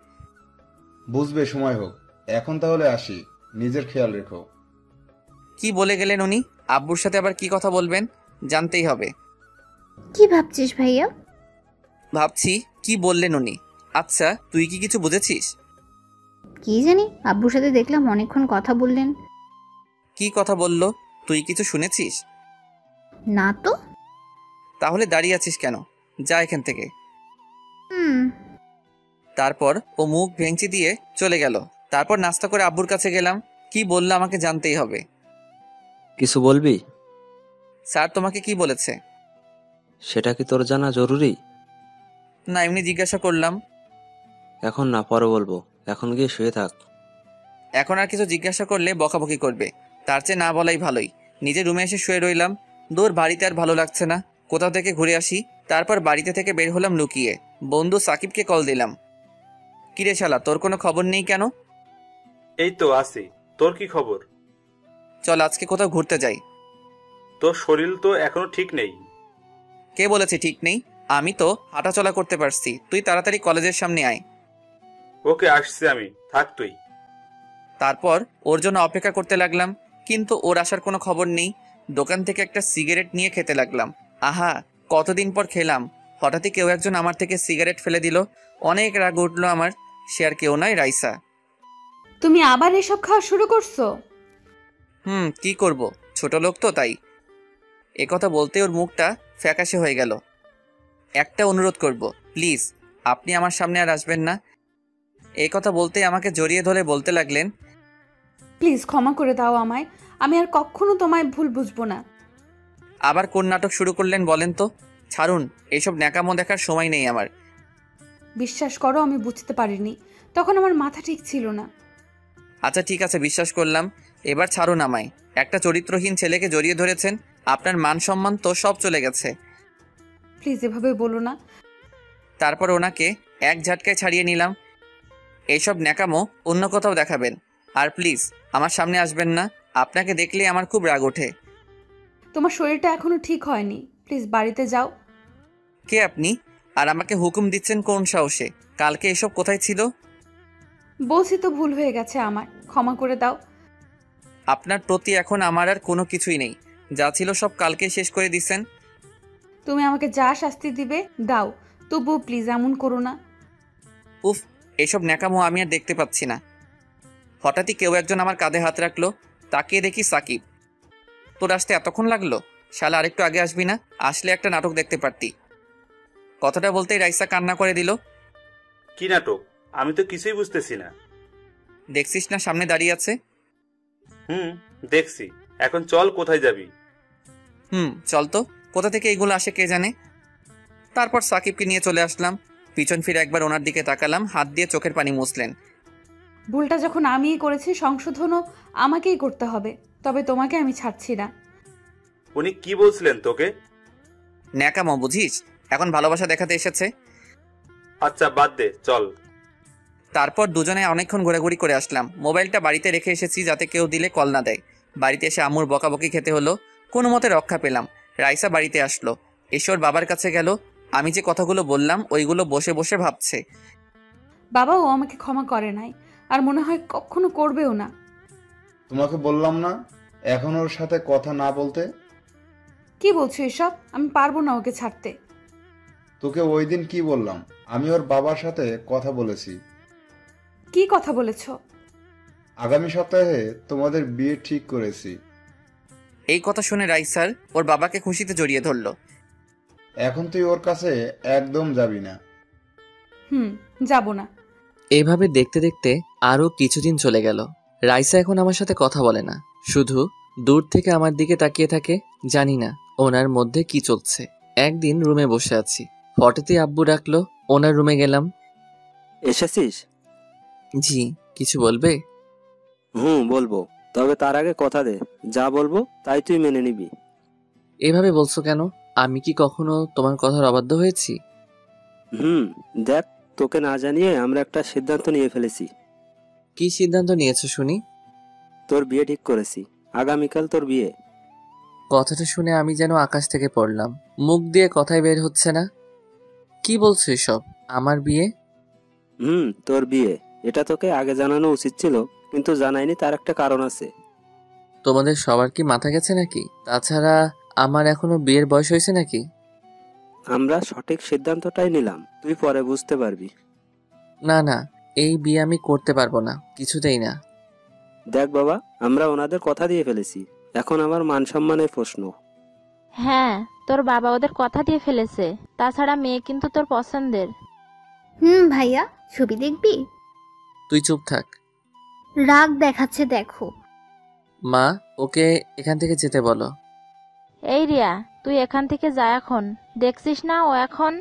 বুঝবে, সময় হোক। এখন তাহলে আসি, নিজের খেয়াল রেখো। কি বলে গেলেন উনি? আব্বুর সাথে আবার কি কথা বলবেন? জানতেই হবে। কি ভাবছিস ভাইয়া? ভাবছি কি বললেন উনি। আচ্ছা তুই কি কিছু বুঝেছিস? কি জানি, আব্বুর সাথে দেখলাম অনেকক্ষণ কথা বললেন। কি কথা বললো? তুই কিছু শুনেছিস? না তো। তাহলে দাঁড়িয়ে আছিস কেন? যা এখান থেকে। তারপর ও মুখ ভেঙচি দিয়ে চলে গেল। তারপর নাস্তা করে আব্বুর কাছে গেলাম। কি বললো আমাকে জানতেই হবে। কিছু বলবি? স্যার তোমাকে কি বলেছে? সেটা কি তোর জানা জরুরি? না, এমনি জিজ্ঞাসা করলাম। এখন না, পরে বলবো। এখন গিয়ে শুয়ে থাক। এখন আর কিছু জিজ্ঞাসা করলে বকাবকি করবে, তার চেয়ে না বলাই ভালোই। নিজের রুমে এসে শুয়ে রইলাম। দূর বাড়িতে আর ভালো লাগছে না, কোথাও থেকে ঘুরে আসি। তারপর বাড়িতে থেকে বের হলাম লুকিয়ে। বন্ধু সাকিবকে কল দিলাম। কিরে শালা, তোর কোনো খবর নেই কেন? এই তো আছি, তোর কি খবর? চল আজকে কোথাও ঘুরতে যাই। তোর শরীর তো এখনো ঠিক নেই। কে বলেছে ঠিক নেই? আমি তো হাঁটাচলা করতে পারছি। তুই তাড়াতাড়ি কলেজের সামনে আয়। ওকে, আসছি আমি, থাক তুই। তারপর ওর জন্য অপেক্ষা করতে লাগলাম, কিন্তু ওর আসার কোনো খবর নেই। দোকান থেকে একটা সিগারেট নিয়ে খেতে লাগলাম। আহা, কতদিন পর খেলাম। হঠাৎই কেউ একজন আমার থেকে সিগারেট ফেলে দিল। অনেক রাগ উঠলো আমার। সে আর কেউ নয়, রাইসা। তুমি আবার এসব খাওয়া শুরু করছো? কি করব, ছোট লোক তো তাই। একথা বলতে ওর মুখটা ফ্যাকাশে হয়ে গেল। একটা অনুরোধ করব, প্লিজ আপনি আমার সামনে আর আসবেন না। এই কথা বলতে আমাকে জড়িয়ে ধরে বলতে লাগলেন, প্লিজ ক্ষমা করে দাও আমায়। আমি আর কখনো তোমায় ভুল বুঝবো না। আবার কোন নাটক শুরু করলেন বলেন তো? ছাড়ুন, এসব ন্যাকামো দেখার সময় নেই আমার। বিশ্বাস করো, আমি বুঝতে পারিনি, তখন আমার মাথা ঠিক ছিল না। আচ্ছা ঠিক আছে, বিশ্বাস করলাম। এবার ছাড়ুন আমায়। একটা চরিত্রহীন ছেলেকে জড়িয়ে ধরেছেন, আপনার মান সম্মান তো সব চলে গেছে। প্লিজ এভাবে বলো না। তারপর ওনাকে এক ঝাটকায় ছাড়িয়ে নিলাম। এইসব ন্যাকামো অন্য কোথাও দেখাবেন, আর প্লিজ আমার সামনে আসবেন না। আপনাকে দেখলে আমার খুব রাগ ওঠে। তোমার শরীরটা এখনো ঠিক হয়নি, প্লিজ বাড়িতে যাও। কে আপনি? আর আমাকে হুকুম দিচ্ছেন কোন সাহসে? কালকে এসব কোথায় ছিল? বলছি তো ভুল হয়ে গেছে আমার, ক্ষমা করে দাও। আপনার প্রতি এখন আমার আর কোনো কিছুই নেই। যা ছিল সব কালকে শেষ করে দিছেন। তুমি আমাকে যা শাস্তি দিবে দাও, তবুও প্লিজ এমন করো না। উফ, এসব ন্যাকামো আমি আর দেখতে পাচ্ছি না। হঠাৎই কেউ একজন আমার কাঁধে হাত রাখলো। তাকিয়ে দেখি সাকিব। তোর আসতে এতক্ষণ লাগলো? শালা আরেকটু আগে আসবি না? আসলে একটা নাটক দেখতে পারতি। কথাটা বলতেই রাইসা কান্না করে দিল। কি নাটক? আমি তো কিছুই বুঝতেছি না। দেখছিস না সামনে দাঁড়িয়ে আছে? দেখছি। এখন চল, কোথায় যাবি? চল তো। কোথা থেকে এইগুলো আসে কে জানে। তারপর সাকিবকে নিয়ে চলে আসলাম। পিছন ফিরে একবার ওনার দিকে তাকালাম, হাত দিয়ে চোখের পানি মুছলেন। ভুলটা যখন আমিই করেছি, সংশোধনও আমাকেই করতে হবে, তবে তোমাকে আমি ছাড়ছি না। উনি কি বলছিলেন তোকে? ন্যাকামো বুঝিস? এখন ভালোবাসা দেখাতে এসেছে। আচ্ছা বাদ দে, চল। তারপর দুজনে অনেকক্ষণ ঘোরাঘুরি করে আসলাম। মোবাইলটা বাড়িতে রেখে এসেছি যাতে কেউ দিলে কল না দেয়। বাড়িতে এসে আম্মুর বকাবকি খেতে হলো। কোনো মতে রক্ষা পেলাম। রাইসা বাড়িতে আসলো, এসে ওর বাবার কাছে গেল। আমি যে কথাগুলো বললাম ওইগুলো বসে বসে ভাবছে। বাবাও আমাকে ক্ষমা করে নাই, আর মনে হয় কখনো করবেও না। তোমাকে বললাম না এখন ওর সাথে কথা না বলতে? কি বলছো এসব? আমি পারবো না ওকে ছাড়তে। তোকে ওই দিন কি বললাম? আমি ওর বাবার সাথে কথা বলেছি। কি কথা বলেছো? আগামী সপ্তাহে তোমাদের বিয়ে ঠিক করেছি। এই কথা শুনে রাইসার ওর বাবাকে খুশিতে জড়িয়ে ধরল। এখন তুই ওর কাছে একদম যাবি না। যাব না। এইভাবে দেখতে দেখতে আরো কিছুদিন চলে গেল। রাইসা এখন আমার সাথে কথা বলে না, শুধু দূর থেকে আমার দিকে তাকিয়ে থাকে। জানি না ওনার মধ্যে কি চলছে। একদিন রুমে বসে আছি, হঠাৎই আব্বু ডাকলো। ওনার রুমে গেলাম। এসেছিস? জি, কিছু বলবে? বলবো, তবে তার আগে কথা দে, যা বলবো তাই তুই মেনে নিবি। এভাবে বলছো কেন? আমি কি কখনো তোমার কথার অবাধ্য হয়েছি? দেখ, তোকে না জানিয়ে আমরা একটা সিদ্ধান্ত নিয়ে ফেলেছি। কি সিদ্ধান্ত নিয়েছো শুনি? তোর বিয়ে ঠিক করেছি, আগামীকাল তোর বিয়ে। কথাটা শুনে আমি যেন আকাশ থেকে পড়লাম। মুখ দিয়ে কথাই বের হচ্ছে না। কি বলছো এসব? আমার বিয়ে? তোর বিয়ে। এটা তোকে আগে জানানো উচিত ছিল, কিন্তু জানাইনি, তার একটা কারণ আছে। তোমাদের সবার কি মাথা গেছে নাকি? তাছাড়া আমার এখনো বিয়ের বয়স হয়েছে নাকি? আমরা সঠিক সিদ্ধান্তটাই নিলাম, তুই পরে বুঝতে পারবি। না না, এই বিয়ে আমি করতে পারবো না, কিছুতেই না। দেখ বাবা, আমরা ওনাদের কথা দিয়ে ফেলেছি, এখন আমার মান সম্মানের প্রশ্ন। হ্যাঁ, তোর বাবা ওদের কথা দিয়ে ফেলেছে। তাছাড়া মেয়ে কিন্তু তোর পছন্দের। ভাইয়া, ছবি দেখবি? তুই চুপ থাক। রাগ দেখাচ্ছে দেখো। মা, ওকে এখান থেকে যেতে বলো। এই রিয়া, তুই এখান থেকে যা এখন। দেখছিস না ও এখন।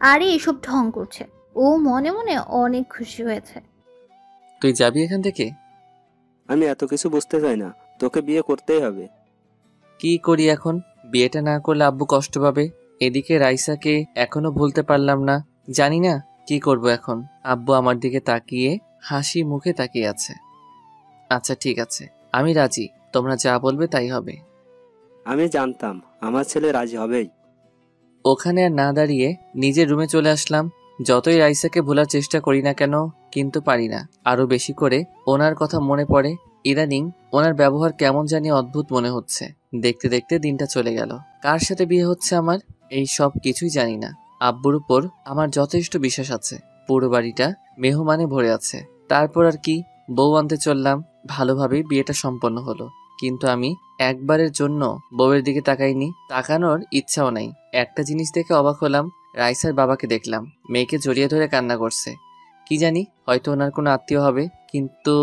আরে এসব ঢং করছে, ও মনে মনে অনেক খুশি হয়েছে। তুই যাবি এখান থেকে? আমি এত কিছু বুঝতে চাই না, তোকে বিয়ে করতেই হবে। কি করি এখন? বিয়েটা না করলে আব্বু কষ্ট পাবে। এদিকে রাইসাকে এখনো ভুলতে পারলাম না। জানি না কি করব এখন। আব্বু আমার দিকে তাকিয়ে হাসি মুখে তাকিয়ে আছে। আচ্ছা ঠিক আছে, আমি রাজি। তোমরা যা বলবে তাই হবে। আমি জানতাম আমার ছেলে রাজি হবেই। ওখানে আর না দাঁড়িয়ে নিজের রুমে চলে আসলাম। যতই রাইসাকে ভোলার চেষ্টা করি না কেন, কিন্তু পারি না। আরো বেশি করে ওনার কথা মনে পড়ে। ইদানিং ওনার ব্যবহার কেমন জানি অদ্ভুত মনে হচ্ছে। দেখতে দেখতে দিনটা চলে গেল। কার সাথে বিয়ে হচ্ছে আমার, এই সব কিছুই জানি না। আব্বুর উপর আমার যথেষ্ট বিশ্বাস আছে। পুরো বাড়িটা মেহমানে ভরে আছে। তারপর আর কি, বউ আনতে চললাম। ভালোভাবেই বিয়েটা সম্পন্ন হলো। কিন্তু আমি একবারের জন্য বউয়ের দিকে তাকাইনি, তাকানোর ইচ্ছাও নাই। একটা জিনিস দেখে অবাক হলাম, রাইসার বাবাকে দেখলাম মেয়েকে জড়িয়ে ধরে কান্না করছে। কি জানি, হয়তো ওনার কোনো আত্মীয় হবে। কিন্তু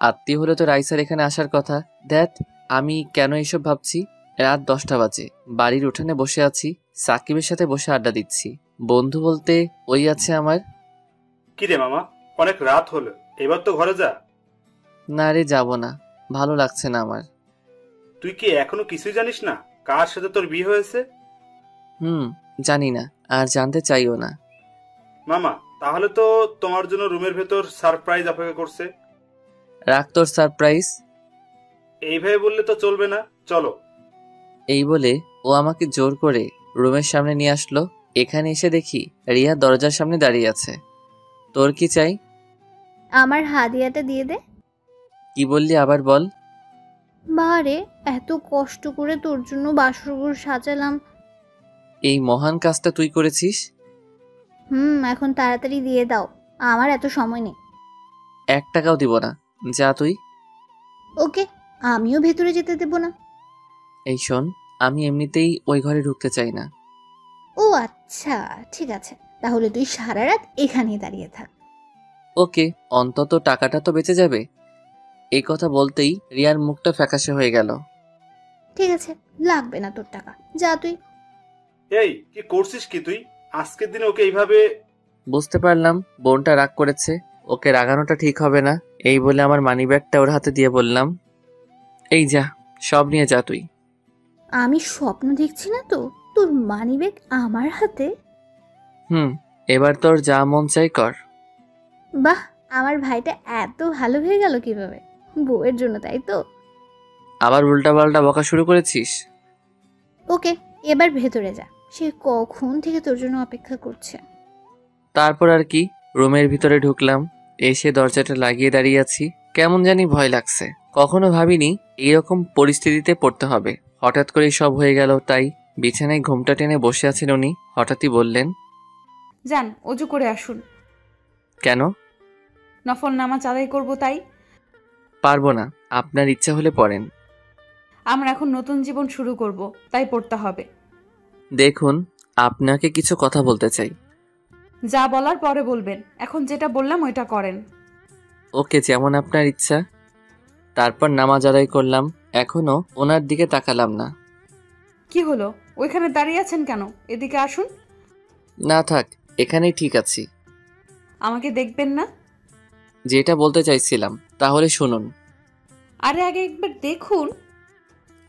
আত্মীয় হলে তো রাইসার এখানে আসার কথা। দ্যাট, আমি কেন এসব ভাবছি? রাত 10টা বাজে, বাড়ির উঠানে বসে আছি, সাকিবের সাথে বসে আড্ডা দিচ্ছি। বন্ধু বলতে ওই আছে আমার। কি রে মামা, অনেক রাত হলো, এবার তো ঘরে যা। না রে, যাব না, ভালো লাগছে না আমার। তুই কি এখনো কিছুই জানিস না কার সাথে তোর বিয়ে হয়েছে? জানি না, আর জানতে চাইও না। মামা, তাহলে তো তোমার জন্য রুমের ভেতর সারপ্রাইজ অপেক্ষা করছে। রাখ তোর সারপ্রাইজ। এইভাবে বললে তো চলবে না, চলো। এই বলে ও আমাকে জোর করে রুমের সামনে নিয়ে আসলো। এখানে এসে দেখি রিয়া দরজার সামনে দাঁড়িয়ে আছে। তোর কি চাই? আমার হাদিয়াটা দিয়ে দে। কি বললি আবার বল। বারে, এত কষ্ট করে তোর জন্য বাসরঘর সাজালাম। এই মহান কাজটা তুই করেছিস। এখন তাড়াতাড়ি দিয়ে দাও, আমার এত সময় নেই। 1 টাকাও দিব না, যা তুই। ওকে, আমিও ভেতরে যেতে দেব না। এই শোন, আমি এমনিতেই ওই ঘরে ঢুকতে চাই না। ও আচ্ছা, ঠিক আছে, তাহলে তুই সারা রাত এখানেই দাঁড়িয়ে থাক। ওকে, অন্তত টাকাটা তো বেঁচে যাবে। এই কথা বলতেই রিয়ার মুখটা ফ্যাকাশে হয়ে গেল। ঠিক আছে, লাগবে না তোর টাকা, যা তুই। এই কি করছিস কি তুই? আজকের দিনে ওকে এইভাবে? বুঝতে পারলাম বোনটা রাগ করেছে, ওকে রাগানোটা ঠিক হবে না। এই বলে আমার মানিব্যাগটা ওর হাতে দিয়ে বললাম, এই যা, সব নিয়ে যা তুই। আমি স্বপ্ন দেখছি না তো, তোর মানিব্যাগ আমার হাতে? এবার তোর যা মন চাই কর। বাহ, আমার ভাইটা এত ভালো হয়ে গেল কিভাবে? বউয়ের জন্য, তাই তো? আবার উল্টাপাল্টা বকা শুরু করেছিস? ওকে, এবার ভেতরে যা, সে কখন থেকে তোর জন্য অপেক্ষা করছে। তারপর আর কি, রুমের ভিতরে ঢুকলাম, এসে দরজাটা লাগিয়ে দাঁড়িয়ে আছি। কেমন জানি ভয় লাগছে, কখনো ভাবিনি এইরকম পরিস্থিতিতে পড়তে হবে। হঠাৎ করেই সব হয়ে গেল, তাই বিছানায় ঘুমটা টেনে বসে আছেন উনি, হঠাৎই বললেন, যান অজু করে আসুন। কেন? নফল নামাজ আদায় করব তাই। পারবো না, আপনার ইচ্ছা হলে পড়েন। আমরা এখন নতুন জীবন শুরু করব, তাই পড়তে হবে। দেখুন, আপনাকে কিছু কথা বলতে চাই। যা বলার পরে বলবেন, এখন যেটা বললাম ওইটা করেন। ওকে, যেমন আপনার ইচ্ছা। তারপর নামাজ আদায় করলাম, এখনো ওনার দিকে তাকালাম না। কি হলো, ওইখানে দাঁড়িয়ে আছেন কেন? এদিকে আসুন। না থাক, এখানেই ঠিক আছি। আমাকে দেখবেন না? যেটা বলতে চাইছিলাম তাহলে শুনুন। আরে আগে একবার দেখুন।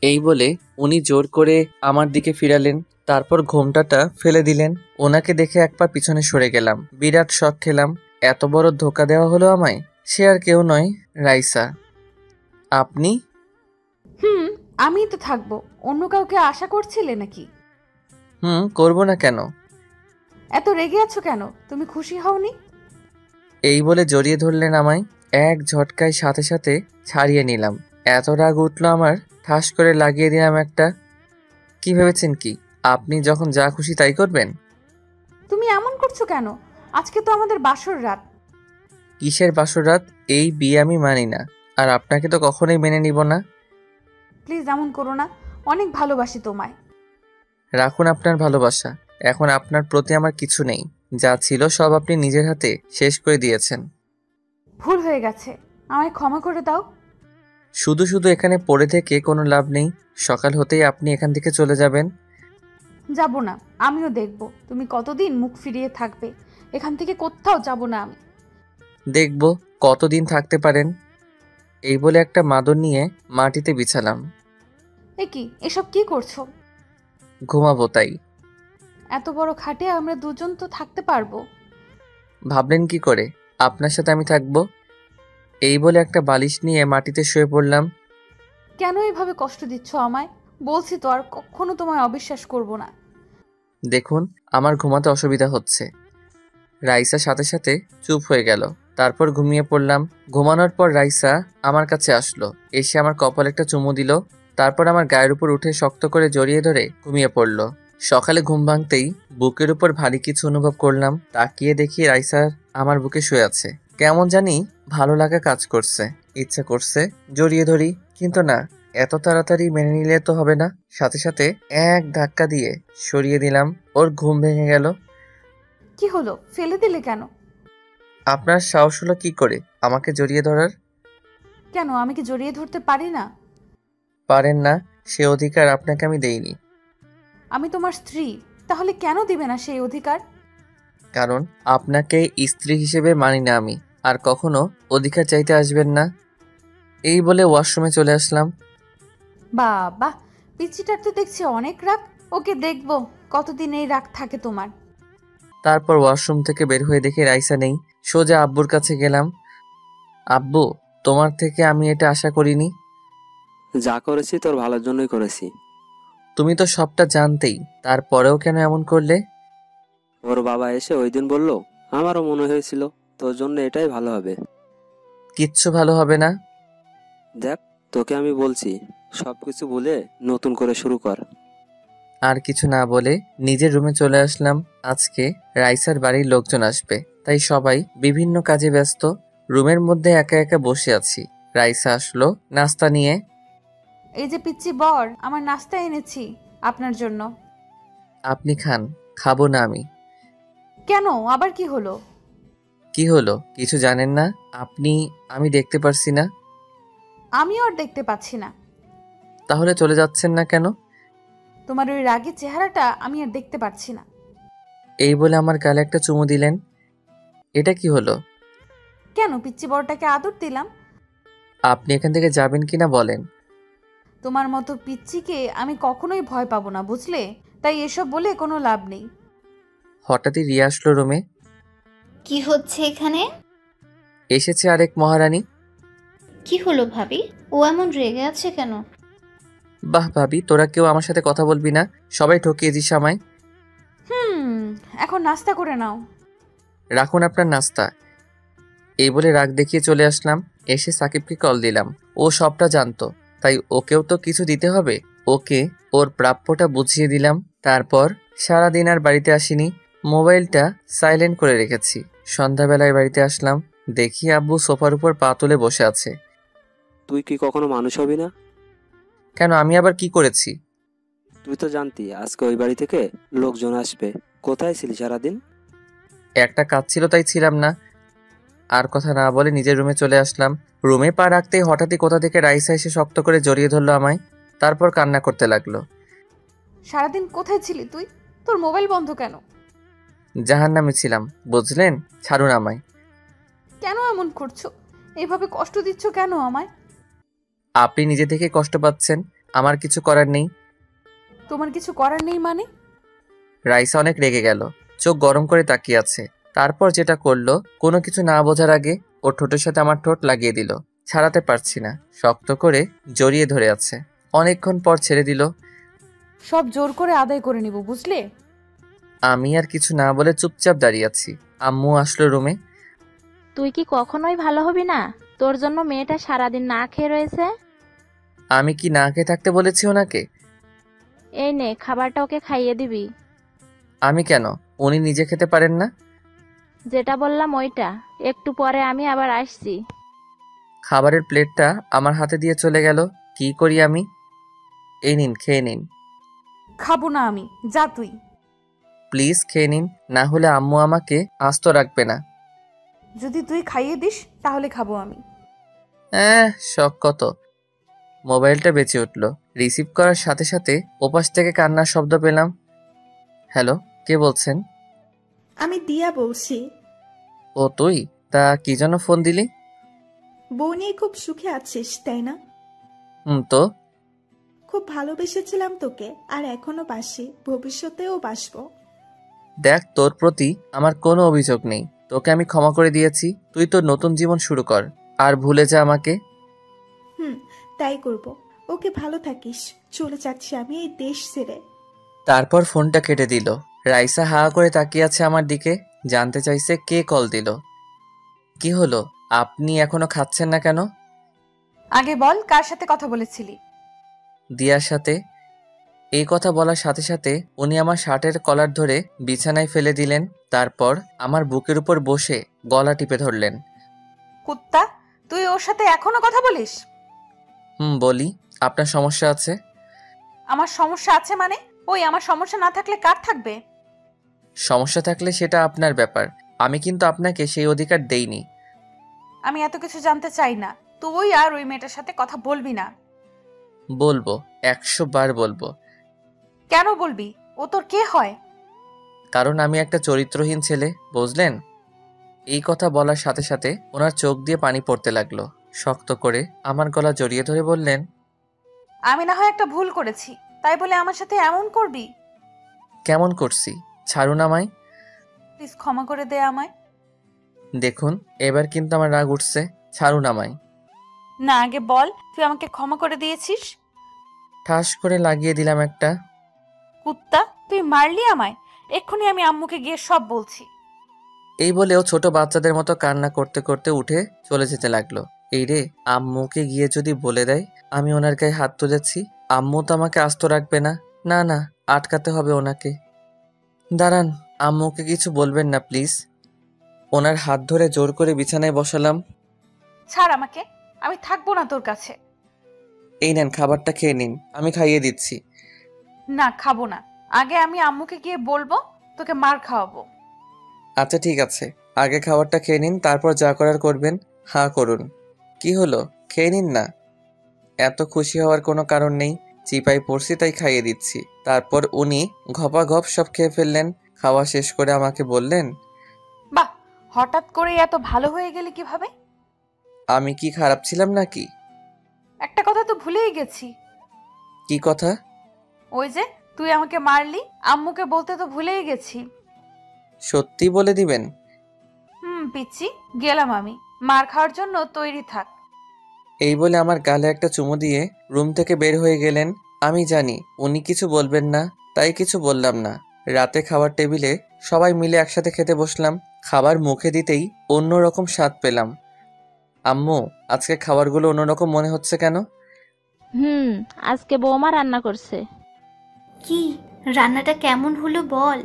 এই বলে উনি জোর করে আমার দিকে ফিরালেন, তারপর ঘোমটাটা ফেলে দিলেন। ওনাকে দেখে এক পা পিছনে সরে গেলাম। বিরাট শক খেলাম, এত বড় ধোকা দেওয়া হলো আমায়। সে আর কেউ নয়, রাইসা। আপনি? আমিই তো থাকবো, অন্য কাউকে আশা করছিলে নাকি? করবো না কেন? এত রেগে আছো কেন? তুমি খুশি হওনি? এই বলে জড়িয়ে ধরলেন আমায়। এক ঝটকায় সাথে সাথে ছাড়িয়ে নিলাম। এত রাগ উঠলো আমার, ঠাস করে লাগিয়ে দিলাম একটা। কি ভেবেছেন কি আপনি যখন যা খুশি তাই করবেন? তুমি এমন করছো কেন? আজকে তো আমাদের বাসর রাত। কিসের বাসর রাত? এই বিয়ে আমি মানি না, আর আপনাকে তো কখনোই মেনে নিব না। প্লিজ এমন করো না, অনেক ভালোবাসি তোমায়। রাখুন আপনার ভালোবাসা, এখন আপনার প্রতি আমার কিছু নেই। যা ছিল সব আপনি নিজের হাতে শেষ করে দিয়েছেন। ভুল হয়ে গেছে, আমায় ক্ষমা করে দাও। শুধু শুধু এখানে পড়ে থেকে কোনো লাভ নেই। সকাল হতেই আপনি এখান থেকে চলে যাবেন। যাব না, আমিও দেখব তুমি কতদিন মুখ ফিরিয়ে থাকবে। এখান থেকে কোথাও যাব না আমি। দেখব কতদিন থাকতে পারেন। এই বলে একটা মাদুর নিয়ে মাটিতে বিছালাম। কি এসব কি করছো? ঘুমাবো তাই। এত বড় খাটে আমরা দুজন তো থাকতে পারবো। ভাবলেন কি করে আপনার সাথে আমি থাকবো? এই বলে একটা বালিশ নিয়ে মাটিতে শুয়ে পড়লাম। কেন এভাবে কষ্ট দিচ্ছ আমায়? বলছি তো আর কখনো তোমায় অবিশ্বাস করব না। দেখুন, আমার ঘুমাতে অসুবিধা হচ্ছে। রাইসা সাথে সাথে চুপ হয়ে গেল। তারপর ঘুমিয়ে পড়লাম। ঘুমানোর পর রাইসা আমার কাছে আসলো, এসে আমার কপালে একটা চুমু দিল। তারপর আমার গায়ের উপর উঠে শক্ত করে জড়িয়ে ধরে ঘুমিয়ে পড়ল। সকালে ঘুম ভাঙতেই বুকের উপর ভারী কিছু অনুভব করলাম। তাকিয়ে দেখি রাইসা আমার বুকে শুয়ে আছে। কেমন জানি ভালো লাগা কাজ করছে, ইচ্ছা করছে জড়িয়ে ধরি, কিন্তু না, এত তাড়াতাড়ি মেনে নিলে তো হবে না। সাথে সাথে এক ধাক্কা দিয়ে সরিয়ে দিলাম। ওর ঘুম ভেঙে গেল। কি হলো, ফেলে দিলে কেন? আপনার সাহস হলো কি করে আমাকে জড়িয়ে ধরার? কেন, আমি কি জড়িয়ে ধরতে পারি না? পারেন না, সে অধিকার আপনাকে আমি দেইনি। আমি তোমার স্ত্রী, তাহলে কেন দিবে না সেই অধিকার? কারণ আপনাকে স্ত্রী হিসেবে মানি না আমি, আর কখনো অধিকার চাইতে আসবেন না। এই বলে ওয়াশরুমে চলে আসলাম। বাবা, পিচিটার তো দেখছি অনেক রাগ। ওকে দেখবো কতদিন এই রাগ থাকে তোমার। তারপর ওয়াশরুম থেকে বের হয়ে দেখি রাইসা নেই। সোজা আব্বুর কাছে গেলাম। আব্বু, তোমার থেকে আমি এটা আশা করিনি। যা করেছি তোর ভালোর জন্যই করেছি। তুমি তো সবটা জানতেই, তারপরেও কেন এমন করলে? ওর বাবা এসে ওই দিন বলল, আমারও মনে হয়েছিল তোর জন্য এটাই ভালো হবে। কিচ্ছু ভালো হবে না। দেখ, তোকে আমি বলছি, সবকিছু ভুলে নতুন করে শুরু কর। আর কিছু না বলে নিজের রুমে চলে আসলাম। আজকে রাইসার বাড়ির লোকজন আসবে, তাই সবাই বিভিন্ন কাজে ব্যস্ত। রুমের মধ্যে একা একা বসে আছি। রাইসা আসলো নাস্তা নিয়ে। এই যে পিচ্চি বর, আমার নাস্তা এনেছি আপনার জন্য। আপনি খান। খাবো না আমি। কেন, আবার কি হলো? কি হলো কিছু জানেন না আপনি? আমি দেখতে পারছি না। আমিও আর দেখতে পাচ্ছি না। তাহলে চলে যাচ্ছেন না কেন? তোমার ওই রাগের চেহারাটা আমি আর দেখতে পাচ্ছি না। এই বলে আমার গালে একটা চুমু দিলেন। এটা কি হলো? কেন, পিচ্চি বরটাকে আদর দিলাম। আপনি এখান থেকে যাবেন কিনা বলেন। তোমার মতো পিচ্চিকে আমি কখনোই ভয় পাবো না, বুঝলে? তাই এসব বলে কোনো লাভ নেই। হঠাৎই রিয়া আসলো রুমে। কি হচ্ছে এখানে? এসেছে আরেক মহারানী। কি হলো ভাবি? ও এমন রেগে আছে কেন? বাহ ভাবি, তোরা কেউ আমার সাথে কথা বলবি না? সবাই ঠকিয়ে দিস আমায়। এখন নাস্তা করে নাও। রাখুন আপনার নাস্তা। এই বলে রাগ দেখিয়ে চলে আসলাম। এসে সাকিবকে কল দিলাম। ও সবটা জানতো, তাই ওকেও তো কিছু দিতে হবে। ওকে ওর প্রাপ্যটা বুঝিয়ে দিলাম। তারপর সারাদিন আর বাড়িতে আসিনি। মোবাইলটা সাইলেন্ট করে রেখেছি। সন্ধ্যাবেলায় বাড়িতে আসলাম, দেখি আব্বু সোফার উপর পা তুলে বসে আছে। তুই কি কখনো মানুষ হবি না? কেন, আমি আবার কি করেছি? তুই তো জানতি আজকে ওই বাড়ি থেকে লোকজন আসবে। কোথায় ছিলি সারাদিন? একটা কাজ ছিল তাই ছিলাম না। আর কথা না বলে নিজের রুমে চলে আসলাম। রুমে পা রাখতেই হঠাৎই কোথা থেকে রাইসা এসে শক্ত করে জড়িয়ে ধরলো আমায়। তারপর কান্না করতে লাগলো। সারাদিন কোথায় ছিলি তুই? তোর মোবাইল বন্ধ কেন? জাহান্নামে ছিলাম, বুঝলেন? ছাড়ুন আমায়। কেন এমন করছো? এইভাবে কষ্ট দিচ্ছ কেন আমায়? আপনি নিজে থেকে কষ্ট পাচ্ছেন, আমার কিছু করার নেই। তোমার কিছু করার নেই মানে? রাইসা অনেক রেগে গেল, চোখ গরম করে তাকিয়ে আছে। তারপর যেটা করলো, কোনো কিছু না বোঝার আগে ওর ঠোঁটের সাথে আমার ঠোঁট লাগিয়ে দিল। ছাড়াতে পারছি না, শক্ত করে জড়িয়ে ধরে আছে। অনেকক্ষণ পর ছেড়ে দিল। সব জোর করে আদায় করে নিব, বুঝলে? আমি আর কিছু না বলে চুপচাপ দাঁড়িয়ে আছি। আম্মু আসলো রুমে। তুই কি কখনোই ভালো হবি না? তোর জন্য মেয়েটা সারাদিন না খেয়ে রয়েছে। আমি কি না খেয়ে থাকতে বলেছি ওনাকে? এই নে, খাবারটা ওকে খাইয়ে দিবি। আমি কেন? উনি নিজে খেতে পারেন না? যেটা বললাম ওইটা। একটু পরে আমি আবার আসছি। খাবারের প্লেটটা আমার হাতে দিয়ে চলে গেল। কি করি আমি? এই নিন, খেয়ে নিন। খাবো না আমি, যা তুই। প্লিজ খেয়ে নিন, না হলে আম্মু আমাকে আস্ত রাখবে না। যদি তুই খাইয়ে দিস তাহলে খাবো আমি। শখ কত। মোবাইলটা বেঁচে উঠল। রিসিভ করার সাথে সাথে ওপাশ থেকে কান্নার শব্দ পেলাম। হ্যালো, কে বলছেন? আমি দিয়া বলছি। ও তুই? তা কি জন্য ফোন দিলি? বউ নিয়ে খুব সুখে আছিস তাই না? তো খুব ভালোবেসেছিলাম তোকে, আর এখনো বাসি, ভবিষ্যতেও বাসবো। দেখ, তোর প্রতি আমার কোনো অভিযোগ নেই। তোকে আমি ক্ষমা করে দিয়েছি। তুই তোর নতুন জীবন শুরু কর, আর ভুলে যা আমাকে। তাই করব। ওকে, ভালো থাকিস। চলে যাচ্ছি আমি এই দেশ ছেড়ে। তারপর ফোনটা কেটে দিল। রাইসা হা করে তাকিয়ে আছে আমার দিকে। জানতে চাইছে কে কল দিল। কি হলো, আপনি এখনো খাচ্ছেন না কেন? আগে বল, কার সাথে কথা বলেছিলি? দিয়ার সাথে। এই কথা বলার সাথে সাথে উনি আমার শার্টের কলার ধরে বিছানায় ফেলে দিলেন। তারপর আমার বুকের উপর বসে গলা টিপে ধরলেন। কুত্তা, তুই ওর সাথে এখনো কথা বলিস? বলি। আপনার সমস্যা আছে? আমার সমস্যা আছে মানে? ওই, আমার সমস্যা না থাকলে কার থাকবে? সমস্যা থাকলে সেটা আপনার ব্যাপার। আমি কিন্তু আপনাকে সেই অধিকার দেইনি। আমি এত কিছু জানতে চাই না। তুই আর ওই মেয়েটার সাথে কথা বলবি না। বলবো, 100 বার বলবো। কেন বলবি? ও তোর কে হয়? কারণ আমি একটা চরিত্রহীন ছেলে, বুঝলেন? এই কথা বলার সাথে সাথে ওনার চোখ দিয়ে পানি পড়তে লাগলো। শক্ত করে আমার গলা জড়িয়ে ধরে বললেন, আমি না হয় একটা ভুল করেছি, তাই বলে আমার সাথে এমন করবি? কেমন করছি? ছাড়ুন আমায়। প্লিজ ক্ষমা করে দে আমায়। দেখুন, এবার কিন্তু আমার রাগ উঠছে। ছাড়ুন আমায়। না, আগে বল তুই আমাকে ক্ষমা করে দিয়েছিস। ঠাস করে লাগিয়ে দিলাম একটা। কুত্তা, তুই মারলি আমায়। এক্ষুনি আমি আম্মুকে গিয়ে সব বলছি। এই বলেও ছোট বাচ্চাদের মতো কান্না করতে করতে উঠে চলে যেতে লাগলো। এই রে, আম্মুকে গিয়ে যদি বলে দেয় আমি ওনার গায়ে হাত তুলেছি, আম্মু তো আমাকে আস্ত রাখবে না। না না, আটকাতে হবে ওনাকে। দাঁড়ান, আম্মুকে কিছু বলবেন না প্লিজ। ওনার হাত ধরে জোর করে বিছানায় বসালাম। ছাড় আমাকে, আমি থাকবো না তোর কাছে। এই নেন, খাবারটা খেয়ে নিন, আমি খাইয়ে দিচ্ছি। না, খাবো না। আগে আমি আম্মুকে গিয়ে বলবো, তোকে মার খাওয়াবো। আচ্ছা ঠিক আছে, আগে খাবারটা খেয়ে নিন, তারপর যা করার করবেন। হ্যাঁ করুন। কি হলো, খেয়ে নিন না। এত খুশি হওয়ার কোনো কারণ নেই, চিপাই পড়ছি তাই খাইয়ে দিচ্ছি। তারপর উনি ঘপাঘপ সব খেয়ে ফেললেন। খাওয়া শেষ করে আমাকে বললেন, বাহ, হঠাৎ করে এত ভালো হয়ে গেলি কিভাবে? আমি কি খারাপ ছিলাম নাকি? একটা কথা তো ভুলেই গেছি। কি কথা? ওই যে তুই আমাকে মারলি, আম্মুকে বলতে তো ভুলেই গেছি। সত্যি বলে দিবেন? পিচ্ছি, গেলাম আমি। মার খাওয়ার জন্য তৈরি থাক। এই বলে আমার গালে একটা চুমু দিয়ে রুম থেকে বের হয়ে গেলেন। আমি জানি উনি কিছু বলবেন না, তাই কিছু বললাম না। রাতে খাবার টেবিলে সবাই মিলে একসাথে খেতে বসলাম। খাবার মুখে দিতেই অন্যরকম স্বাদ পেলাম। আম্মু, আজকে খাবারগুলো অন্যরকম মনে হচ্ছে কেন? আজকে বৌমা রান্না করছে। কি রান্নাটা কেমন হলো বল?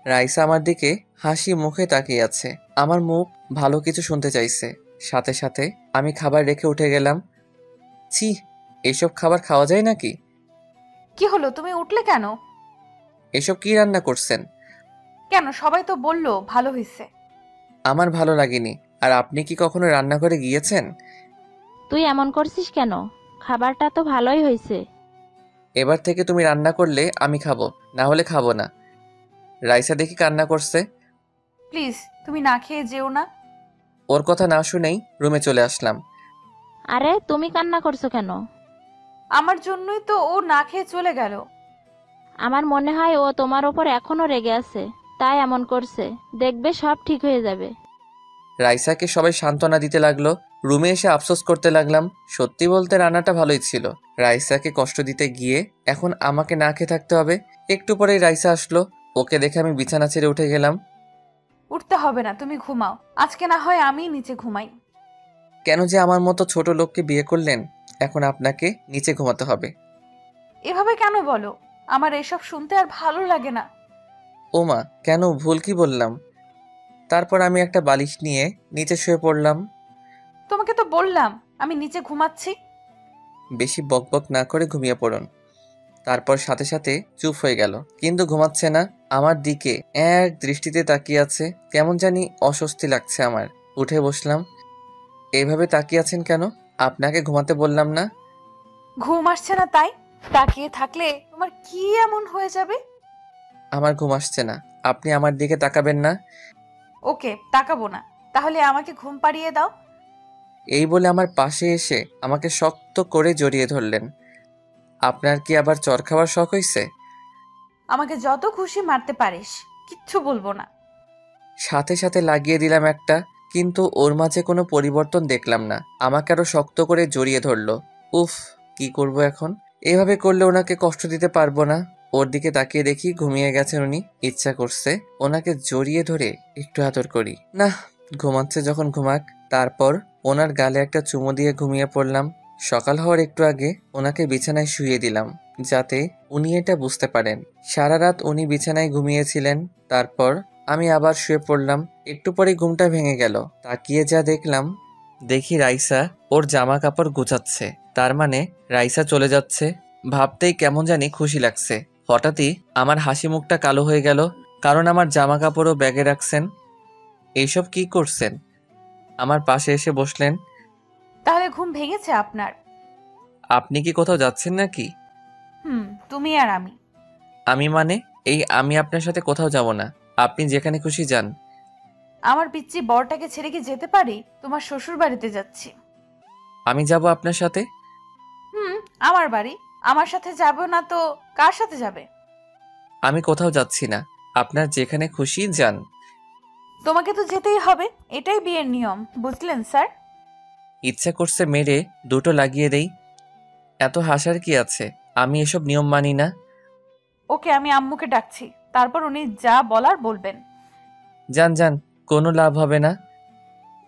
রাইসা আমার দিকে হাসি মুখে তাকিয়ে আছে। আমার মুখ ভালো কিছু শুনতে চাইছে। সাথে সাথে আমি খাবার রেখে উঠে গেলাম। ছি, এইসব খাবার খাওয়া যায় নাকি? কি হলো, তুমি উঠলে কেন? এসব কি রান্না করছেন? কেন, সবাই তো বললো ভালো হয়েছে। আমার ভালো লাগেনি। আর আপনি কি কখনো রান্নাঘরে গিয়েছেন? তুই এমন করছিস কেন? খাবারটা তো ভালোই হয়েছে। এবার থেকে তুমি রান্না করলে আমি খাবো, না হলে খাবো না। রাইসা দেখি কান্না করছে। প্লিজ, তুমি না খেয়ে যেও না। ওর কথা না শুনেই রুমে চলে আসলাম। আরে তুমি কান্না করছো কেন? আমার জন্যই তো ও না খেয়ে চলে গেল। আমার মনে হয় ও তোমার ওপর এখনো রেগে আছে, তাই এমন করছে। দেখবে সব ঠিক হয়ে যাবে। রাইসাকে সবাই সান্ত্বনা দিতে লাগলো। রুমে এসে আফসোস করতে লাগলাম। সত্যি বলতে রান্নাটা ভালোই ছিল। রাইসাকে কষ্ট দিতে গিয়ে এখন আমাকে না খেয়ে থাকতে হবে। একটু পরেই রাইসা আসলো। ওকে দেখে আমি বিছানা ছেড়ে উঠে গেলাম। উঠতে হবে না, তুমি ঘুমাও। আজকে না হয় আমি নিচে ঘুমাই। কেন যে আমার মতো ছোট লোককে বিয়ে করলেন? এখন আপনাকে নিচে ঘুমাতে হবে। এভাবে কেন বলো? আমার এসব শুনতে আর ভালো লাগে না। ওমা, কেন, ভুল কি বললাম? তারপর আমি একটা বালিশ নিয়ে নিচে শুয়ে পড়লাম। তোমাকে তো বললাম আমি নিচে ঘুমাচ্ছি। বেশি বকবক না করে ঘুমিয়ে পড়ুন। তারপর সাথে সাথে চুপ হয়ে গেল, কিন্তু ঘুমাচ্ছে না। আমার দিকে এক দৃষ্টিতে তাকিয়ে আছে। কেমন জানি অস্বস্তি লাগছে আমার। উঠে বসলাম। এইভাবে তাকিয়ে আছেন কেন? আপনাকে ঘুমাতে বললাম না? ঘুম আসছে না তাই? তাকিয়ে থাকলে তোমার কি এমন হয়ে যাবে? আমার ঘুম আসছে না, আপনি আমার দিকে তাকাবেন না। ওকে, তাকাবো না। তাহলে আমাকে ঘুম পাড়িয়ে দাও। এই বলে আমার পাশে এসে আমাকে শক্ত করে জড়িয়ে ধরলেন। আপনার কি আবার চর খাওয়ার শখ হয়েছে? আমাকে যত খুশি মারতে পারিস, কিচ্ছু বলবো না। সাথে সাথে লাগিয়ে দিলাম একটা, কিন্তু ওর মাঝে কোনো পরিবর্তন দেখলাম না। আমাকে আরো শক্ত করে জড়িয়ে ধরলো। উফ, কি করব এখন? এভাবে করলে ওনাকে কষ্ট দিতে পারবো না। ওর দিকে তাকিয়ে দেখি ঘুমিয়ে গেছেন উনি। ইচ্ছা করছে ওনাকে জড়িয়ে ধরে একটু আদর করি। না, ঘুমাচ্ছে যখন ঘুমাক। তারপর ওনার গালে একটা চুমু দিয়ে ঘুমিয়ে পড়লাম। সকাল হওয়ার একটু আগে ওনাকে বিছানায় শুইয়ে দিলাম, যাতে উনি এটা বুঝতে পারেন। সারা রাত উনি বিছানায় ঘুমিয়েছিলেন। তারপর আমি আবার শুয়ে পড়লাম। একটু পরে ঘুমটা ভেঙে গেল। তাকিয়ে যা দেখি রাইসা ওর জামা কাপড় গুছাচ্ছে। তার মানে রাইসা চলে যাচ্ছে। ভাবতেই কেমন জানি খুশি লাগছে। হঠাৎই আমার হাসি মুখটা কালো হয়ে গেল, কারণ আমার জামা কাপড়ও ব্যাগে রাখছেন। এইসব কি করছেন? আমার পাশে এসে বসলেন। তাহলে ঘুম ভেঙেছে আপনার? আপনি কি কোথাও যাচ্ছেন নাকি? তুমি আর আমি। আমি মানে? আমি আপনার সাথে কোথাও যাব না। আপনি যেখানে খুশি যান। আমার পিচ্চি বরটাকে ছেড়ে কি যেতে পারি? তোমার শ্বশুর বাড়িতে যাচ্ছি। আমি যাব আপনার সাথে? আমার বাড়ি। আমার সাথে যাবে না তো কার সাথে যাবে? আমি কোথাও যাচ্ছি না, আপনার যেখানে খুশি যান। তোমাকে তো যেতেই হবে, এটাই বিয়ের নিয়ম, বুঝলেন স্যার? ইচ্ছা করছে মেরে দুটো লাগিয়ে দেই। এত হাসার কি আছে? আমি এসব নিয়ম মানি না। ওকে, আমি আম্মুকে ডাকছি, তারপর উনি যা বলার বলবেন। যান যান, কোনো লাভ হবে না।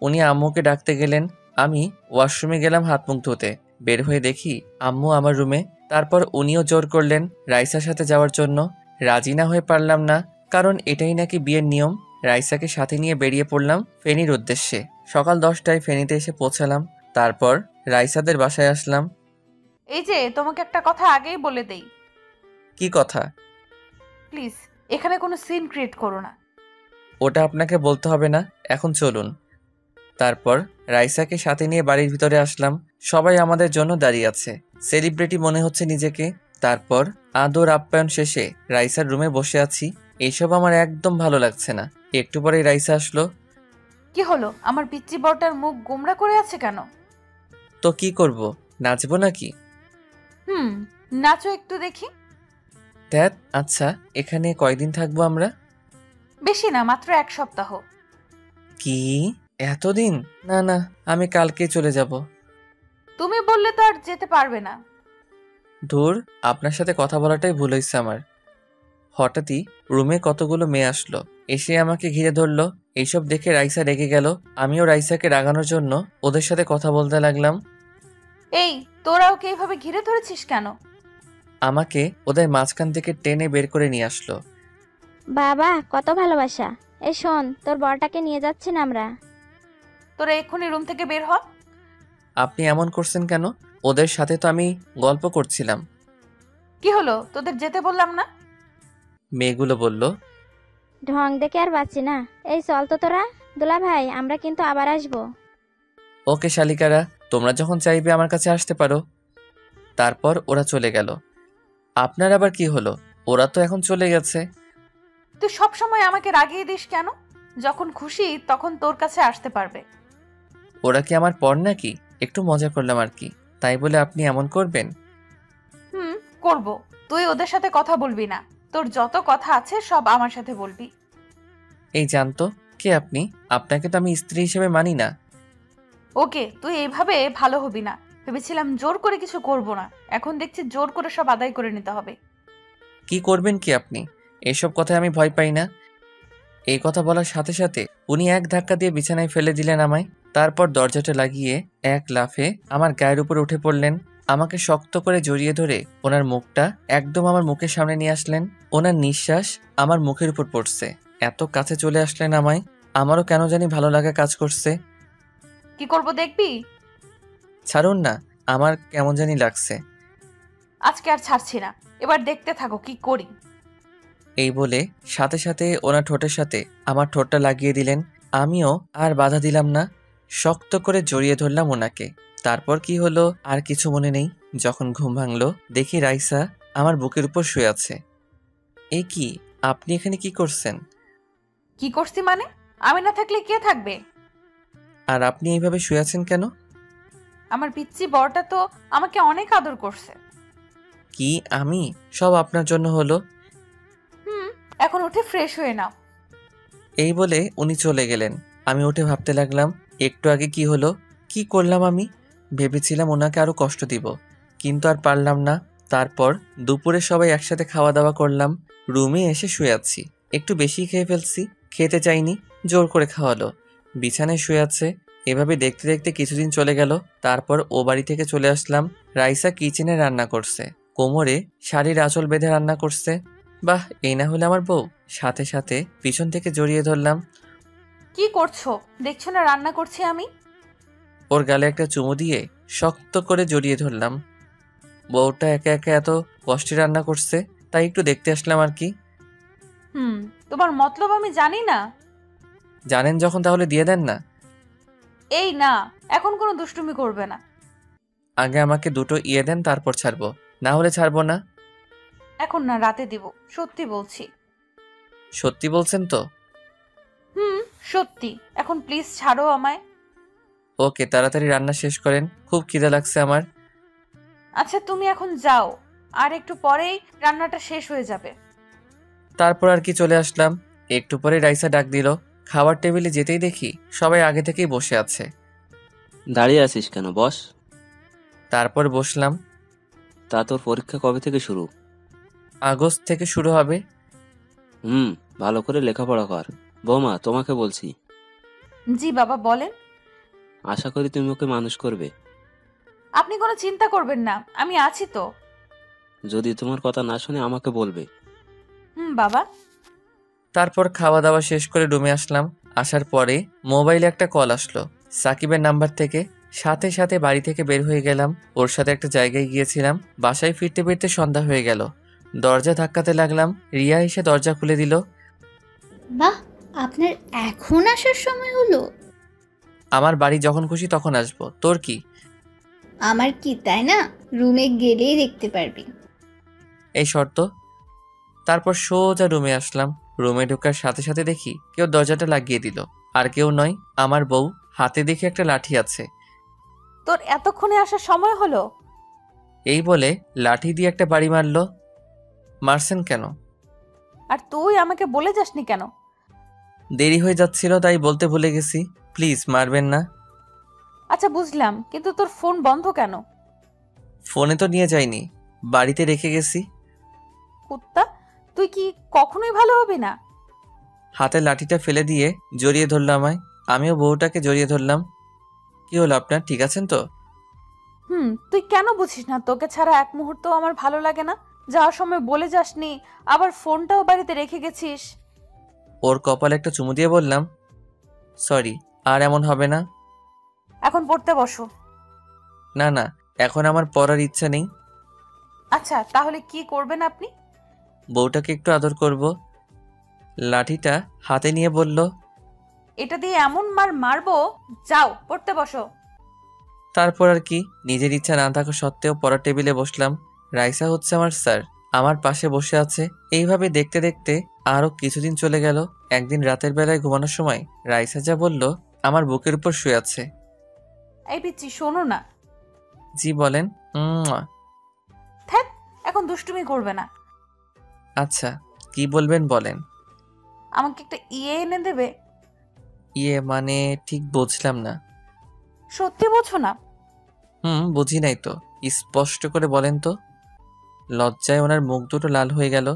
উনি আম্মুকে ডাকতে গেলেন। আমি ওয়াশরুমে গেলাম হাত মুখ ধুতে। বের হয়ে দেখি আম্মু আমার রুমে। তারপর উনিও জোর করলেন রাইসার সাথে যাওয়ার জন্য। রাজি না হয়ে পারলাম না, কারণ এটাই নাকি বিয়ের নিয়ম। রাইসাকে সাথে নিয়ে বেরিয়ে পড়লাম ফেনীর উদ্দেশ্যে। সকাল 10টায় ফেনীতে এসে পৌঁছালাম। তারপর রাইসাদের বাসায় আসলাম। এই যে তোমাকে একটা কথা আগেই বলে দেই, কি কথা? প্লিজ এখানে কোনো সিন ক্রিয়েট করো না। ওটা আপনাকে বলতে হবে না, এখন চলুন। তারপর রাইসাকে সাথে নিয়ে বাড়ির ভিতরে আসলাম। সবাই আমাদের জন্য দাঁড়িয়ে আছে, সেলিব্রিটি মনে হচ্ছে নিজেকে। তারপর আদর আপ্যায়ন শেষে রাইসার রুমে বসে আছি। এইসব আমার একদম ভালো লাগছে না। একটু পরেই রাইসা আসলো। কি হলো, আমার পিচ্চি বরটার মুখ গোমড়া করে আছে কেন? তো কি করব, নাচবো নাকি? নাচো একটু দেখি। ধ্যাত, আচ্ছা এখানে কয়দিন থাকবো আমরা? বেশি না, মাত্র 1 সপ্তাহ। কি এতদিন? না না, আমি কালকে চলে যাব। তুমি বললে তো আর যেতে পারবে না। ধুর, আপনার সাথে কথা বলাটাই ভুল হয়েছে আমার। হঠাৎই রুমে কতগুলো মেয়ে আসলো, এসে আমাকে ঘিরে ধরলো। এইসব দেখে রাইসা রেগে গেল। আমিও রাইসাকে রাগানোর জন্য ওদের সাথে কথা বলতে লাগলাম। এই, তোরা ওকে এইভাবে ঘিরে ধরেছিস কেন? আমাকে ওদের মাঝখান থেকে টেনে বের করে নিয়ে আসলো। বাবা, কত ভালোবাসা। এই শোন, তোর বরটাকে নিয়ে যাচ্ছি না আমরা। তোরা এক্ষুনি রুম থেকে বের হ। আপনি এমন করছেন কেন? ওদের সাথে তো আমি গল্প করছিলাম। কি হলো, তোদের যেতে বললাম না? মেয়েগুলো বলল। ঢং দেখে আর বাঁচি না। এই চল তো তোরা। দুলা ভাই, আমরা কিন্তু আবার আসবো। ওকে শালিকারা, তোমরা যখন চাইবে আমার কাছে আসতে পারো। তারপর ওরা চলে গেল। আপনার আবার কি হলো? ওরা তো এখন চলে গেছে। তুই সবসময় আমাকে রাগিয়ে দিস কেন? যখন খুশি তখন তোর কাছে আসতে পারবে। ওরা কি আমার পর নাকি? একটু মজা করলাম আর কি, তাই বলে আপনি এমন করবেন? করব। তুই ওদের সাথে কথা বলবি না। তোর যত কথা আছে সব আমার সাথে বলবি। এই জানতো কে আপনি? আপনাকে তো আমি স্ত্রী হিসেবে মানি না। ওকে, তুই এইভাবে ভালো হবি না। ভেবেছিলাম জোর করে কিছু করব না, এখন দেখছি জোর করে সব আদায় করে নিতে হবে। কি করবেন কি আপনি? এইসব কথায় আমি ভয় পাই না। এই কথা বলার সাথে সাথে উনি এক ধাক্কা দিয়ে বিছানায় ফেলে দিলেন আমায়। তারপর দরজাটা লাগিয়ে এক লাফে আমার গায়ের উপর উঠে পড়লেন। আমাকে শক্ত করে জড়িয়ে ধরে ওনার মুখটা একদম আমার মুখের সামনে নিয়ে আসলেন। ওনার নিঃশ্বাস আমার মুখের উপর পড়ছে। এত কাছে চলে আসলেন আমায়। আমারও কেন জানি ভালো লাগা কাজ করছে। কি করব দেখবি? ছাড়ুন না, আমার কেমন জানি লাগছে। আজকে আর ছাড়ছি না, এবার দেখতে থাকো কি করি। এই বলে সাথে সাথে ওনার ঠোঁটের সাথে আমার ঠোঁটটা লাগিয়ে দিলেন। আমিও আর বাধা দিলাম না, শক্ত করে জড়িয়ে ধরলাম ওনাকে। তারপর কি হলো আর কিছু মনে নেই। যখন ঘুম ভাঙলো দেখি রাইসা আমার বুকের উপর শুয়ে আছে। এই কি, আপনি এখানে কি করছেন? কি করছি মানে? আমি না থাকলে কে থাকবে? আর আপনি এইভাবে শুয়ে আছেন কেন? আমার পিচ্চি বরটা তো আমাকে অনেক আদর করছে। কি আমি? সব আপনার জন্য হলো। এখন উঠে ফ্রেশ হয়ে নাও। এই বলে উনি চলে গেলেন। আমি উঠে ভাবতে লাগলাম, একটু আগে কি হলো, কি করলাম আমি? ভেবেছিলাম ওনাকে আরো কষ্ট দিব, কিন্তু আর পারলাম না। তারপর দুপুরে সবাই একসাথে খাওয়া দাওয়া করলাম। রুমে এসে শুয়ে আছি। একটু বেশি খেয়ে ফেলছি, খেতে চাইনি, জোর করে খাওয়ালো। বিছানায় শুয়ে আছে। এভাবে দেখতে দেখতে কিছুদিন চলে গেল। তারপর ও বাড়ি থেকে চলে আসলাম। রাইসা কিচেনে রান্না করছে, কোমরে শাড়ির আঁচল বেঁধে রান্না করছে। বাহ, এই না হলে আমার বউ। সাথে সাথে পিছন থেকে জড়িয়ে ধরলাম। কি করছো? দেখছো না রান্না করছি আমি। ওর গালে একটা চুমু দিয়ে শক্ত করে জড়িয়ে ধরলাম। বউটা একা একা এত কষ্টে রান্না করছে, তাই একটু দেখতে আসলাম আর কি। তোমার মতলব আমি জানি না। জানেন যখন, তাহলে দিয়ে দেন না। এই না, এখন কোনো দুষ্টুমি করবে না। আগে আমাকে দুটো ইয়ে দেন, তারপর ছাড়বো, না হলে ছাড়বো না। এখন না, রাতে দিব, সত্যি বলছি। সত্যি বলছেন তো? সত্যি। এখন প্লিজ ছাড়ো আমায়। ওকে, তাড়াতাড়ি রান্না শেষ করেন, খুব খিদে লাগছে আমার। আচ্ছা তুমি এখন যাও, আর একটু পরেই রান্নাটা শেষ হয়ে যাবে। তারপর আর কি চলে আসলাম। একটু পরে রাইসা ডাক দিল। খাবার টেবিলে যেতেই দেখি সবাই আগে থেকেই বসে আছে। দাঁড়িয়ে আছিস কেন, বস। তারপর বসলাম। তা তোর পরীক্ষা কবে থেকে শুরু? আগস্ট থেকে শুরু হবে। ভালো করে লেখাপড়া কর। বৌমা, তোমাকে বলছি, জি বাবা বলেন। আশা করি তুমি ওকে মানুষ করবে। আপনি কোনো চিন্তা করবেন না, আমি আছি তো। যদি তোমার কথা না শুনে আমাকে বলবে। বাবা। তারপর খাওয়া দাওয়া শেষ করে রুমে আসলাম। আসার পরে মোবাইলে একটা কল আসলো সাকিবের নাম্বার থেকে। সাথে সাথে বাড়ি থেকে বের হয়ে গেলাম। ওর সাথে একটা জায়গায় গিয়েছিলাম। বাসায় ফিরতে ফিরতে সন্ধ্যা হয়ে গেল। দরজা ধাক্কাতে লাগলাম, রিয়া এসে দরজা খুলে দিল। বাহ, আপনার এখন আসার সময় হলো? আমার বাড়ি যখন খুশি তখন আসবো, তোর কি? আমার কি, তাই না? রুমে গেলেই দেখতে পারবি। এই শর্ত। তারপর সোজা রুমে আসলাম। রুমে ঢোকার সাথে সাথে দেখি কেউ দরজাটা লাগিয়ে দিল। আর কেউ নয়, আমার বউ। হাতে দেখি একটা লাঠি আছে। তোর এতক্ষণে আসার সময় হলো? এই বলে লাঠি দিয়ে একটা বাড়ি মারলো। মারছেন কেন? আর তুই আমাকে বলে যাসনি কেন? দেরি হয়ে যাচ্ছিল তাই বলতে ভুলে গেছি। প্লিজ মারবেন না। আচ্ছা বুঝলাম, কিন্তু তোর ফোন বন্ধ কেন? ফোনে তো নিয়ে যাইনি, বাড়িতে রেখে গেছি। কুত্তা, তুই কি কখনোই ভালো হবি না? হাতে লাঠিটা ফেলে দিয়ে জড়িয়ে ধরলো আমায়। আমিও বউটাকে জড়িয়ে ধরলাম। কি হলো আপনার, ঠিক আছেন তো? তুই কেন বুঝিস না তোকে ছাড়া এক মুহূর্ত আমার ভালো লাগে না? যাওয়ার সময় বলে যাসনি, আবার ফোনটাও বাড়িতে রেখে গেছিস। ওর কপালে একটা চুমু দিয়ে বললাম, সরি, আর এমন হবে না। এখন পড়তে বসো। না না, এখন আমার পড়ার ইচ্ছা নেই। আচ্ছা তাহলে কি করবেন আপনি? বউটাকে একটু আদর করব। লাঠিটা হাতে নিয়ে বলল, এটা দিয়ে এমন মারবো, যাও পড়তে বসো। তারপর আর কি, নিজের ইচ্ছা না থাকা সত্ত্বেও পড়ার টেবিলে বসলাম। রাইসা হচ্ছে আমার স্যার, আমার পাশে বসে আছে। এইভাবে দেখতে দেখতে আরো কিছুদিন চলে গেল। একদিন রাতের বেলায় ঘুমানোর সময় রাইসা যা বলল, আমার বুকের উপর শুয়ে আছে। এই পিচ্ছি শোনো না। জি বলেন। ধ্যাৎ, এখন দুষ্টুমি করবে না। আচ্ছা, কি বলবেন বলেন। আমাকে একটা এনে দেবে? ইয়ে মানে ঠিক বুঝলাম না। সত্যি বোঝো না? বুঝি নাই তো, স্পষ্ট করে বলেন তো। লজ্জায় ওনার মুখ দুটো লাল হয়ে গেল।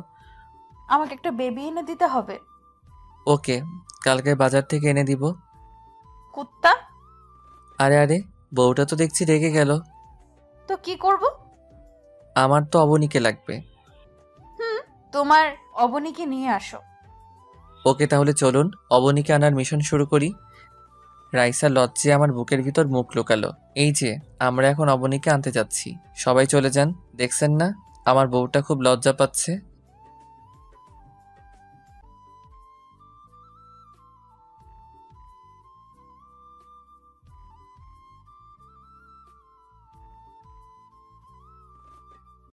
আমাকে একটা বেবি এনে দিতে হবে। ওকে, কালকে বাজার থেকে এনে দিব। কুত্তা। আরে আরে, বউটা তো দেখছি রেগে গেল। তো কি করব? আমার তো অবনীকে লাগবে। তোমার অবনীকে নিয়ে আসো। ওকে তাহলে চলুন অবনীকে আনার মিশন শুরু করি। রাইসা লজ্জে আমার বুকের ভিতর মুখ লুকালো। এই যে আমরা এখন অবনীকে আনতে যাচ্ছি, সবাই চলে যান। দেখছেন না আমার বউটা খুব লজ্জা পাচ্ছে।